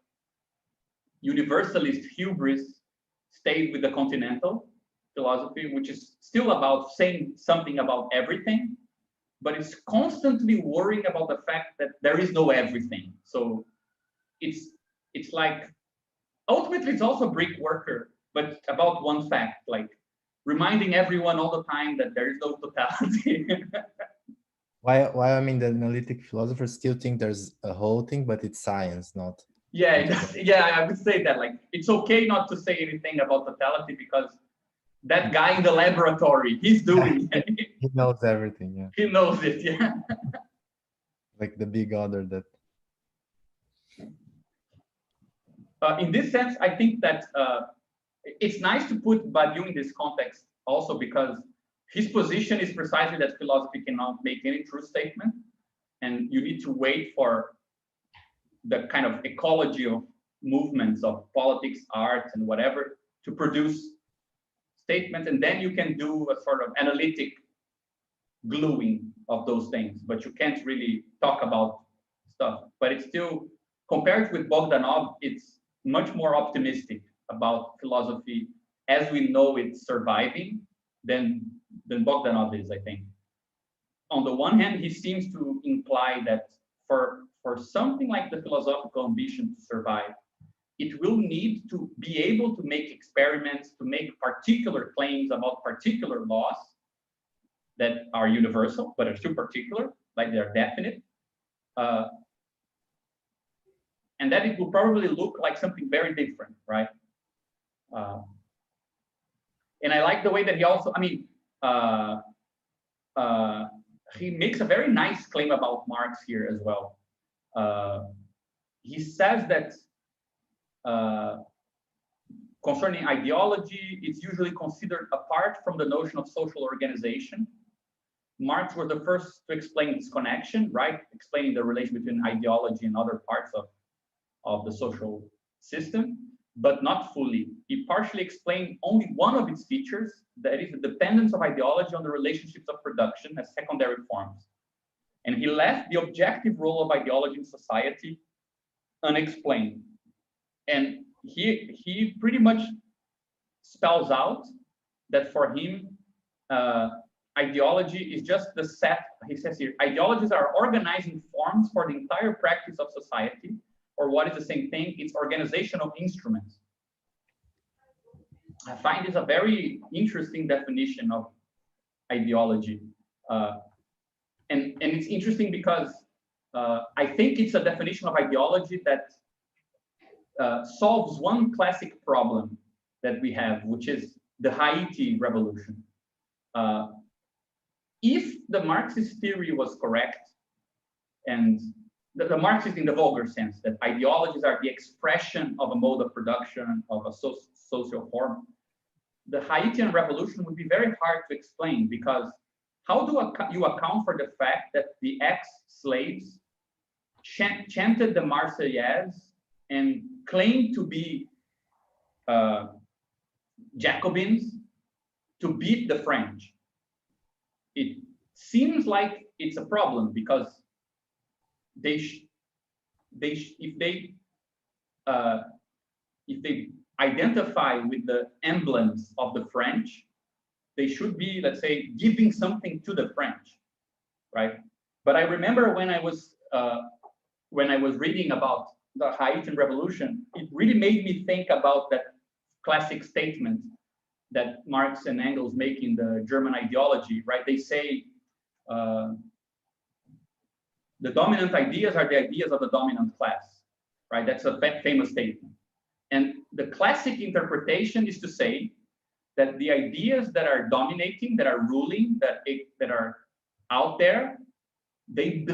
Speaker 1: universalist hubris stayed with the continental philosophy, which is still about saying something about everything, but it's constantly worrying about the fact that there is no everything. So it's like, ultimately it's also brick worker, but about one fact, like reminding everyone all the time that there is no totality.
Speaker 3: Why I mean, the analytic philosophers still think there's a whole thing, but it's science, not.
Speaker 1: Yeah, I would say that, like, it's okay not to say anything about totality because that guy in the laboratory, he's doing it.
Speaker 3: He knows everything, yeah.
Speaker 1: He knows it, yeah.
Speaker 3: Like the big other that.
Speaker 1: In this sense, I think that it's nice to put Badiou in this context also, because his position is precisely that philosophy cannot make any true statement, and you need to wait for the kind of ecology of movements of politics, art, and whatever to produce statements, and then you can do a sort of analytic gluing of those things, but you can't really talk about stuff. But it's still, compared with Bogdanov, it's much more optimistic about philosophy as we know it's surviving than Bogdanov is, I think. On the one hand, he seems to imply that for something like the philosophical ambition to survive, it will need to be able to make experiments, to make particular claims about particular laws that are universal, but are still particular, like they're definite. And that it will probably look like something very different, right? And I like the way that he also, I mean, he makes a very nice claim about Marx here as well. He says that concerning ideology, it's usually considered apart from the notion of social organization. Marx was the first to explain this connection, right? Explaining the relation between ideology and other parts of the social system, but not fully. He partially explained only one of its features, that is the dependence of ideology on the relationships of production as secondary forms. And he left the objective role of ideology in society unexplained. And he pretty much spells out that for him, ideology is just the set, he says here, ideologies are organizing forms for the entire practice of society, or what is the same thing, it's organizational instruments. I find this a very interesting definition of ideology. And it's interesting because I think it's a definition of ideology that solves one classic problem that we have, which is the Haiti revolution. If the Marxist theory was correct, and the Marxist in the vulgar sense, that ideologies are the expression of a mode of production, of a social form, the Haitian revolution would be very hard to explain, because how do you account for the fact that the ex-slaves chanted the Marseillaise and claimed to be Jacobins to beat the French? It seems like it's a problem, because if they identify with the emblems of the French, they should be, let's say, giving something to the French, right? But I remember when I was reading about the Haitian Revolution, it really made me think about that classic statement that Marx and Engels make in the German ideology, right? They say the dominant ideas are the ideas of the dominant class, right? That's a famous statement. And the classic interpretation is to say that the ideas that are dominating, that are ruling, that are out there, they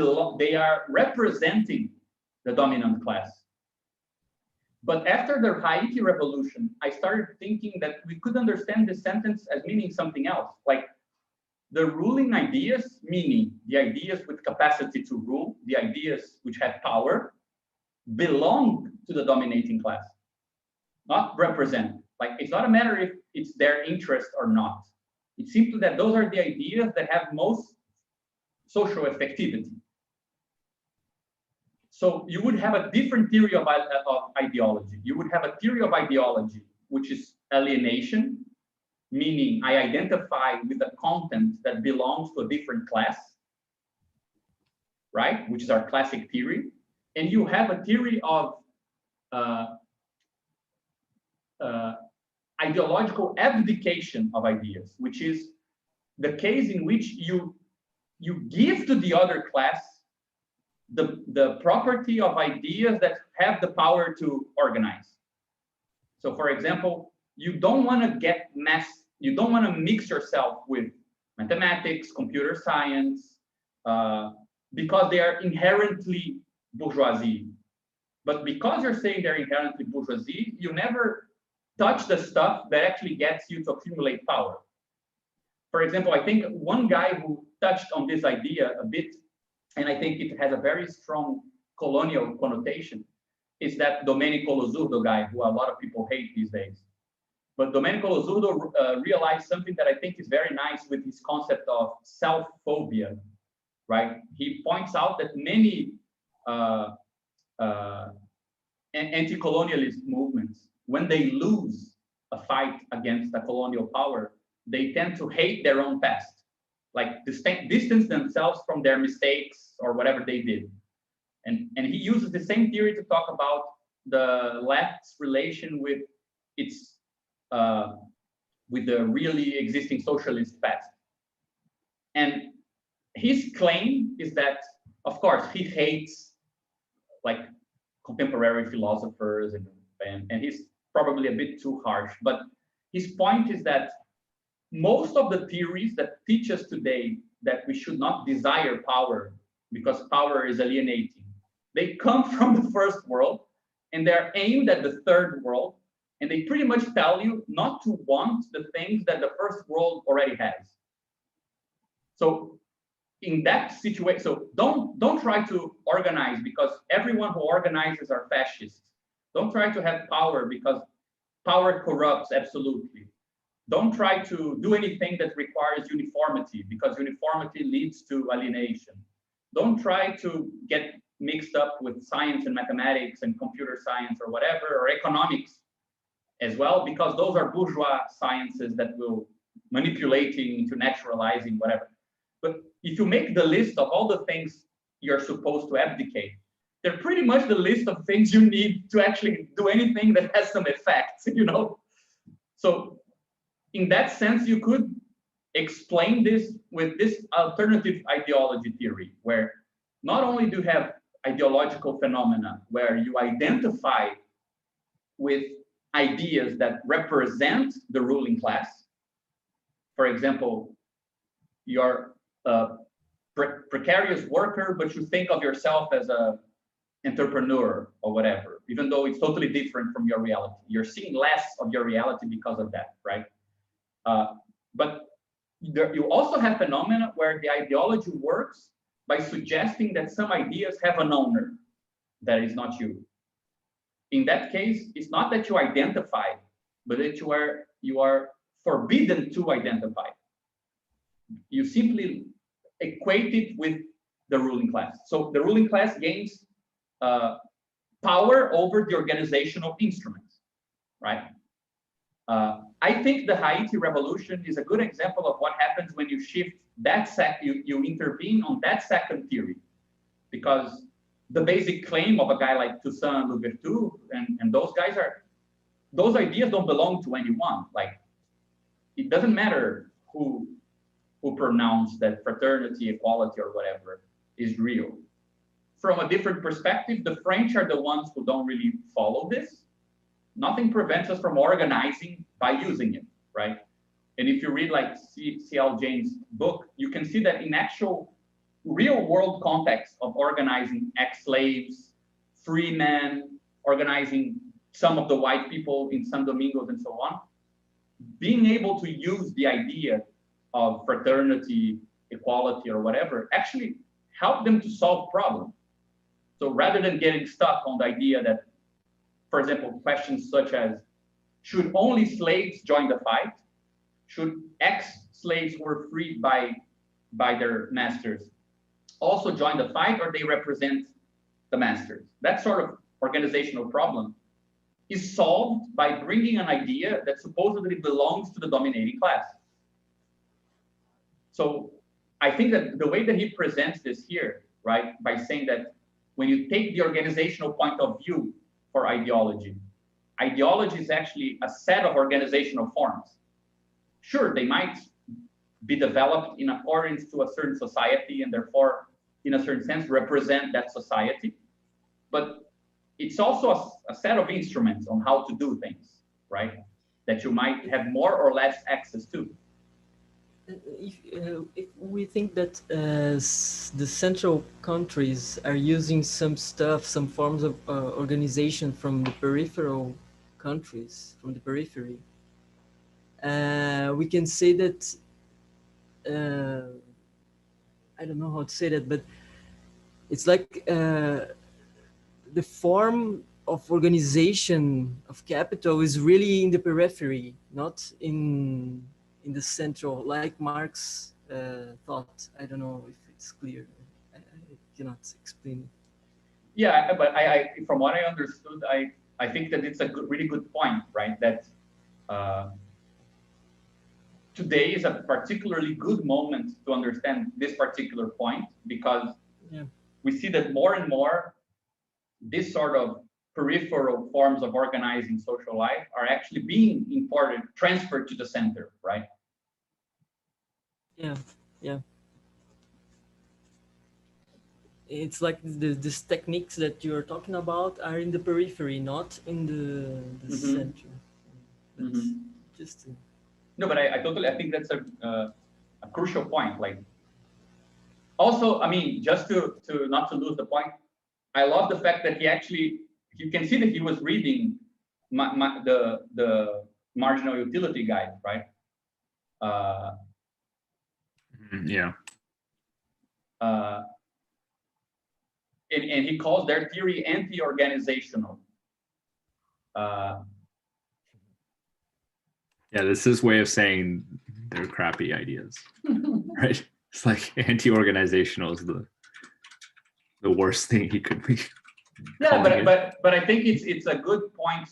Speaker 1: are representing the dominant class. But after the Haiti revolution, I started thinking that we could understand this sentence as meaning something else. Like the ruling ideas, meaning the ideas with capacity to rule, the ideas which have power, belong to the dominating class, not represent. Like it's not a matter if it's their interest or not. It's simply that those are the ideas that have most social effectivity. So you would have a different theory of ideology. You would have a theory of ideology, which is alienation, meaning I identify with the content that belongs to a different class, right? Which is our classic theory. And you have a theory of ideological abdication of ideas, which is the case in which you give to the other class the property of ideas that have the power to organize. So for example, you don't want to you don't want to mix yourself with mathematics, computer science, because they are inherently bourgeoisie. But because you're saying they're inherently bourgeoisie, you never touch the stuff that actually gets you to accumulate power. For example, I think one guy who touched on this idea a bit, and I think it has a very strong colonial connotation, is that Domenico Lo Zurdo guy, who a lot of people hate these days. But Domenico Losurdo realized something that I think is very nice with his concept of self-phobia, right? He points out that many anti-colonialist movements, when they lose a fight against a colonial power, they tend to hate their own past, like distance themselves from their mistakes or whatever they did. And he uses the same theory to talk about the left's relation with its with the really existing socialist past. And his claim is that, of course, he hates like contemporary philosophers and he's probably a bit too harsh, but his point is that most of the theories that teach us today that we should not desire power because power is alienating, they come from the first world and they're aimed at the third world, and they pretty much tell you not to want the things that the first world already has. So in that situation, so don't try to organize because everyone who organizes are fascists. Don't try to have power because power corrupts absolutely. Don't try to do anything that requires uniformity because uniformity leads to alienation. Don't try to get mixed up with science and mathematics and computer science or whatever, or economics as well, because those are bourgeois sciences that will manipulating into naturalizing whatever. But if you make the list of all the things you're supposed to abdicate, they're pretty much the list of things you need to actually do anything that has some effect, you know? So in that sense, you could explain this with this alternative ideology theory, where not only do you have ideological phenomena where you identify with ideas that represent the ruling class. For example, you're a precarious worker, but you think of yourself as an entrepreneur or whatever, even though it's totally different from your reality. You're seeing less of your reality because of that, right? But you also have phenomena where the ideology works by suggesting that some ideas have an owner that is not you. In that case, it's not that you identify, but that you are forbidden to identify. You simply equate it with the ruling class. So the ruling class gains power over the organizational instruments, right? I think the Haiti revolution is a good example of what happens when you shift that you intervene on that second theory, because the basic claim of a guy like Toussaint Louverture and those guys are, those ideas don't belong to anyone. Like, it doesn't matter who pronounced that fraternity, equality, or whatever is real. From a different perspective, the French are the ones who don't really follow this. Nothing prevents us from organizing by using it, right? And if you read like C.L. James' book, you can see that in actual real world context of organizing ex-slaves, free men, organizing some of the white people in San Domingos and so on, being able to use the idea of fraternity, equality, or whatever, actually help them to solve problems. So rather than getting stuck on the idea that, for example, questions such as, should only slaves join the fight? Should ex-slaves who were freed by their masters also join the fight, or they represent the masters? That sort of organizational problem is solved by bringing an idea that supposedly belongs to the dominating class. So I think that the way that he presents this here, right, by saying that when you take the organizational point of view for ideology, ideology is actually a set of organizational forms. Sure, they might be developed in accordance to a certain society and therefore, in a certain sense, represent that society. But it's also a set of instruments on how to do things, right? That you might have more or less access to.
Speaker 5: If we think that the central countries are using some stuff, some forms of organization from the peripheral countries, from the periphery, we can say that, I don't know how to say that, but it's like the form of organization of capital is really in the periphery, not in the central, like Marx thought. I don't know if it's clear. I cannot explain it.
Speaker 1: Yeah, but from what I understood, I think that it's a really good point, right? That today is a particularly good moment to understand this particular point, because we see that more and more this sort of peripheral forms of organizing social life are actually being transferred to the center, right?
Speaker 5: Yeah, yeah. It's like these techniques that you're talking about are in the periphery, not in the center. That's just
Speaker 1: no, but I think that's a crucial point. Like, also, I mean, just to not to lose the point, I love the fact that you can see that he was reading the marginal utility guide, right?
Speaker 2: Yeah.
Speaker 1: And he calls their theory anti-organizational.
Speaker 2: Yeah, this is way of saying they're crappy ideas, right? It's like anti-organizational is the worst thing he could be.
Speaker 1: Yeah, but I think it's a good point.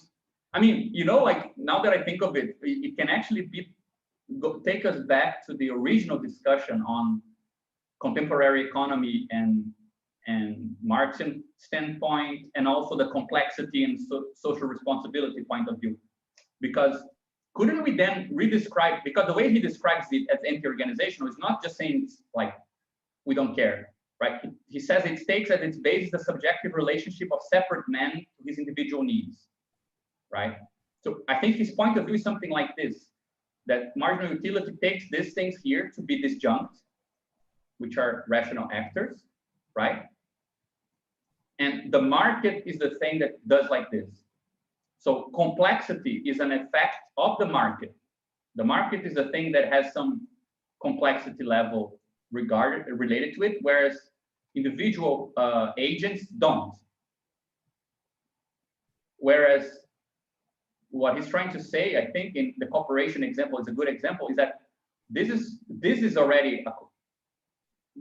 Speaker 1: I mean, like, now that I think of it, it can actually take us back to the original discussion on contemporary economy and Marxian standpoint, and also the complexity and social responsibility point of view. Because couldn't we then redescribe, because the way he describes it as anti-organizational is not just saying it's like, we don't care, right? He says it takes as its basis the subjective relationship of separate men to his individual needs, right? So I think his point of view is something like this, that marginal utility takes these things here to be disjunct, which are rational actors, right? And the market is the thing that does like this. So complexity is an effect of the market. The market is the thing that has some complexity level related to it, whereas individual agents don't. Whereas what he's trying to say, I think, in the corporation example is a good example, is that this is already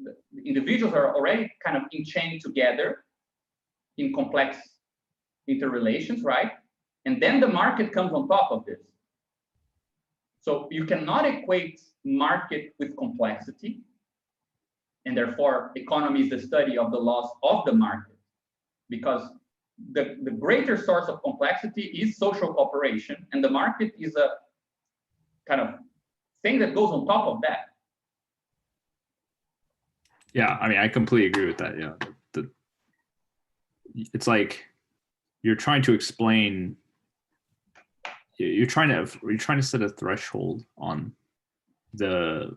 Speaker 1: the individuals are already kind of enchained together in complex interrelations, right? And then the market comes on top of this. So you cannot equate market with complexity, and therefore economy is the study of the laws of the market, because the greater source of complexity is social cooperation, and the market is a kind of thing that goes on top of that.
Speaker 2: Yeah, I mean, I completely agree with that. Yeah, it's like you're trying to explain. You're trying to set a threshold on the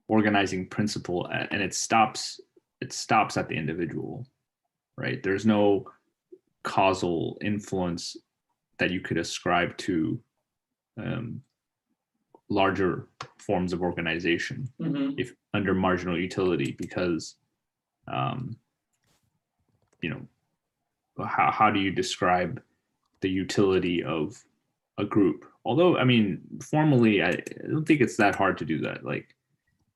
Speaker 2: organizing principle, and it stops at the individual, right? There's no causal influence that you could ascribe to larger forms of organization if under marginal utility, because how do you describe the utility of a group? Although, I mean, formally, I don't think it's that hard to do that. Like,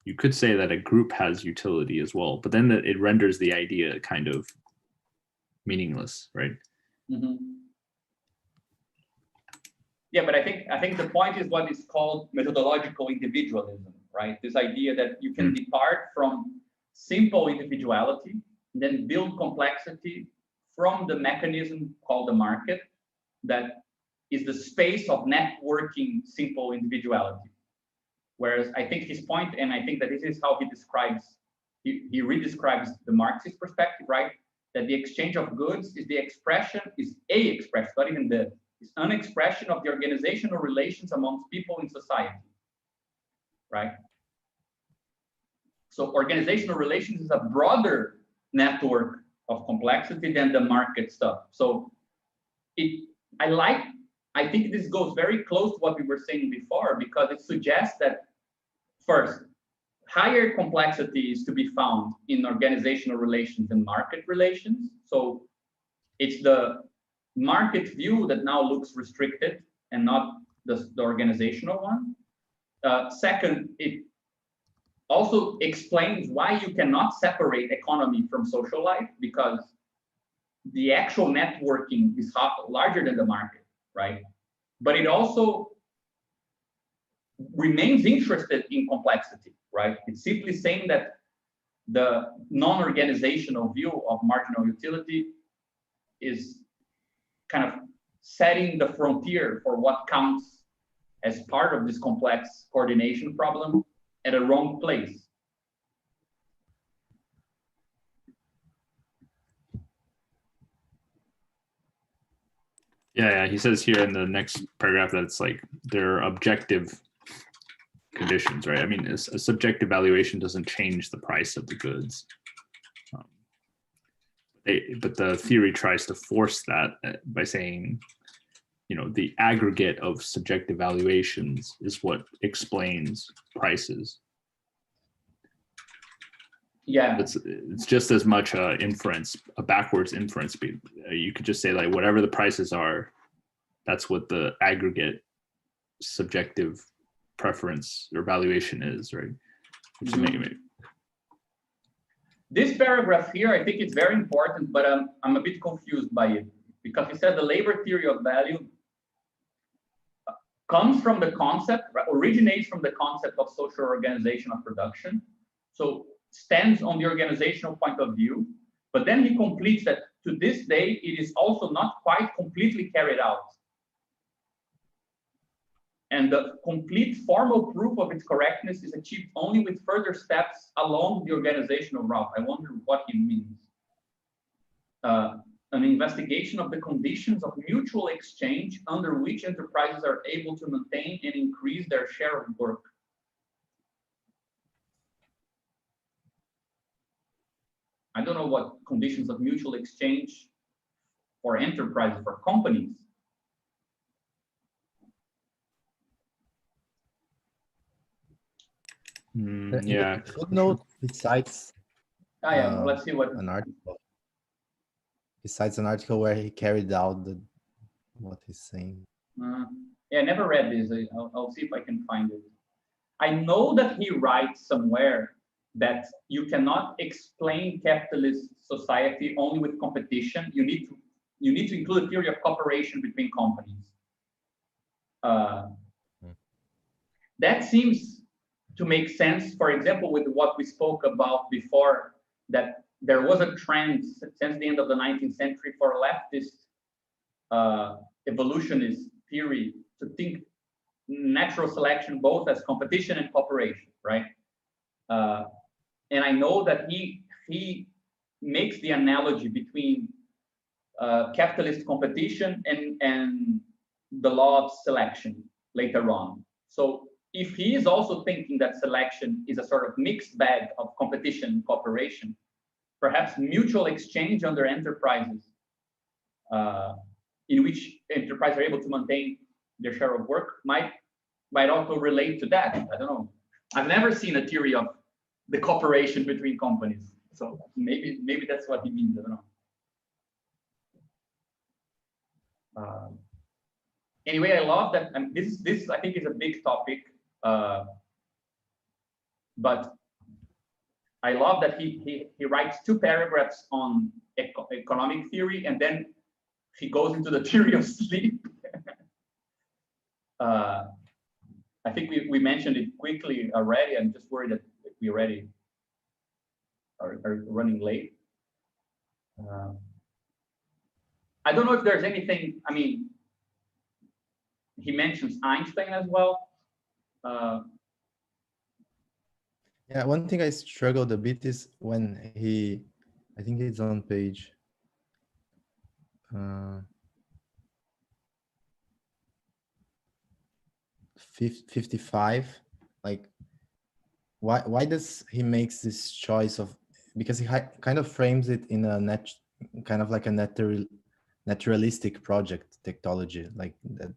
Speaker 2: you could say that a group has utility as well, but then it renders the idea kind of meaningless, right?
Speaker 1: Yeah, but I think the point is what is called methodological individualism, right? This idea that you can depart from simple individuality and then build complexity from the mechanism called the market, that is the space of networking simple individuality. Whereas I think his point, and I think that this is how he describes, he redescribes the Marxist perspective, right? That the exchange of goods is not even it's an expression of the organizational relations amongst people in society, right? So organizational relations is a broader network of complexity than the market stuff. So I think this goes very close to what we were saying before, because it suggests that first, higher complexity is to be found in organizational relations and market relations. So it's the market view that now looks restricted and not the organizational one. Second, it also explains why you cannot separate economy from social life, because the actual networking is larger than the market, right? But it also remains interested in complexity, right? It's simply saying that the non-organizational view of marginal utility is kind of setting the frontier for what counts as part of this complex coordination problem at a wrong place.
Speaker 2: Yeah, he says here in the next paragraph that it's like there are objective conditions, right? I mean, a subjective valuation doesn't change the price of the goods. But the theory tries to force that by saying, you know, the aggregate of subjective valuations is what explains prices.
Speaker 1: Yeah,
Speaker 2: it's just as much a inference, a backwards inference. You could just say like whatever the prices are, that's what the aggregate subjective preference or valuation is, right?
Speaker 1: This paragraph here, I think it's very important, but I'm a bit confused by it, because it says the labor theory of value comes from the concept, originates from the concept of social organization of production. So stands on the organizational point of view, but then he completes that to this day, it is also not quite completely carried out. And the complete formal proof of its correctness is achieved only with further steps along the organizational route. I wonder what he means. An investigation of the conditions of mutual exchange under which enterprises are able to maintain and increase their share of work. I don't know what conditions of mutual exchange for enterprises, for companies.
Speaker 2: Yeah.
Speaker 3: Footnote besides.
Speaker 1: Yeah. Let's see what
Speaker 3: an article. Besides an article where he carried out what he's saying.
Speaker 1: Yeah, I never read this. I'll see if I can find it. I know that he writes somewhere that you cannot explain capitalist society only with competition. You need to include a theory of cooperation between companies. That seems to make sense, for example, with what we spoke about before, that there was a trend since the end of the 19th century for leftist evolutionist theory to think natural selection both as competition and cooperation, right? And I know that he makes the analogy between capitalist competition and the law of selection later on. So if he is also thinking that selection is a sort of mixed bag of competition and cooperation, perhaps mutual exchange under enterprises, in which enterprises are able to maintain their share of work, might also relate to that. I don't know. I've never seen a theory of the cooperation between companies, so maybe that's what he means. I don't know. Anyway, I love that. This I think is a big topic, but I love that he writes 2 paragraphs on economic theory, and then he goes into the theory of sleep. I think we mentioned it quickly already. I'm just worried that we already are running late. I don't know if there's anything. I mean, he mentions Einstein as well.
Speaker 3: Yeah, one thing I struggled a bit is when I think it's on page 55. Like, why does he makes this choice of, because he kind of frames it in a kind of like a naturalistic project, Tektology, like that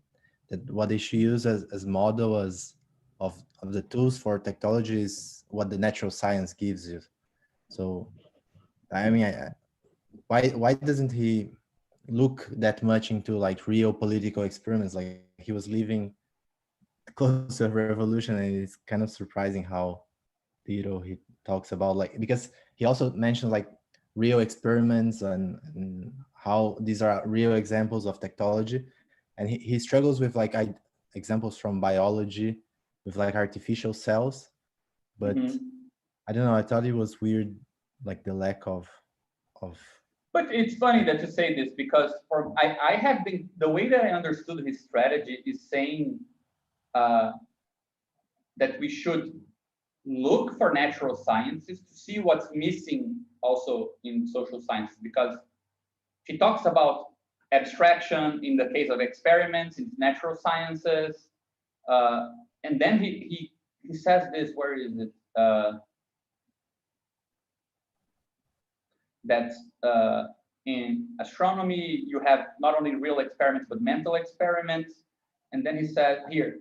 Speaker 3: what they should use as model as of the tools for technology is what the natural science gives you. So I mean, why doesn't he look that much into like real political experiments? Like he was living close to a revolution, and it's kind of surprising how little he talks about, like, because he also mentions like real experiments and how these are real examples of technology, and he struggles with like examples from biology with like artificial cells, but I don't know, I thought it was weird, like the lack of
Speaker 1: But it's funny that you say this, because I have been, the way that I understood his strategy is saying uh, that we should look for natural sciences to see what's missing also in social sciences, because he talks about abstraction in the case of experiments in natural sciences, uh, and then he says this, where is it, that in astronomy you have not only real experiments but mental experiments, and then he said here,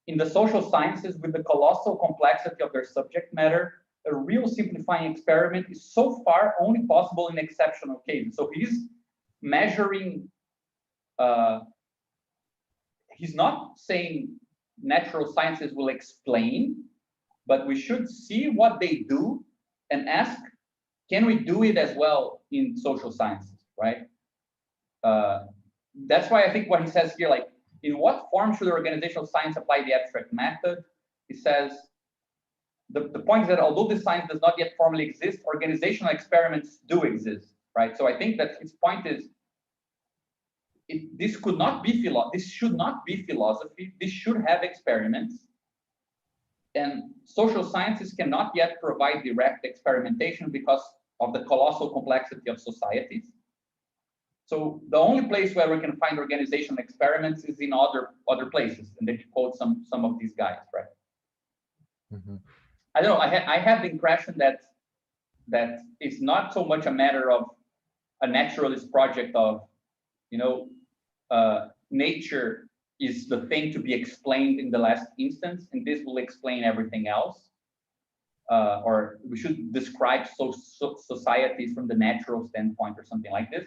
Speaker 1: in the social sciences, with the colossal complexity of their subject matter, a real simplifying experiment is so far only possible in exceptional cases. So he's measuring, he's not saying natural sciences will explain, but we should see what they do and ask, can we do it as well in social sciences, right? That's why I think what he says here, like, in what form should organizational science apply the abstract method? He says, the point is that although this science does not yet formally exist, organizational experiments do exist, right? So I think that his point is, this could not be this should not be philosophy. This should have experiments, and social sciences cannot yet provide direct experimentation because of the colossal complexity of societies. So the only place where we can find organizational experiments is in other places, and then you quote some of these guys, right? I don't know. I have the impression that it's not so much a matter of a naturalist project of, nature is the thing to be explained in the last instance, and this will explain everything else. Or we should describe societies from the natural standpoint or something like this.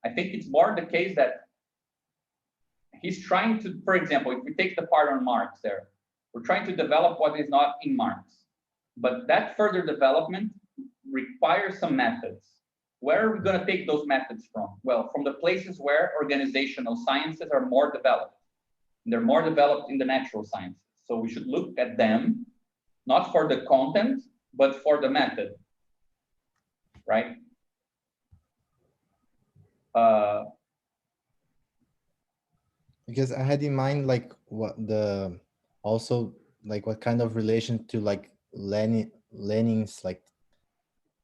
Speaker 1: I think it's more the case that he's trying to, for example, if we take the part on Marx there, we're trying to develop what is not in Marx. But that further development requires some methods. Where are we going to take those methods from? Well, from the places where organizational sciences are more developed. They're more developed in the natural sciences. So we should look at them, not for the content, but for the method, right?
Speaker 3: Because I had in mind like what the also like what kind of relation to like Lenin's like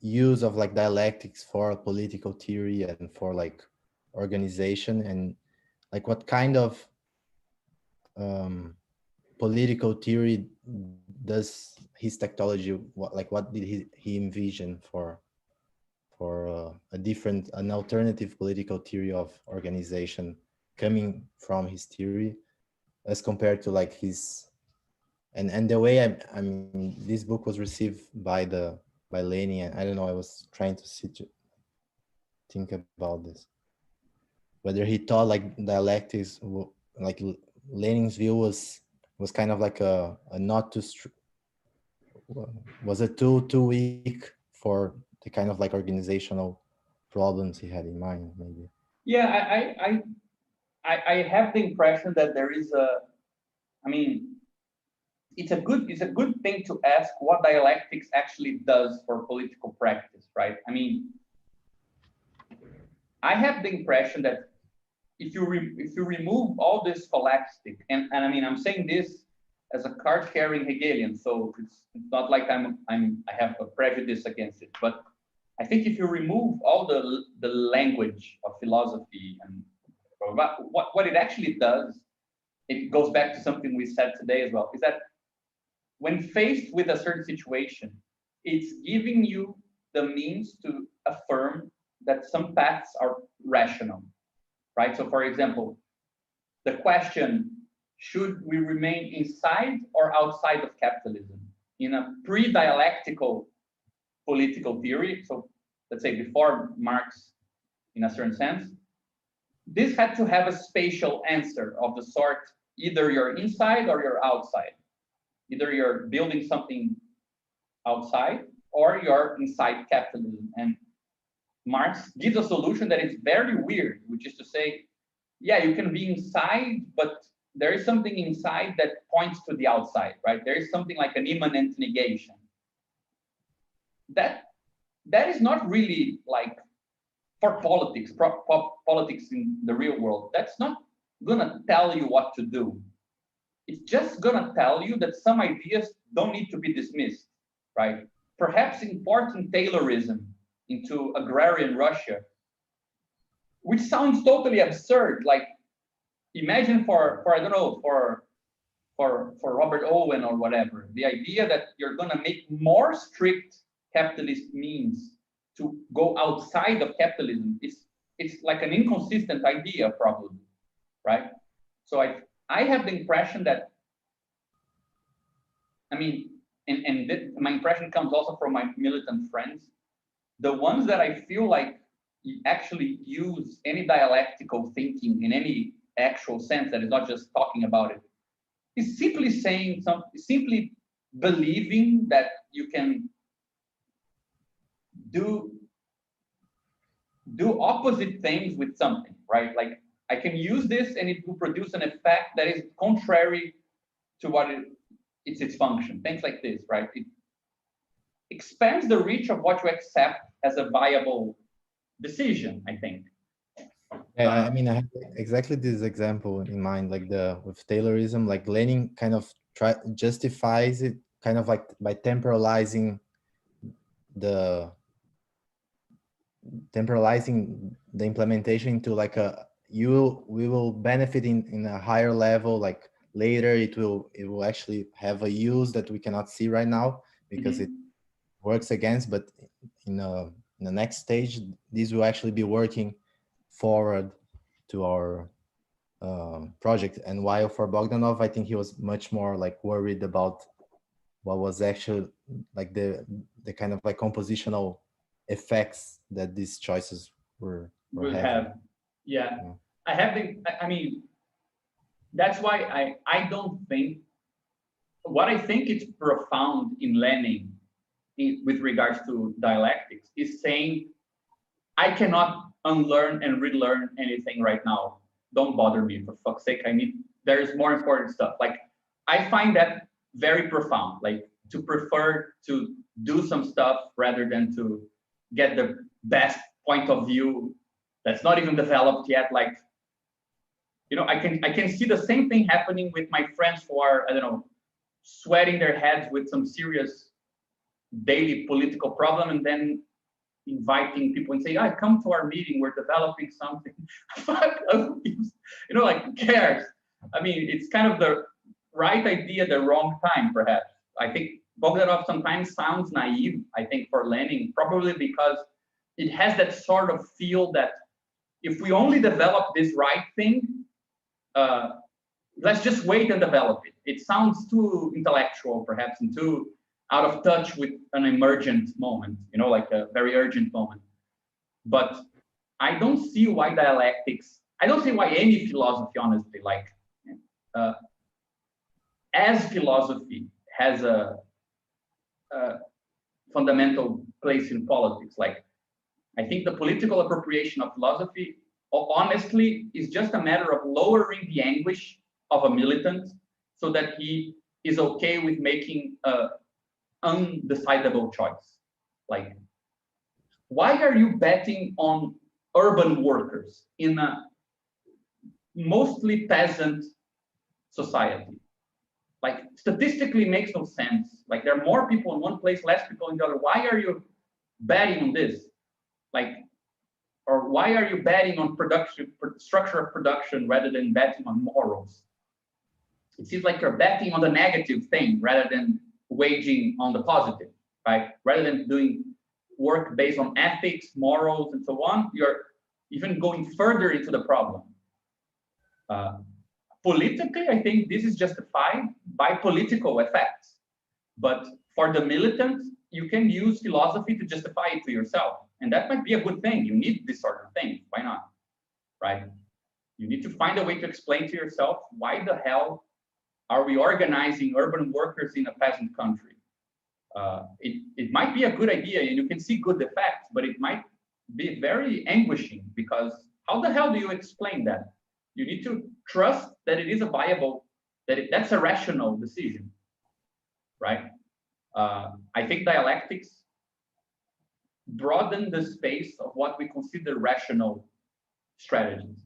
Speaker 3: use of like dialectics for political theory and for like organization, and like what kind of political theory does his technology, what did he envision for an alternative political theory of organization coming from his theory as compared to like his and the way I mean this book was received by Lenin, and I don't know, I was trying to think about this, whether he thought like dialectics, like Lenin's view was kind of like a not too was it too weak for the kind of like organizational problems he had in mind, maybe.
Speaker 1: Yeah, I have the impression that there is it's a good thing to ask what dialectics actually does for political practice, right? I mean, I have the impression that if you remove all this scholastic, and I mean, I'm saying this as a card-carrying Hegelian, so it's not like I have a prejudice against it, but I think if you remove all the language of philosophy and what it actually does, it goes back to something we said today as well, is that when faced with a certain situation, it's giving you the means to affirm that some paths are rational, right? So for example, the question, should we remain inside or outside of capitalism in a pre-dialectical political theory? So let's say before Marx, in a certain sense, this had to have a spatial answer of the sort, either you're inside or you're outside. Either you're building something outside or you're inside capitalism. And Marx gives a solution that is very weird, which is to say, yeah, you can be inside, but there is something inside that points to the outside, right? There is something like an immanent negation. That is not really like for politics, politics in the real world. That's not gonna tell you what to do. It's just gonna tell you that some ideas don't need to be dismissed, right? Perhaps important Taylorism into agrarian Russia, which sounds totally absurd. Like, imagine for I don't know, for Robert Owen or whatever, the idea that you're gonna make more strict capitalist means to go outside of capitalism, it's like an inconsistent idea, probably, right? So I have the impression that, I mean, and my impression comes also from my militant friends, the ones that I feel like actually use any dialectical thinking in any actual sense that is not just talking about it, is simply saying simply believing that you can do opposite things with something, right? Like, I can use this and it will produce an effect that is contrary to what it's its function. Things like this, right? It expands the reach of what you accept as a viable decision, I think.
Speaker 3: Yeah, I mean, I have exactly this example in mind, like with Taylorism, like Lenin kind of justifies it kind of like by temporalizing the implementation into like we will benefit in a higher level, like later it will actually have a use that we cannot see right now because it works against, but in the next stage this will actually be working forward to our project. And while for Bogdanov, I think he was much more like worried about what was actually like the kind of like compositional effects that these choices were having.
Speaker 1: Yeah. I mean, that's why I don't think, what I think is profound in Lenin with regards to dialectics is saying, I cannot unlearn and relearn anything right now. Don't bother me, for fuck's sake. There's more important stuff. Like, I find that very profound, like to prefer to do some stuff rather than to get the best point of view that's not even developed yet. Like, you know, I can see the same thing happening with my friends who are, I don't know, sweating their heads with some serious daily political problem and then inviting people and say, "I come to our meeting, we're developing something." Fuck, you know, like, who cares? I mean, it's kind of the right idea at the wrong time, perhaps. I think Bogdanov sometimes sounds naive, I think, for Lenin, probably because it has that sort of feel that if we only develop this right thing, let's just wait and develop it. It sounds too intellectual, perhaps, and too out of touch with an emergent moment, you know, like a very urgent moment. But I don't see why dialectics, I don't see why any philosophy, honestly, like, as philosophy has a fundamental place in politics. Like, I think the political appropriation of philosophy, honestly, is just a matter of lowering the anguish of a militant so that he is okay with making an undecidable choice. Like, why are you betting on urban workers in a mostly peasant society? Like, statistically makes no sense. Like, there are more people in one place, less people in the other. Why are you betting on this? Like, or why are you betting on production, structure of production, rather than betting on morals? It seems like you're betting on the negative thing rather than waging on the positive, right? Rather than doing work based on ethics, morals, and so on, you're even going further into the problem. politically, I think this is justified by political effects. But for the militant, you can use philosophy to justify it to yourself. And that might be a good thing. You need this sort of thing. Why not? Right? You need to find a way to explain to yourself, why the hell are we organizing urban workers in a peasant country? It might be a good idea and you can see good effects, but it might be very anguishing, because how the hell do you explain that? You need to trust that it is a viable, that's a rational decision, right? I think dialectics broaden the space of what we consider rational strategies.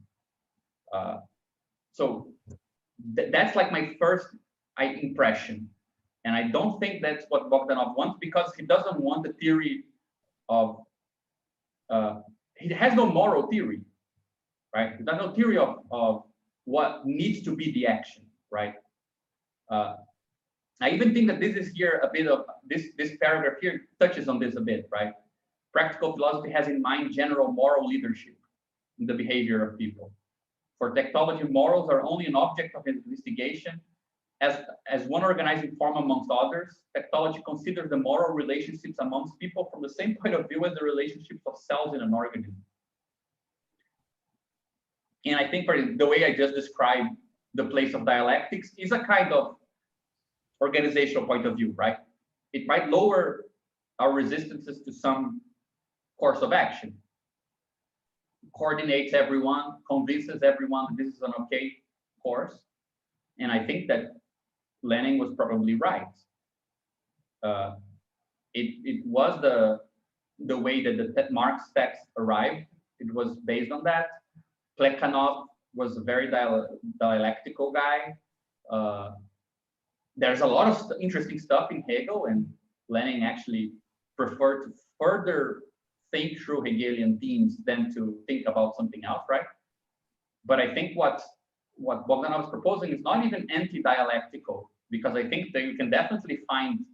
Speaker 1: So that's like my first impression. And I don't think that's what Bogdanov wants, because he doesn't want the theory of, he has no moral theory, right? There's no theory of what needs to be the action, right? I even think that this is here a bit of, this paragraph here touches on this a bit, right? Practical philosophy has in mind general moral leadership in the behavior of people. For tektology, morals are only an object of investigation as one organizing form amongst others. Tektology considers the moral relationships amongst people from the same point of view as the relationships of cells in an organism. And I think for the way I just described the place of dialectics is a kind of organizational point of view, right? It might lower our resistances to some course of action. Coordinates everyone, convinces everyone that this is an okay course. And I think that Lenin was probably right. It was the way that the Marx text arrived. It was based on that. Plekhanov was a very dialectical guy. There's a lot of interesting stuff in Hegel, and Lenin actually preferred to further think through Hegelian themes than to think about something else, right? But I think what Bogdanov is proposing is not even anti-dialectical, because I think that you can definitely find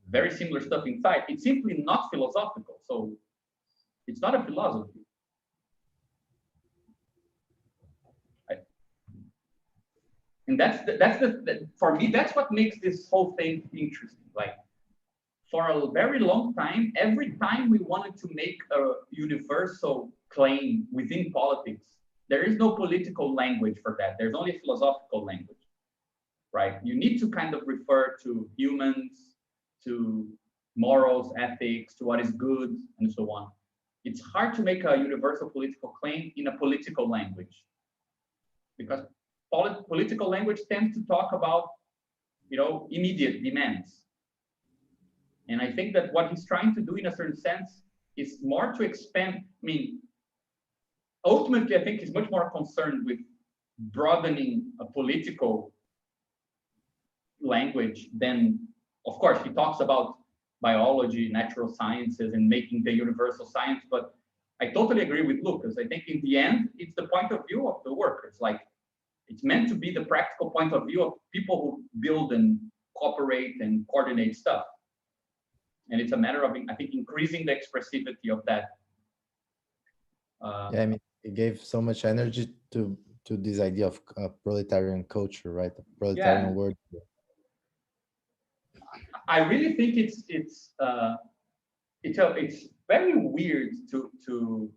Speaker 1: very similar stuff inside. It's simply not philosophical, so it's not a philosophy. And for me, that's what makes this whole thing interesting. Like, for a very long time, every time we wanted to make a universal claim within politics, there is no political language for that. There's only a philosophical language, right? You need to kind of refer to humans, to morals, ethics, to what is good, and so on. It's hard to make a universal political claim in a political language, because political language tends to talk about, immediate demands. And I think that what he's trying to do in a certain sense is more to expand. I mean, ultimately, I think he's much more concerned with broadening a political language than, of course, he talks about biology, natural sciences, and making the universal science. But I totally agree with Lucas. I think in the end, it's the point of view of the workers. Like, it's meant to be the practical point of view of people who build and cooperate and coordinate stuff. And it's a matter of, I think, increasing the expressivity of that.
Speaker 3: Yeah, I mean, it gave so much energy to this idea of proletarian culture, right? The proletarian word.
Speaker 1: I really think it's very weird to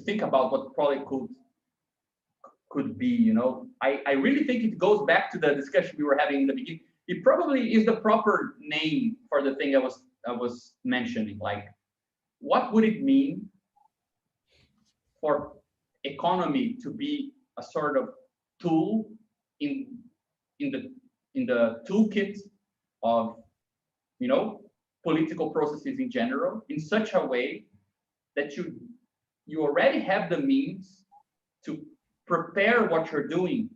Speaker 1: think about what prole could be. I really think it goes back to the discussion we were having in the beginning. It probably is the proper name for the thing I was mentioning. Like, what would it mean for economy to be a sort of tool in the toolkit of political processes in general, in such a way that you already have the means to prepare what you're doing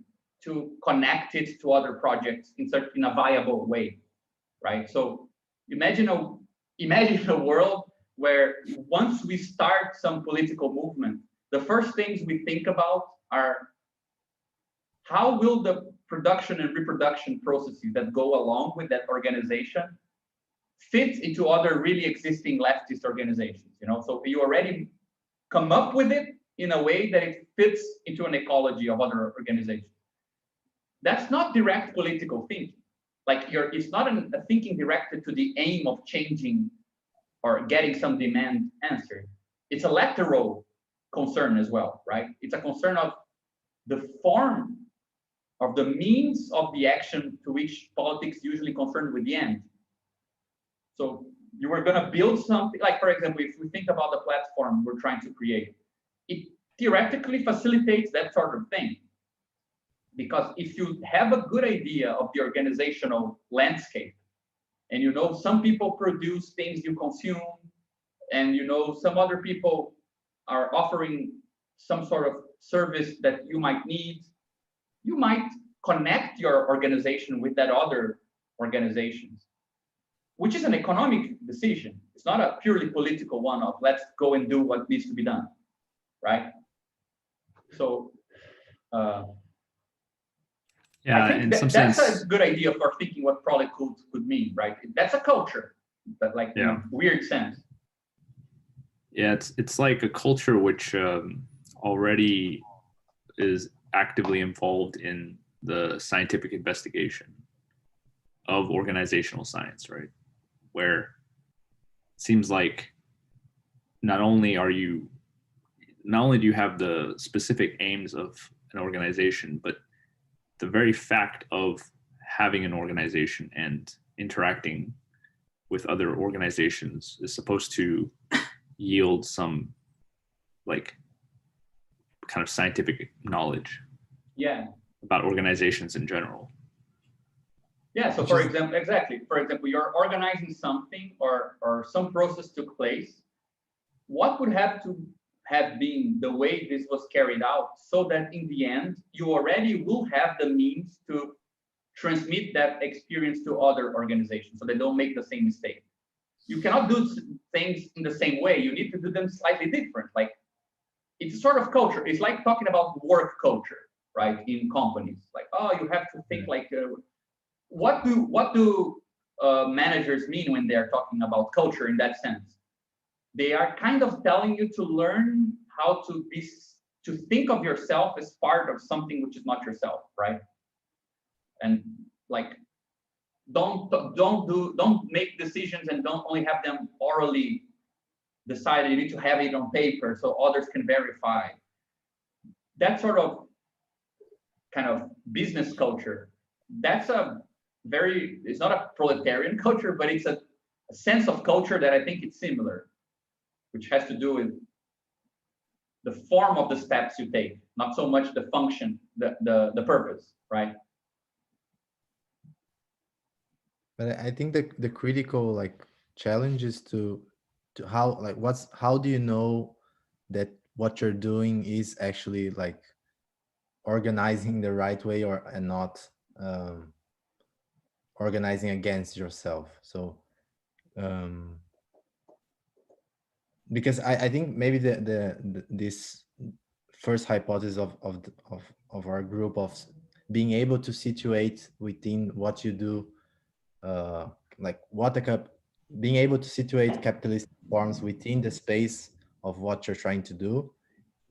Speaker 1: to connect it to other projects in a viable way, right? So imagine a world where once we start some political movement, the first things we think about are how will the production and reproduction processes that go along with that organization fit into other really existing leftist organizations. So you already come up with it, in a way that it fits into an ecology of other organizations. That's not direct political thinking. Like it's not a thinking directed to the aim of changing or getting some demand answered. It's a lateral concern as well, right? It's a concern of the form of the means of the action to which politics usually concerned with the end. So you were going to build something, like, for example, if we think about the platform we're trying to create, it theoretically facilitates that sort of thing. Because if you have a good idea of the organizational landscape, and you know some people produce things you consume, and you know some other people are offering some sort of service that you might need, you might connect your organization with that other organizations, which is an economic decision. It's not a purely political one of let's go and do what needs to be done, right? So
Speaker 2: yeah,
Speaker 1: I think
Speaker 2: in some
Speaker 1: that's
Speaker 2: sense,
Speaker 1: a good idea for thinking what product could mean, right? That's a culture, but like in a weird sense.
Speaker 2: Yeah, it's like a culture which already is actively involved in the scientific investigation of organizational science, right? Where it seems like not only do you have the specific aims of an organization, but the very fact of having an organization and interacting with other organizations is supposed to yield some like kind of scientific knowledge about organizations in general.
Speaker 1: Yeah, so for example, you're organizing something or some process took place. What would have to have been the way this was carried out so that in the end, you already will have the means to transmit that experience to other organizations so they don't make the same mistake. You cannot do things in the same way. You need to do them slightly different. Like it's a sort of culture. It's like talking about work culture, right? In companies, like, oh, you have to think like, what do managers mean when they're talking about culture in that sense? They are kind of telling you to learn how to think of yourself as part of something which is not yourself, right? And like, don't make decisions and don't only have them orally decided. You need to have it on paper so others can verify. That sort of kind of business culture, that's it's not a proletarian culture, but it's a sense of culture that I think it's similar, which has to do with the form of the steps you take, not so much the function, the purpose, right?
Speaker 3: But I think the critical like challenge is to how do you know that what you're doing is actually like organizing the right way and not organizing against yourself. So because I think maybe this first hypothesis of our group of being able to situate within what you do, like being able to situate capitalist forms within the space of what you're trying to do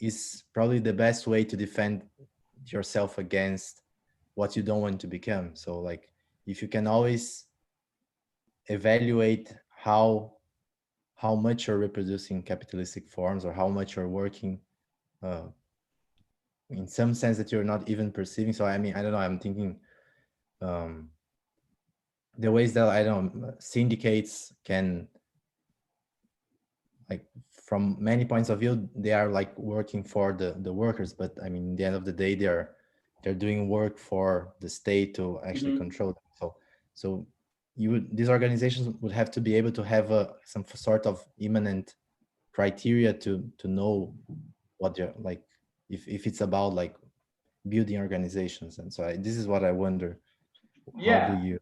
Speaker 3: is probably the best way to defend yourself against what you don't want to become. So like if you can always evaluate how much you're reproducing capitalistic forms or how much you're working in some sense that you're not even perceiving. So I mean, I don't know, I'm thinking the ways that I don't know, syndicates can, like from many points of view, they are like working for the workers, but I mean, at the end of the day, they're doing work for the state to actually control them. So these organizations would have to be able to have some sort of immanent criteria to know what they're like, if it's about like building organizations. And so this is what I wonder. How do you?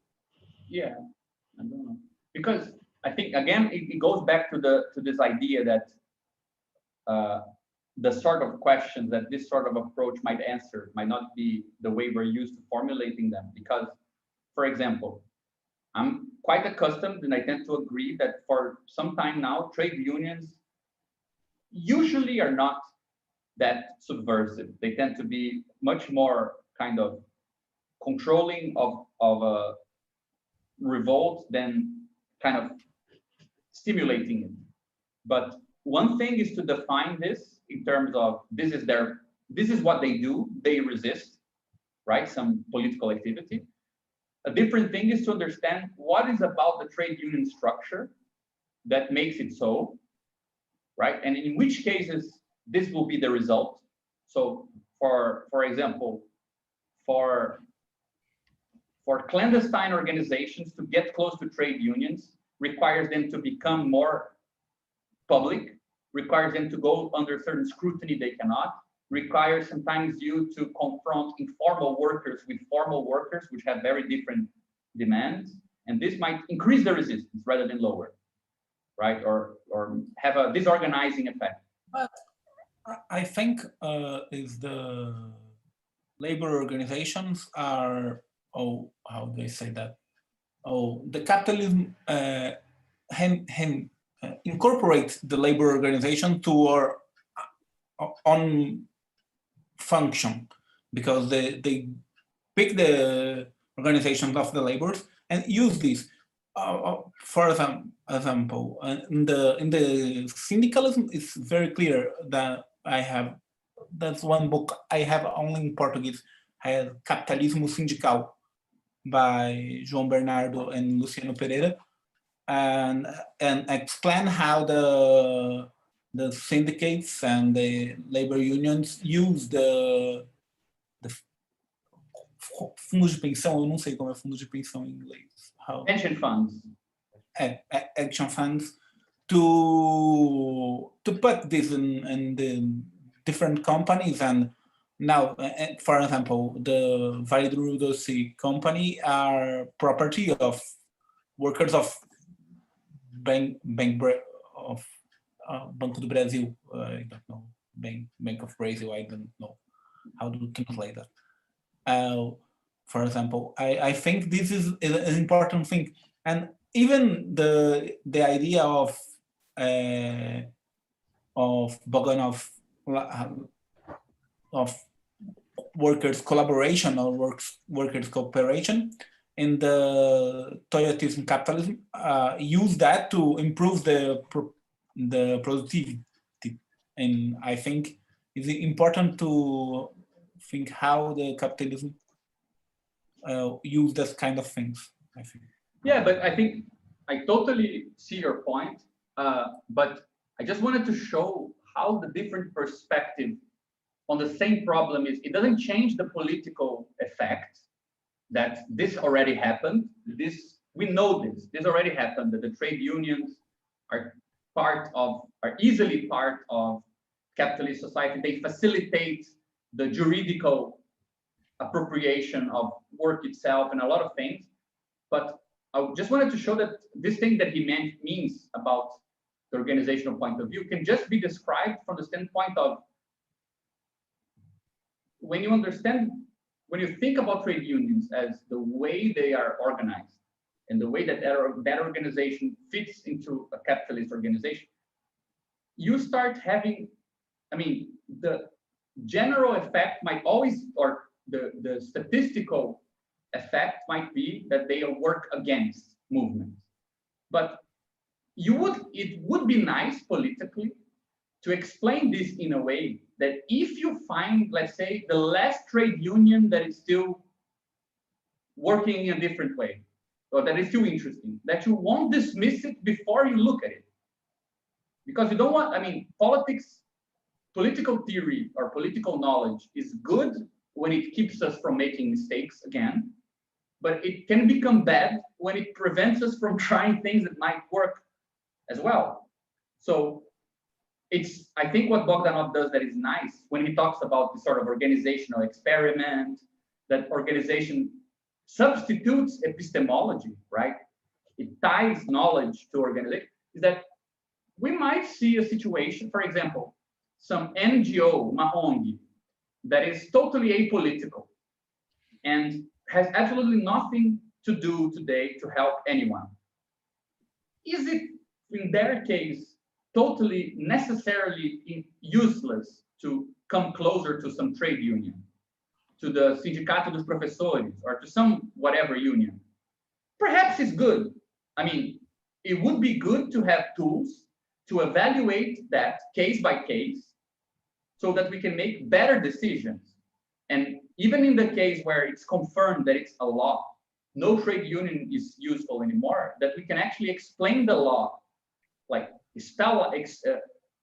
Speaker 1: Yeah, I don't know, because I think again it goes back to this idea that the sort of questions that this sort of approach might answer might not be the way we're used to formulating them. Because, for example, I'm quite accustomed, and I tend to agree that for some time now, trade unions usually are not that subversive. They tend to be much more kind of controlling of a revolt than kind of stimulating it. But one thing is to define this in terms of this is what they do. They resist, right? Some political activity. A different thing is to understand what is about the trade union structure that makes it so, right? And in which cases this will be the result. So for example, for clandestine organizations to get close to trade unions requires them to become more public, requires them to go under certain scrutiny they cannot, requires sometimes you to confront informal workers with formal workers, which have very different demands. And this might increase the resistance rather than lower, right? Or have a disorganizing effect.
Speaker 4: But I think is the labor organizations are, oh, how do I say that? Oh, the capitalism incorporates the labor organization to our own function, because they pick the organizations of the laborers and use this. For example, in the syndicalism, it's very clear that that's one book I have only in Portuguese. I have Capitalismo Sindical by João Bernardo and Luciano Pereira, and explain how the syndicates and the labor unions use the fundos de pensão, eu não sei como é fundos de pensão em inglês.
Speaker 1: Pension funds.
Speaker 4: Action funds to put this in the different companies. And now, for example, the Vale do Rio Doce company are property of workers of Banco do Brasil. I don't know, Bank of Brazil. I don't know how to translate that. For example, I think this is an important thing, and even the idea of Bogdanov of workers collaboration or workers cooperation in the Toyotism capitalism use that to improve the productivity, and I think it's important to think how the capitalism use that kind of things, I think.
Speaker 1: Yeah, but I think I totally see your point, but I just wanted to show how the different perspective on the same problem is, it doesn't change the political effect that this already happened. We know this already happened, that the trade unions are easily part of capitalist society. They facilitate the juridical appropriation of work itself and a lot of things. But I just wanted to show that this thing that he means about the organizational point of view can just be described from the standpoint of when you think about trade unions as the way they are organized and the way that that organization fits into a capitalist organization, you start having, the general effect might always, or the statistical effect might be that they work against movements. But it would be nice politically to explain this in a way that if you find, let's say, the last trade union that is still working in a different way, or that is still interesting, that you won't dismiss it before you look at it. Because you don't want, political theory or political knowledge is good when it keeps us from making mistakes again, but it can become bad when it prevents us from trying things that might work as well. So I think what Bogdanov does that is nice when he talks about the sort of organizational experiment, that organization substitutes epistemology, right? It ties knowledge to organization, is that we might see a situation, for example, some NGO, ONG, that is totally apolitical and has absolutely nothing to do today to help anyone. Is it, in their case, totally necessarily useless to come closer to some trade union, to the Sindicato dos Professores, or to some whatever union. Perhaps it's good. I mean, it would be good to have tools to evaluate that case by case so that we can make better decisions. And even in the case where it's confirmed that it's a law, no trade union is useful anymore, that we can actually explain the law, like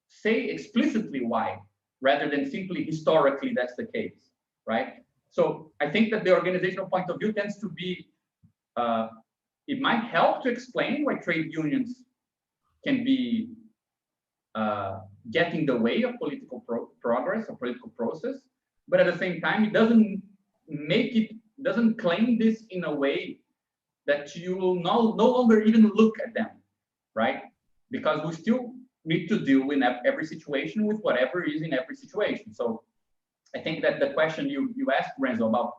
Speaker 1: say explicitly why, rather than simply historically that's the case, right? So I think that the organizational point of view tends to be, it might help to explain why trade unions can be get in the way of political progress or political process, but at the same time, it doesn't claim this in a way that you will no longer even look at them, right? Because we still need to deal in every situation with whatever is in every situation. So I think that the question you asked, Renzo, about,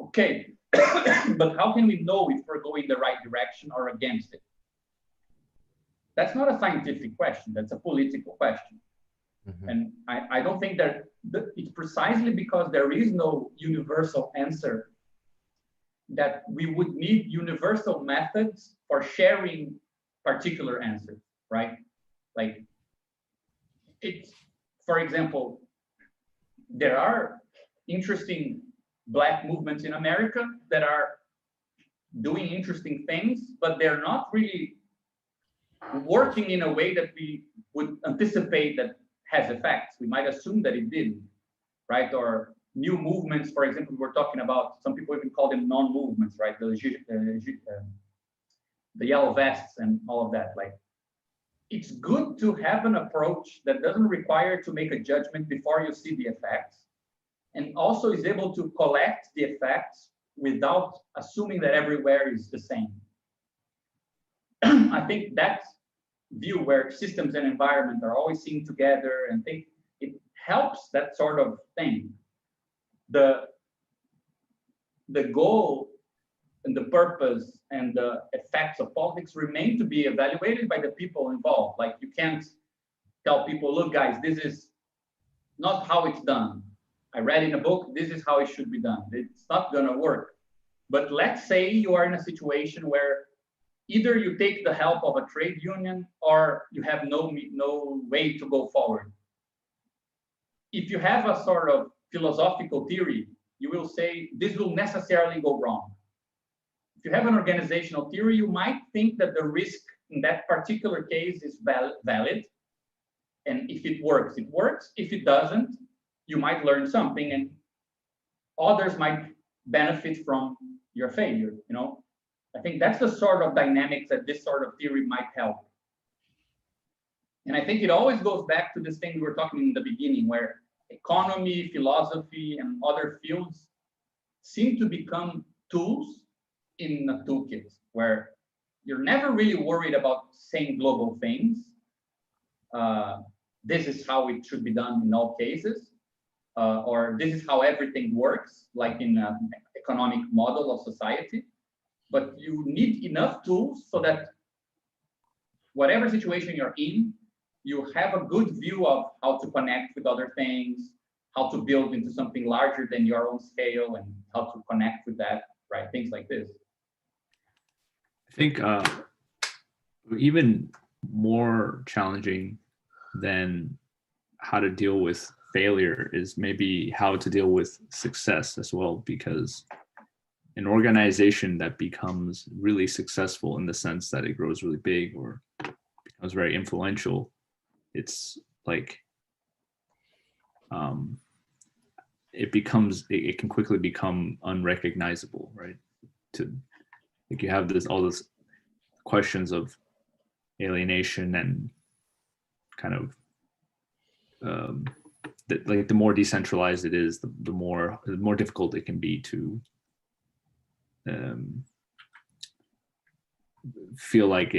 Speaker 1: okay, but how can we know if we're going the right direction or against it? That's not a scientific question, that's a political question. Mm-hmm. And I don't think that it's precisely because there is no universal answer that we would need universal methods for sharing particular answers, right? Like, it's, for example, there are interesting Black movements in America that are doing interesting things, but they're not really working in a way that we would anticipate that has effects. We might assume that it didn't, right? Or new movements, for example, we're talking about, some people even call them non-movements, right? The yellow vests and all of that. Like, it's good to have an approach that doesn't require to make a judgment before you see the effects, and also is able to collect the effects without assuming that everywhere is the same. I think that view where systems and environment are always seen together, and it helps that sort of thing. The goal and the purpose and the effects of politics remain to be evaluated by the people involved. Like, you can't tell people, look, guys, this is not how it's done. I read in a book, this is how it should be done. It's not gonna work. But let's say you are in a situation where either you take the help of a trade union or you have no way to go forward. If you have a sort of philosophical theory, you will say this will necessarily go wrong. If you have an organizational theory, you might think that the risk in that particular case is valid. And if it works, it works. If it doesn't, you might learn something and others might benefit from your failure, you know? I think that's the sort of dynamics that this sort of theory might help. And I think it always goes back to this thing we were talking in the beginning, where economy, philosophy, and other fields seem to become tools in a toolkit, where you're never really worried about saying global things. This is how it should be done in all cases, or this is how everything works, like in an economic model of society. But you need enough tools so that whatever situation you're in, you have a good view of how to connect with other things, how to build into something larger than your own scale, and how to connect with that, right? Things like this.
Speaker 2: I think even more challenging than how to deal with failure is maybe how to deal with success as well, because an organization that becomes really successful in the sense that it grows really big or becomes very influential, it's like it can quickly become unrecognizable, right? Like, you have all this questions of alienation and kind of like the more decentralized it is, the more difficult it can be to feel like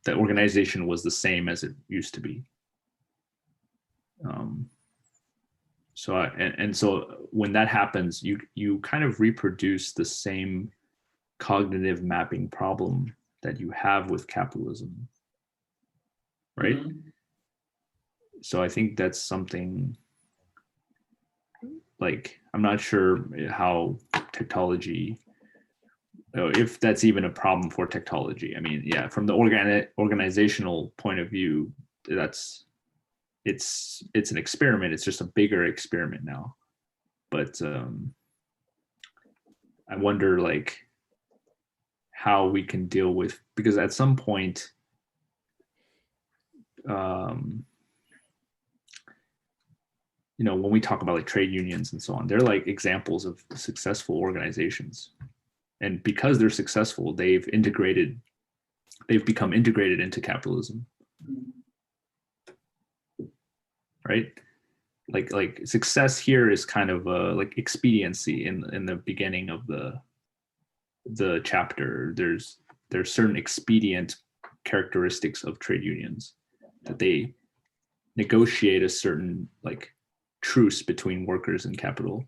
Speaker 2: the organization was the same as it used to be. So when that happens, you kind of reproduce the same cognitive mapping problem that you have with capitalism, right? Mm-hmm. So I think that's something like, I'm not sure how Tektology, if that's even a problem for Tektology. I mean, yeah, from the organizational point of view, it's an experiment. It's just a bigger experiment now. But I wonder, like, how we can deal with, because at some point, you know, when we talk about like trade unions and so on, they're like examples of successful organizations. And because they're successful, they've become integrated into capitalism. Right? Like success here is kind of like expediency in the beginning of the chapter. There's certain expedient characteristics of trade unions, that they negotiate a certain like truce between workers and capital,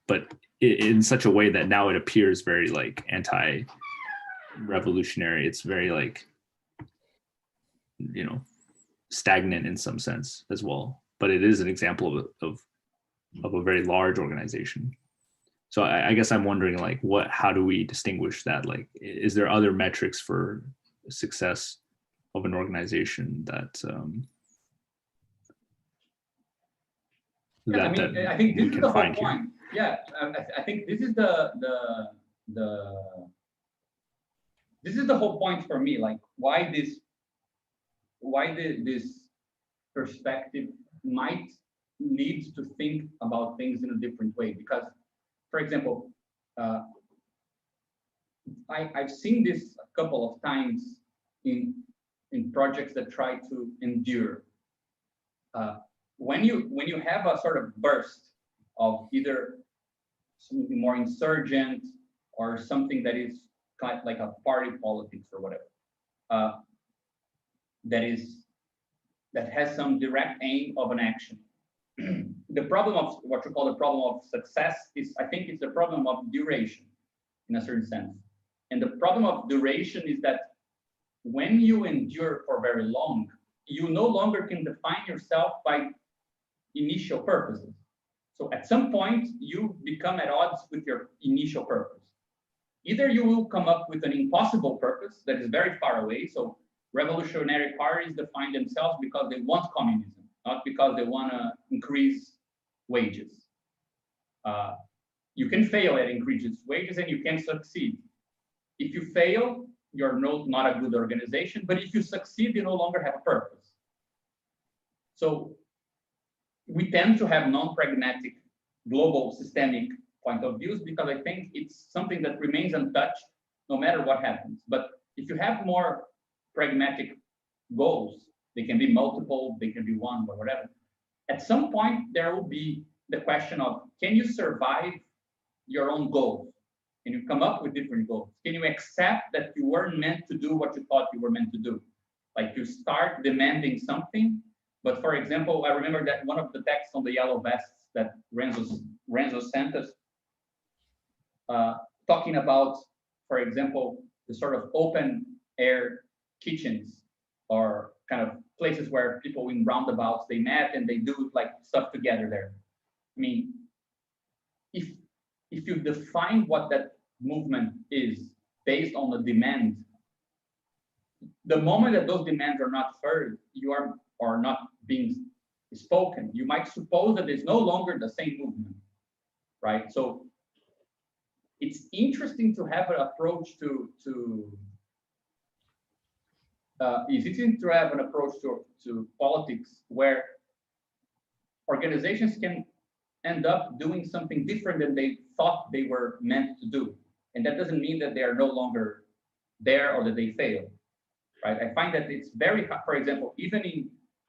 Speaker 2: but in such a way that now it appears very like anti-revolutionary. It's very like, you know, stagnant in some sense as well, but it is an example of a very large organization. So I guess I'm wondering, like, how do we distinguish that? Like, is there other metrics for success of an organization that
Speaker 1: I think this is the whole point. Yeah, I think this is this is the whole point for me. Like, why this perspective might lead to think about things in a different way. Because, for example, I've seen this a couple of times in projects that try to endure. When you have a sort of burst of either something more insurgent or something that is kind of like a party politics or whatever, that has some direct aim of an action. The problem of what you call the problem of success is, I think, it's the problem of duration in a certain sense. And the problem of duration is that when you endure for very long, you no longer can define yourself by initial purposes. So at some point, you become at odds with your initial purpose. Either you will come up with an impossible purpose that is very far away. So revolutionary parties define themselves because they want communism, not because they want to increase wages. You can fail at increasing wages and you can succeed. If you fail, you're not a good organization, but if you succeed, you no longer have a purpose. So we tend to have non-pragmatic, global, systemic point of views because I think it's something that remains untouched no matter what happens. But if you have more pragmatic goals, they can be multiple, they can be one, or whatever. At some point, there will be the question of, can you survive your own goals? Can you come up with different goals? Can you accept that you weren't meant to do what you thought you were meant to do? Like, you start demanding something, but for example, I remember that one of the texts on the yellow vests that Renzo sent us, talking about, for example, the sort of open air kitchens or kind of places where people in roundabouts, they met and they do like stuff together there. I mean, if you define what that movement is based on the demand, the moment that those demands are not heard, or not being spoken, you might suppose that it's no longer the same movement, right? So it's interesting to have an approach to politics where organizations can end up doing something different than they thought they were meant to do. And that doesn't mean that they are no longer there or that they fail, right? I find that it's very hard. For example,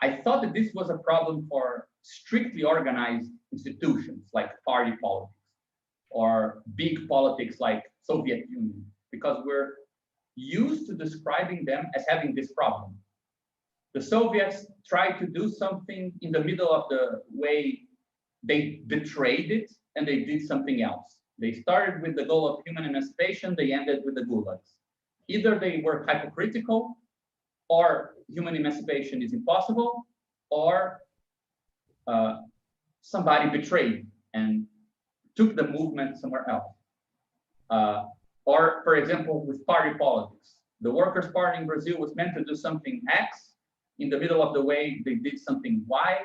Speaker 1: I thought that this was a problem for strictly organized institutions like party politics or big politics like Soviet Union, because we're used to describing them as having this problem. The Soviets tried to do something in the middle of the way, they betrayed it and they did something else. They started with the goal of human emancipation, they ended with the gulags. Either they were hypocritical, or human emancipation is impossible, or somebody betrayed and took the movement somewhere else. Or, for example, with party politics. The Workers' Party in Brazil was meant to do something X. In the middle of the way, they did something Y.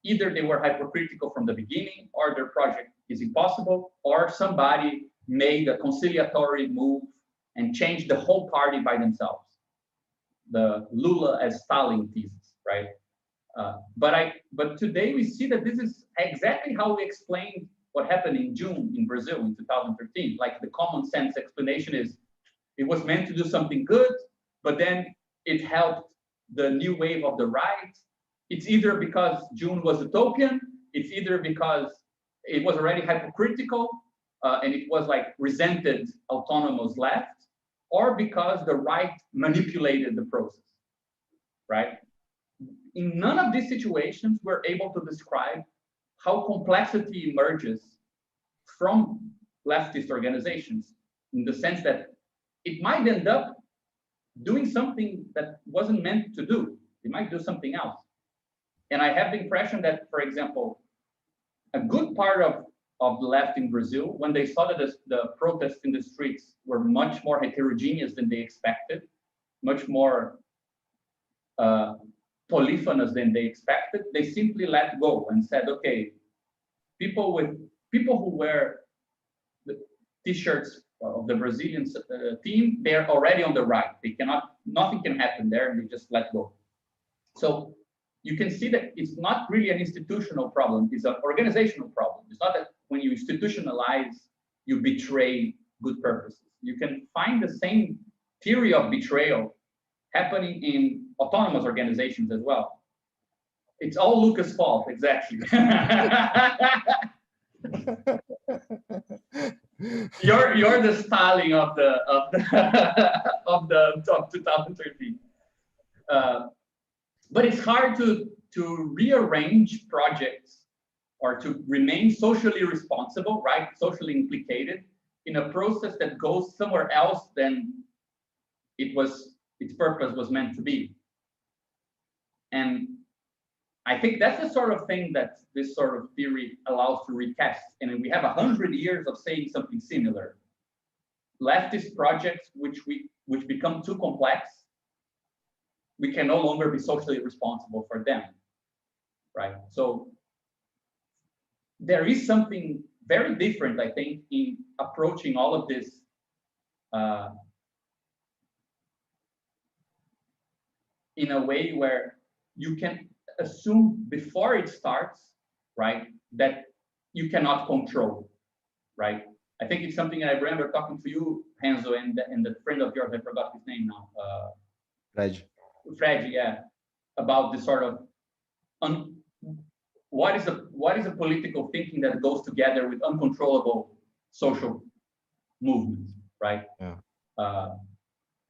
Speaker 1: Either they were hypocritical from the beginning, or their project is impossible, or somebody made a conciliatory move and changed the whole party by themselves. The Lula as Stalin thesis, right? But today we see that this is exactly how we explained what happened in June in Brazil in 2013. Like the common sense explanation is, it was meant to do something good, but then it helped the new wave of the right. It's either because June was utopian, it's either because it was already hypocritical, and it was like resented autonomous left, or because the right manipulated the process, right? In none of these situations, we're able to describe how complexity emerges from leftist organizations, in the sense that it might end up doing something that wasn't meant to do. It might do something else. And I have the impression that, for example, a good part of the left in Brazil, when they saw that the protests in the streets were much more heterogeneous than they expected, much more polyphonous than they expected, they simply let go and said, okay, people who wear the t-shirts of the Brazilian team, they're already on the right. They cannot, nothing can happen there, and they just let go. So you can see that it's not really an institutional problem, it's an organizational problem. It's not that when you institutionalize, you betray good purposes. You can find the same theory of betrayal happening in autonomous organizations as well. It's all Lucas' fault, exactly. You're the Stalin of 2013. But it's hard to rearrange projects or to remain socially responsible, right? Socially implicated in a process that goes somewhere else than its purpose was meant to be. And I think that's the sort of thing that this sort of theory allows to recast. And we have 100 years of saying something similar. Leftist projects which become too complex, we can no longer be socially responsible for them, right? So there is something very different, I think, in approaching all of this in a way where you can assume before it starts, right, that you cannot control, right? I think it's something I remember talking to you, Renzo, and the friend of yours, I forgot his name now. Fred, yeah, about this sort of what is a political thinking that goes together with uncontrollable social movements, right?
Speaker 3: Yeah.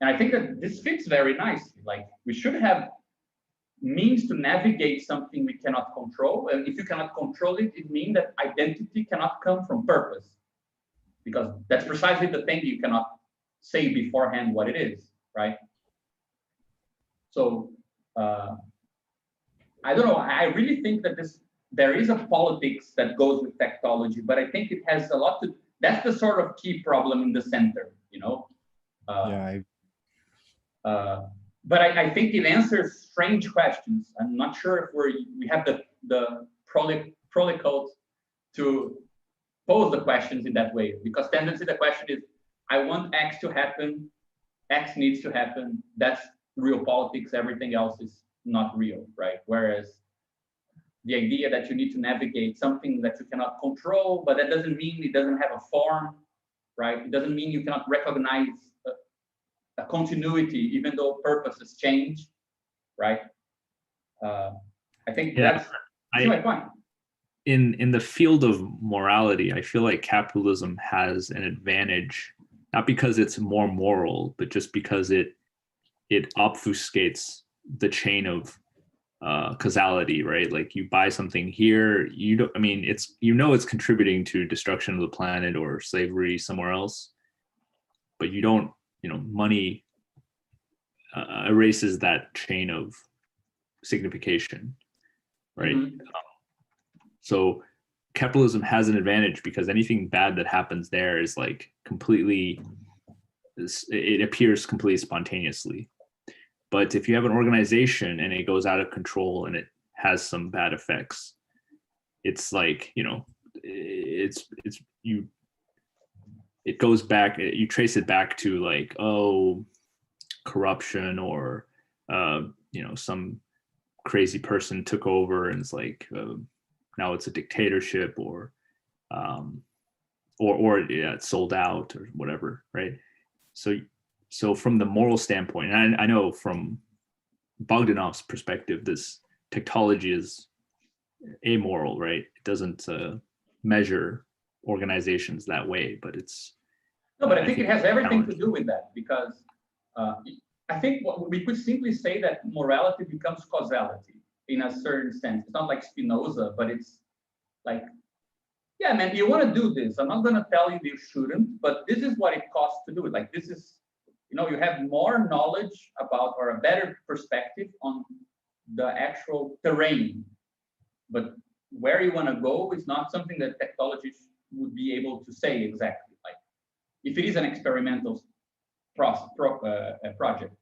Speaker 1: And I think that this fits very nicely. Like, we should have means to navigate something we cannot control, and if you cannot control it, it means that identity cannot come from purpose, because that's precisely the thing you cannot say beforehand what it is, right? So I don't know. I really think that there is a politics that goes with Tektology, but I think it has a lot to. That's the sort of key problem in the center, you know. But I think it answers strange questions. I'm not sure if we have the protocol to pose the questions in that way, because tendency the question is, I want X to happen, X needs to happen. That's real politics. Everything else is not real, right? Whereas the idea that you need to navigate something that you cannot control, but that doesn't mean it doesn't have a form, right? It doesn't mean you cannot recognize a continuity, even though purposes change, right? I think that's my point.
Speaker 2: In the field of morality, I feel like capitalism has an advantage, not because it's more moral, but just because it obfuscates the chain of causality, right? Like, you buy something here, you don't. I mean, it's contributing to destruction of the planet or slavery somewhere else, but you don't. Money erases that chain of signification, right? Mm-hmm. So capitalism has an advantage because anything bad that happens there is like completely, it appears completely spontaneously. But if you have an organization and it goes out of control and it has some bad effects, it's like, you know, it goes back, you trace it back to like, oh, corruption, or you know, some crazy person took over and it's like now it's a dictatorship, or yeah, it's sold out or whatever, right? So from the moral standpoint, and I know from Bogdanov's perspective, this Tektology is amoral, right? It doesn't measure organizations that way, but it's
Speaker 1: no, but I think it has everything to do with that, because I think we could simply say that morality becomes causality in a certain sense. It's not like Spinoza, but it's like, yeah, man, you want to do this. I'm not going to tell you you shouldn't, but this is what it costs to do it. Like, this is, you know, you have more knowledge about, or a better perspective on the actual terrain. But where you want to go is not something that Tektology would be able to say exactly. Like, if it is an experimental project,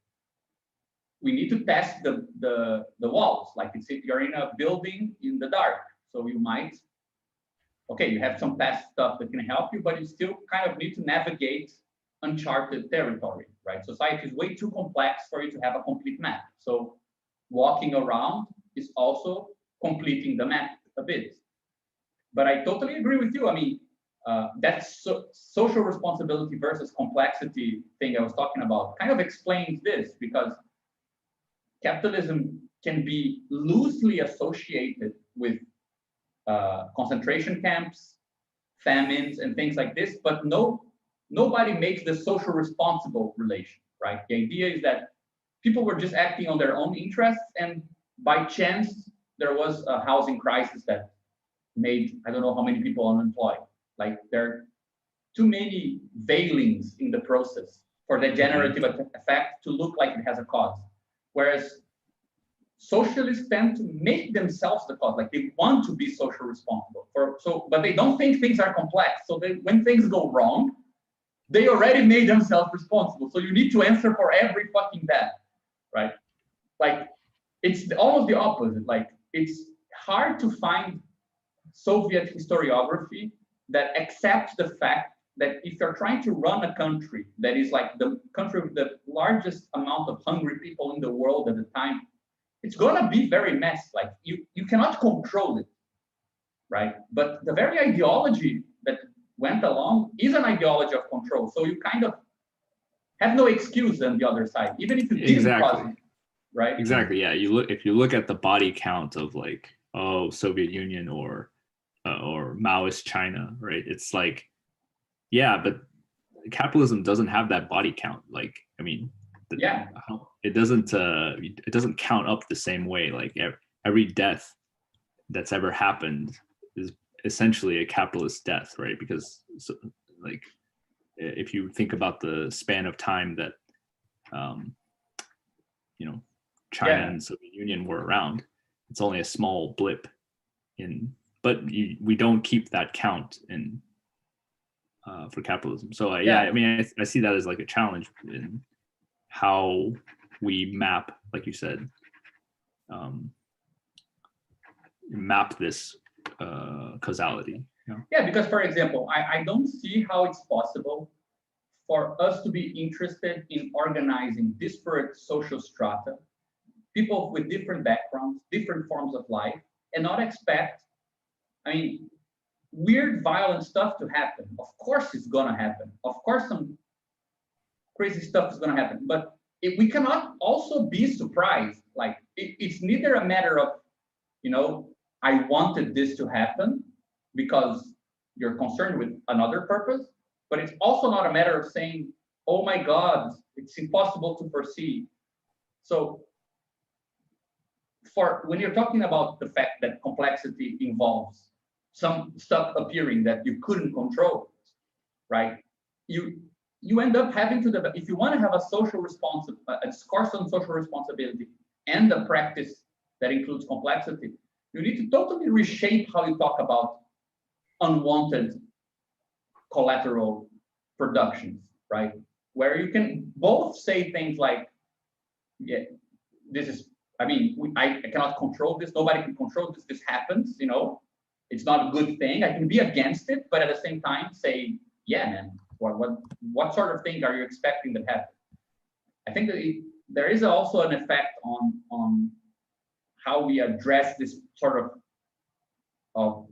Speaker 1: we need to test the walls. Like, it's if you're in a building in the dark, so you might, okay, you have some past stuff that can help you, but you still kind of need to navigate uncharted territory, right? Society is way too complex for you to have a complete map. So walking around is also completing the map a bit. But I totally agree with you. I mean, that social responsibility versus complexity thing I was talking about kind of explains this, because capitalism can be loosely associated with concentration camps, famines, and things like this, but nobody makes the social responsible relation, right? The idea is that people were just acting on their own interests, and by chance, there was a housing crisis that made, I don't know how many people unemployed. Like, there are too many veilings in the process for the generative effect to look like it has a cause. Whereas socialists tend to make themselves the cause, like they want to be social responsible. But they don't think things are complex. So when things go wrong, they already made themselves responsible. So you need to answer for every fucking bad, right? Like, it's almost the opposite. Like, it's hard to find Soviet historiography that accepts the fact that if you're trying to run a country that is like the country with the largest amount of hungry people in the world at the time, it's gonna be very messy. Like, you cannot control it, right? But the very ideology that went along is an ideology of control. So you kind of have no excuse on the other side, even if you didn't cause it, right?
Speaker 2: Exactly. Yeah. If you look at the body count of like, oh, Soviet Union or Maoist China, right? It's like, yeah, but capitalism doesn't have that body count. Like, I mean, it doesn't count up the same way. Like, every death that's ever happened is essentially a capitalist death, right? Because like, if you think about the span of time that you know, China and Soviet Union were around, it's only a small blip but we don't keep that count in for capitalism. So I mean, I see that as like a challenge in how we map, like you said, map this causality. You know?
Speaker 1: Yeah, because for example, I don't see how it's possible for us to be interested in organizing disparate social strata, people with different backgrounds, different forms of life, and not expect, I mean, weird, violent stuff to happen. Of course it's gonna happen. Of course some crazy stuff is gonna happen. But we cannot also be surprised. Like, it's neither a matter of, you know, I wanted this to happen because you're concerned with another purpose, but it's also not a matter of saying, oh my God, it's impossible to foresee. So when you're talking about the fact that complexity involves some stuff appearing that you couldn't control, right? You end up having to develop, if you want to have a discourse on social responsibility and a practice that includes complexity, you need to totally reshape how you talk about unwanted collateral productions, right? Where you can both say things like, yeah, this is, I mean, I cannot control this. Nobody can control this. This happens, you know, it's not a good thing. I can be against it, but at the same time say, yeah, man, what sort of thing are you expecting that happen? I think that there is also an effect on how we address this sort of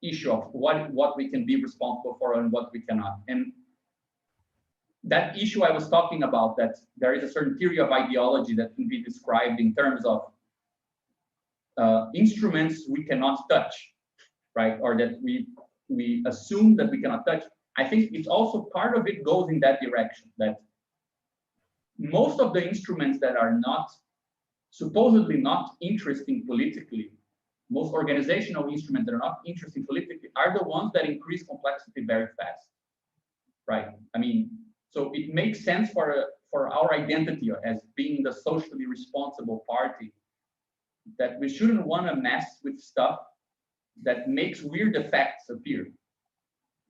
Speaker 1: issue of what we can be responsible for and what we cannot. And that issue I was talking about, that there is a certain theory of ideology that can be described in terms of instruments we cannot touch, right? Or that we assume that we cannot touch. I think it's also part of it goes in that direction, that most of the instruments that are not supposedly not interesting politically, most organizational instruments that are not interesting politically are the ones that increase complexity very fast, right? I mean, so it makes sense for our identity as being the socially responsible party that we shouldn't want to mess with stuff that makes weird effects appear.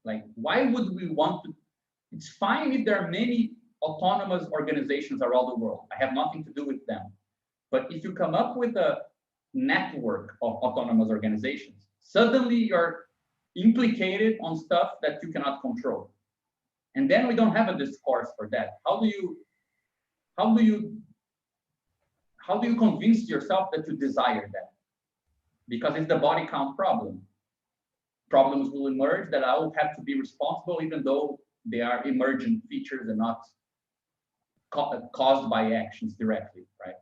Speaker 1: Like, why would we want to? It's fine if there are many autonomous organizations around the world. I have nothing to do with them. But if you come up with a network of autonomous organizations, suddenly you're implicated on stuff that you cannot control. And then we don't have a discourse for that. How do you convince yourself that you desire that? Because it's the body count problem. Problems will emerge that I will have to be responsible, even though they are emergent features and not caused by actions directly, right?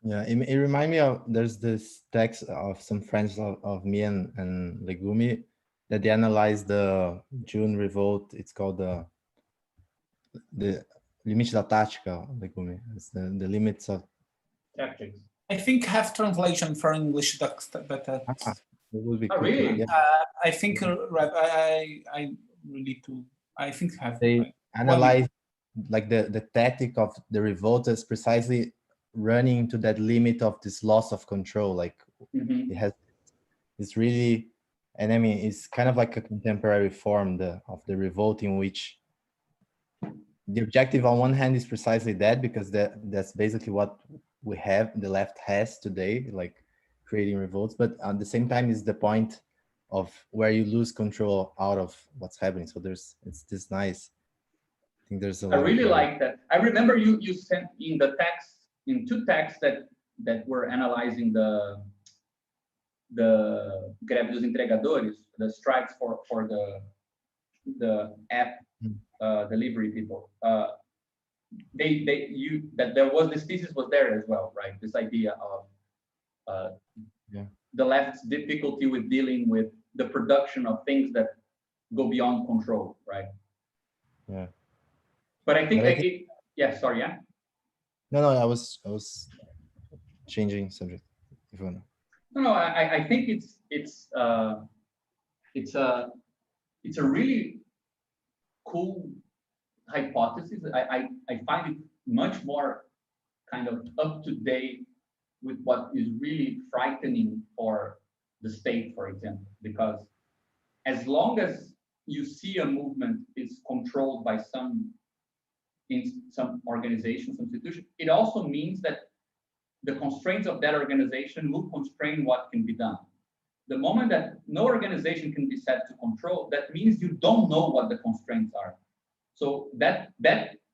Speaker 3: Yeah, it reminds me of, there's this text of some friends of me and Legumi that they analyzed the June revolt. It's called the Limite da Tática, Legumi. It's the limits of
Speaker 1: tactics.
Speaker 4: I think have translation for English text, but
Speaker 3: it would be quicker.
Speaker 1: Really?
Speaker 3: Yeah.
Speaker 4: I think I really do. I think have.
Speaker 3: They analyze like the tactic of the revolt is precisely running into that limit of this loss of control. Like it has, it's really, and I mean, it's kind of like a contemporary form of the revolt, in which the objective on one hand is precisely that, because that's basically what we have, the left has today, like creating revolts, but at the same time is the point of where you lose control out of what's happening. So it's this nice, I think there's a lot.
Speaker 1: I really like that. I remember you sent in the text, in two texts that were analyzing the greve dos entregadores, the strikes for the app delivery people. That there was this thesis was there as well, right? This idea of the left's difficulty with dealing with the production of things that go beyond control, right?
Speaker 3: Yeah.
Speaker 1: But I think, yeah, sorry, yeah.
Speaker 3: No, I was changing subject. If you wanna.
Speaker 1: No, I think it's a really cool hypothesis. I find it much more kind of up to date with what is really frightening for the state, for example, because as long as you see a movement is controlled by some organization, some institution, it also means that the constraints of that organization will constrain what can be done. The moment that no organization can be set to control, that means you don't know what the constraints are. So that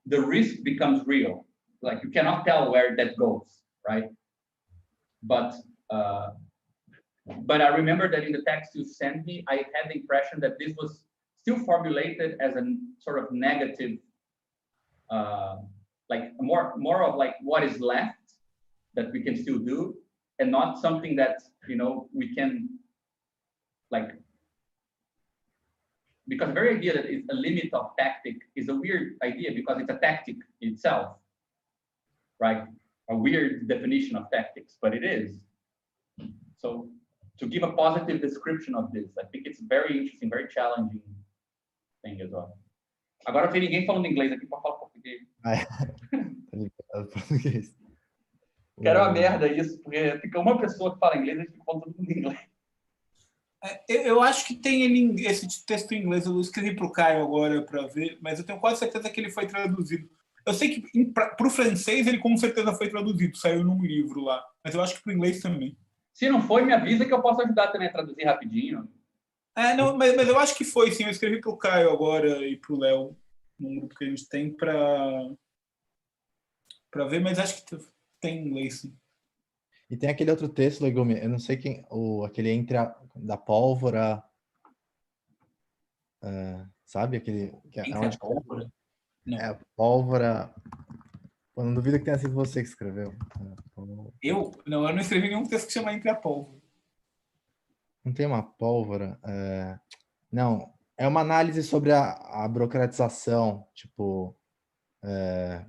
Speaker 1: the risk becomes real. Like you cannot tell where that goes, right? But I remember that in the text you sent me, I had the impression that this was still formulated as a sort of negative, like more of like what is left that we can still do, and not something that, you know, we can like, because the very idea that it's a limit of tactic is a weird idea because it's a tactic itself, right? A weird definition of tactics, but it is. So to give a positive description of this, I think it's very interesting, very challenging thing as well. Agora tem ninguém falando inglês aqui para falar português.
Speaker 3: Português.
Speaker 1: Que era uma merda isso, porque fica uma pessoa que fala inglês e fica falando todo mundo em inglês.
Speaker 4: Eu acho que tem esse texto em inglês, eu escrevi para o Caio agora para ver, mas eu tenho quase certeza que ele foi traduzido. Eu sei que para o francês ele com certeza foi traduzido, saiu num livro lá, mas eu acho que para o inglês também.
Speaker 1: Se não foi, me avisa que eu posso ajudar também a traduzir rapidinho.
Speaker 4: Não, mas eu acho que foi, sim. Eu escrevi para o Caio agora e para o Léo, num grupo que a gente tem para ver, mas acho que tem em inglês, sim.
Speaker 3: E tem aquele outro texto, Legume, eu não sei quem, aquele da pólvora, sabe? Aquele que é onde
Speaker 4: pólvora? Não.
Speaker 3: É a pólvora. Pô, não duvido que tenha sido você que escreveu.
Speaker 4: Eu? Não, eu não escrevi nenhum texto que chama Entre a Pólvora.
Speaker 3: Não tem uma pólvora? Não, é uma análise sobre a burocratização, tipo, é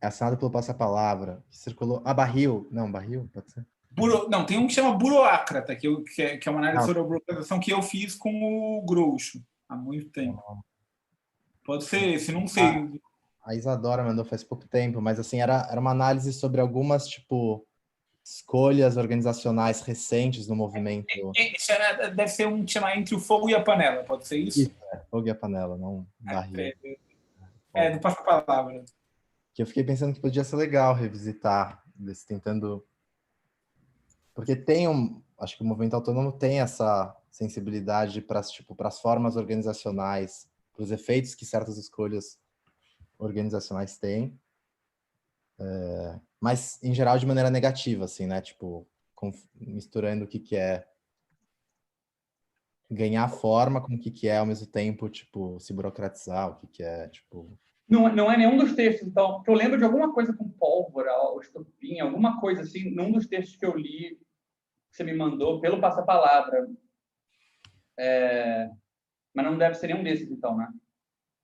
Speaker 3: assinado pelo Passa-Palavra, que circulou. Barril. Não, barril, pode ser.
Speaker 4: Não, tem um que chama Buroácrata, que é uma análise
Speaker 3: Não.
Speaker 4: sobre a burocratização que eu fiz com o Groucho há muito tempo. Pode ser, se não sei.
Speaker 3: A Isadora mandou faz pouco tempo, mas assim, era uma análise sobre algumas, tipo, escolhas organizacionais recentes no movimento.
Speaker 4: Deve ser um que chama Entre o Fogo e a Panela, pode ser isso?
Speaker 3: Isso, fogo e a panela, não barril.
Speaker 4: Do Passa-Palavra.
Speaker 3: Que eu fiquei pensando que podia ser legal revisitar, tentando... Porque acho que o movimento autônomo tem essa sensibilidade para as formas organizacionais, para os efeitos que certas escolhas organizacionais têm, mas em geral de maneira negativa, assim, né? Tipo, misturando o que é ganhar forma com o que é ao mesmo tempo, tipo, se burocratizar, o que é, tipo...
Speaker 1: Não é nenhum dos textos, então, porque eu lembro de alguma coisa com pólvora, ou estopim, alguma coisa assim, num dos textos que eu li, que você me mandou, pelo Passa-Palavra. Mas não deve ser nenhum desses, então, né?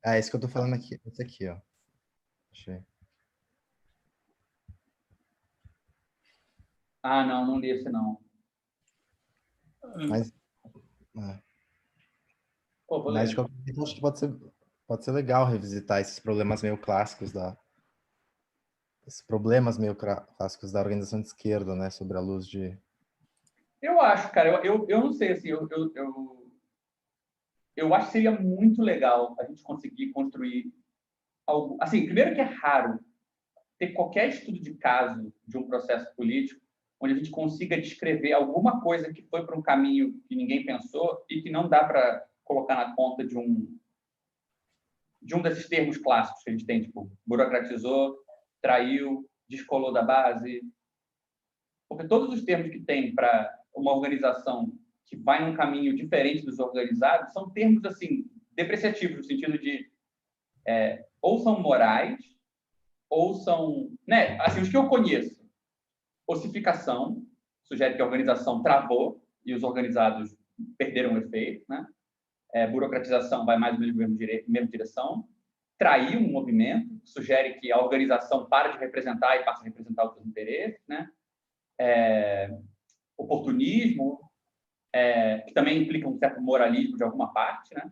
Speaker 3: É isso que eu tô falando aqui. Esse aqui, ó. Achei.
Speaker 1: Não li esse, não.
Speaker 3: Mas...
Speaker 1: Pô, vou
Speaker 3: Mas
Speaker 1: ler.
Speaker 3: de qualquer jeito, acho que pode ser legal revisitar esses problemas meio clássicos clássicos da organização de esquerda, né, sobre a luz de...
Speaker 1: Eu acho, cara, eu não sei, assim, eu acho que seria muito legal a gente conseguir construir algo... Assim, primeiro que é raro ter qualquer estudo de caso de um processo político onde a gente consiga descrever alguma coisa que foi para um caminho que ninguém pensou e que não dá para colocar na conta de um desses termos clássicos que a gente tem, tipo, burocratizou, traiu, descolou da base. Porque todos os termos que tem para uma organização que vai num caminho diferente dos organizados são termos, assim, depreciativos, no sentido de ou são morais, ou são... Né? Assim, os que eu conheço, ossificação, sugere que a organização travou e os organizados perderam o efeito, né? Burocratização vai mais ou menos na mesma direção. Trair um movimento, sugere que a organização para de representar e passa a representar outros interesses, né? Oportunismo, que também implica um certo moralismo de alguma parte, né?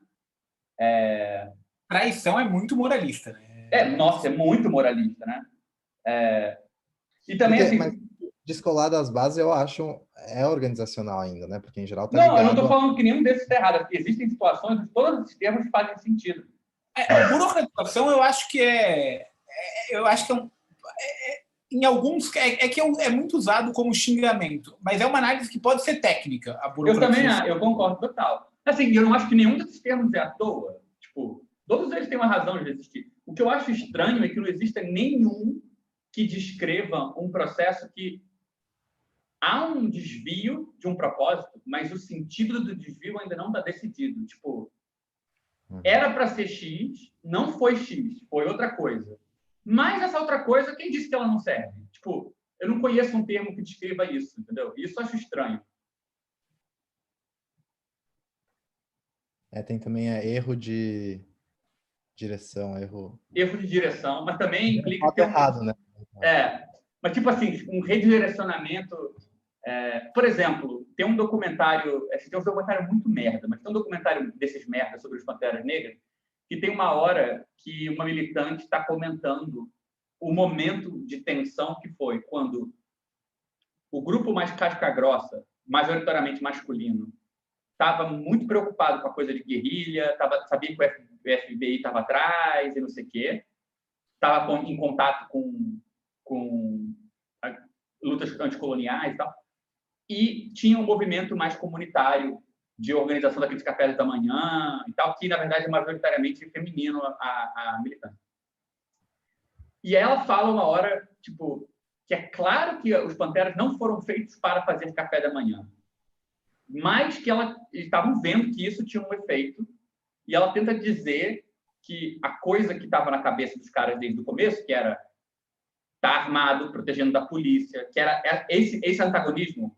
Speaker 4: Traição é muito moralista, né?
Speaker 1: Nossa, é muito moralista, né? E também, assim...
Speaker 3: Mas descolar das bases, eu acho, é organizacional ainda, né? Porque, em geral, tá
Speaker 1: Não,
Speaker 3: ligado...
Speaker 1: eu não estou falando que nenhum desses está errado. Existem situações onde todos os termos fazem sentido.
Speaker 4: Burocratização, eu acho que em alguns é muito usado como xingamento, mas é uma análise que pode ser técnica, a burocratização.
Speaker 1: Eu concordo total. Assim, eu não acho que nenhum desses termos é à toa. Tipo, todos eles têm uma razão de existir. O que eu acho estranho é que não exista nenhum que descreva um processo que há um desvio de um propósito, mas o sentido do desvio ainda não está decidido. Tipo, era para ser X, não foi X, foi outra coisa. Mas essa outra coisa, quem disse que ela não serve? Tipo, eu não conheço um termo que descreva isso, entendeu? Isso eu acho estranho.
Speaker 3: Tem também erro de direção, erro
Speaker 1: de direção, mas também implica
Speaker 3: ter errado, né?
Speaker 1: Mas tipo assim, um redirecionamento. Por exemplo, tem um documentário, tem um documentário muito merda, mas tem um documentário desses merda sobre os Panteras Negras que tem uma hora que uma militante está comentando o momento de tensão que foi quando o grupo mais casca-grossa, majoritariamente masculino, estava muito preocupado com a coisa de guerrilha, sabia que o FBI estava atrás e não sei o quê, estava em contato com lutas anticoloniais e tal, e tinha um movimento mais comunitário de organização daqueles cafés da manhã e tal, que, na verdade, é majoritariamente feminino a militância. E ela fala uma hora, tipo, que é claro que os Panteras não foram feitos para fazer café da manhã, mas que eles estavam vendo que isso tinha um efeito, e ela tenta dizer que a coisa que estava na cabeça dos caras desde o começo, que era estar armado, protegendo da polícia, que era esse antagonismo,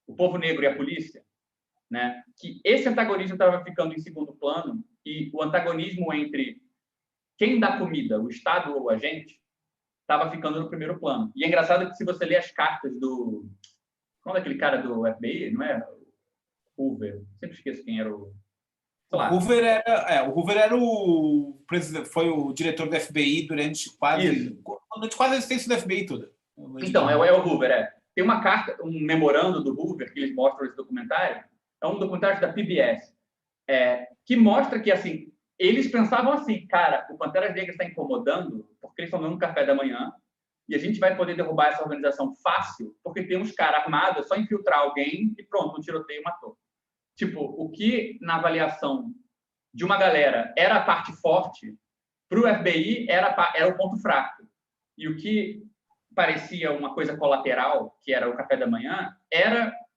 Speaker 1: o povo negro e a polícia, né? Que esse antagonismo estava ficando em segundo plano, e o antagonismo entre quem dá comida, o Estado ou a gente, estava ficando no primeiro plano. E é engraçado que se você lê as cartas do... Qual é aquele cara do FBI? Não é? Hoover. Sempre esqueço quem era o...
Speaker 4: O Hoover era o presidente, foi o diretor do FBI durante quase a existência do FBI toda.
Speaker 1: Então, é o Hoover, Tem uma carta, um memorando do Hoover, que eles mostram esse documentário, é um documentário da PBS, que mostra que, assim, eles pensavam assim, cara, o Panteras Negras está incomodando porque eles estão dando um café da manhã e a gente vai poder derrubar essa organização fácil porque tem uns caras armados, é só infiltrar alguém e pronto, um tiroteio matou. Tipo, o que na avaliação de uma galera era a parte forte, para o FBI era o ponto fraco. E o que parecia uma coisa colateral, que era o café da manhã,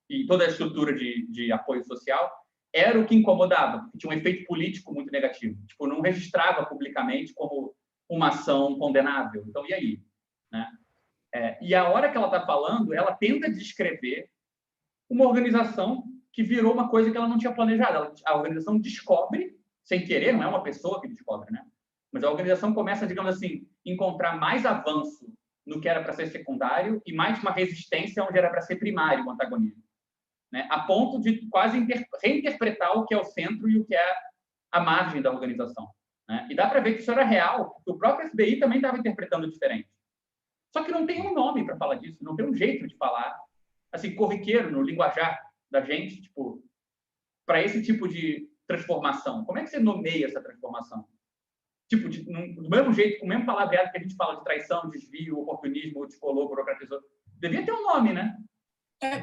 Speaker 1: e toda a estrutura de apoio social, era o que incomodava, porque tinha um efeito político muito negativo. Tipo, não registrava publicamente como uma ação condenável. Então, e aí? Né? E a hora que ela está falando, ela tenta descrever uma organização que virou uma coisa que ela não tinha planejado. A organização descobre, sem querer, não é uma pessoa que descobre, né? Mas a organização começa, digamos assim, encontrar mais avanço no que era para ser secundário e mais uma resistência onde era para ser primário o antagonismo. Né? A ponto de quase reinterpretar o que é o centro e o que é a margem da organização. Né? E dá para ver que isso era real, porque o próprio FBI também estava interpretando diferente. Só que não tem um nome para falar disso, não tem um jeito de falar, assim, corriqueiro, no linguajar da gente, tipo, para esse tipo de transformação. Como é que você nomeia essa transformação? Tipo, do mesmo jeito, com o mesmo palavreado que a gente fala de traição, desvio, oportunismo, descolou, burocratizou. Devia ter um nome, né?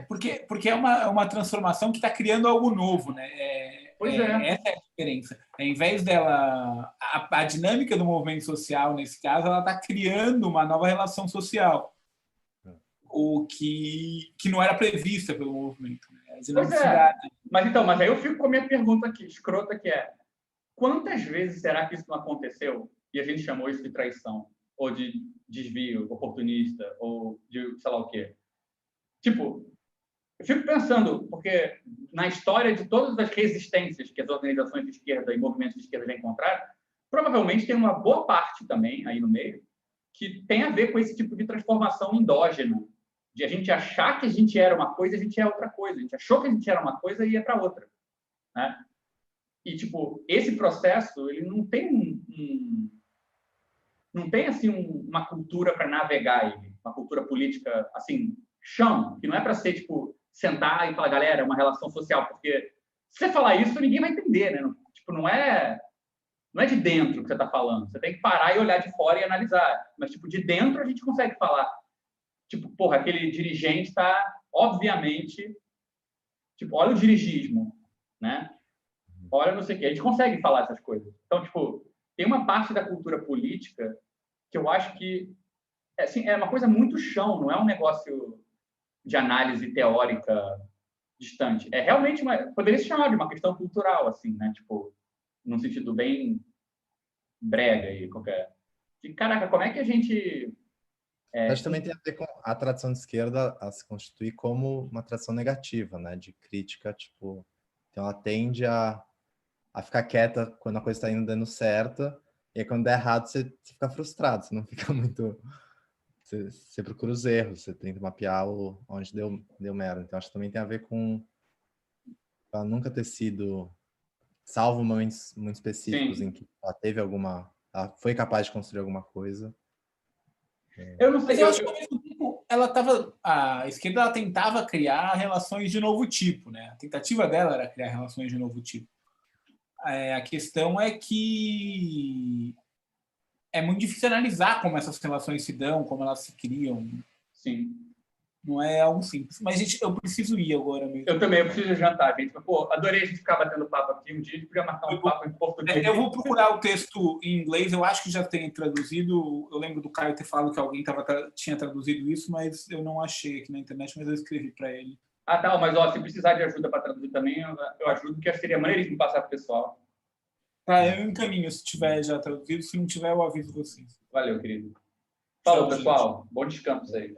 Speaker 4: Porque é uma transformação que está criando algo novo, né? Essa é a diferença. Ao invés dela... A dinâmica do movimento social, nesse caso, ela está criando uma nova relação social. O que não era prevista pelo movimento. Né? A dinamicidade.
Speaker 1: Mas aí eu fico com a minha pergunta aqui, escrota, que é: quantas vezes será que isso não aconteceu e a gente chamou isso de traição? Ou de desvio oportunista? Ou de sei lá o quê? Tipo, eu fico pensando, porque na história de todas as resistências que as organizações de esquerda e movimentos de esquerda já encontraram, provavelmente tem uma boa parte também aí no meio que tem a ver com esse tipo de transformação endógena, de a gente achar que a gente era uma coisa e a gente é outra coisa. A gente achou que a gente era uma coisa e ia para outra. Né? E, tipo, esse processo, ele não tem não tem, assim, uma cultura para navegar ele, uma cultura política, assim, chão, que não é para ser, tipo, sentar e falar, galera, é uma relação social, porque se você falar isso, ninguém vai entender, né? Tipo, não é de dentro que você está falando, você tem que parar e olhar de fora e analisar, mas, tipo, de dentro a gente consegue falar. Tipo, porra, aquele dirigente está, obviamente, tipo, olha o dirigismo, né? Olha não sei o quê. A gente consegue falar essas coisas. Então, tipo, tem uma parte da cultura política que eu acho que assim, é uma coisa muito chão, não é um negócio de análise teórica distante. É realmente poderia se chamar de uma questão cultural, assim, né? Tipo, num sentido bem brega e qualquer. E, caraca, como é que a gente...
Speaker 3: Mas também tem a ver com a tradição de esquerda a se constituir como uma tradição negativa, né? De crítica, tipo... Então ela tende a ficar quieta quando a coisa está indo dando certo, e aí quando der errado você fica frustrado, você não fica muito... Você procura os erros, você tenta mapear onde deu merda. Então acho que também tem a ver com ela nunca ter sido, salvo momentos muito específicos em que ela teve ela foi capaz de construir alguma coisa.
Speaker 1: Eu não sei.
Speaker 4: Mas eu acho que ao mesmo tempo a esquerda ela tentava criar relações de novo tipo, né? A tentativa dela era criar relações de novo tipo. A questão é que é muito difícil analisar como essas relações se dão, como elas se criam.
Speaker 1: Sim.
Speaker 4: Não é algo simples. Mas, gente, eu preciso ir agora mesmo.
Speaker 1: Eu também, eu preciso jantar, gente. Mas, pô, adorei a gente ficar batendo papo aqui. Um dia a gente podia marcar um papo em português.
Speaker 4: Eu vou procurar o texto em inglês. Eu acho que já tem traduzido. Eu lembro do Caio ter falado que alguém tinha traduzido isso, mas eu não achei aqui na internet, mas eu escrevi para ele.
Speaker 1: Ah, tá. Mas, ó, se precisar de ajuda para traduzir também, eu ajudo, porque acho que seria maneiríssimo passar para o pessoal.
Speaker 4: Tá, eu encaminho se tiver já traduzido. Se não tiver, eu aviso vocês.
Speaker 1: Valeu, querido. Falou,
Speaker 4: Tchau,
Speaker 1: pessoal.
Speaker 4: gente.
Speaker 1: Bom descanso aí.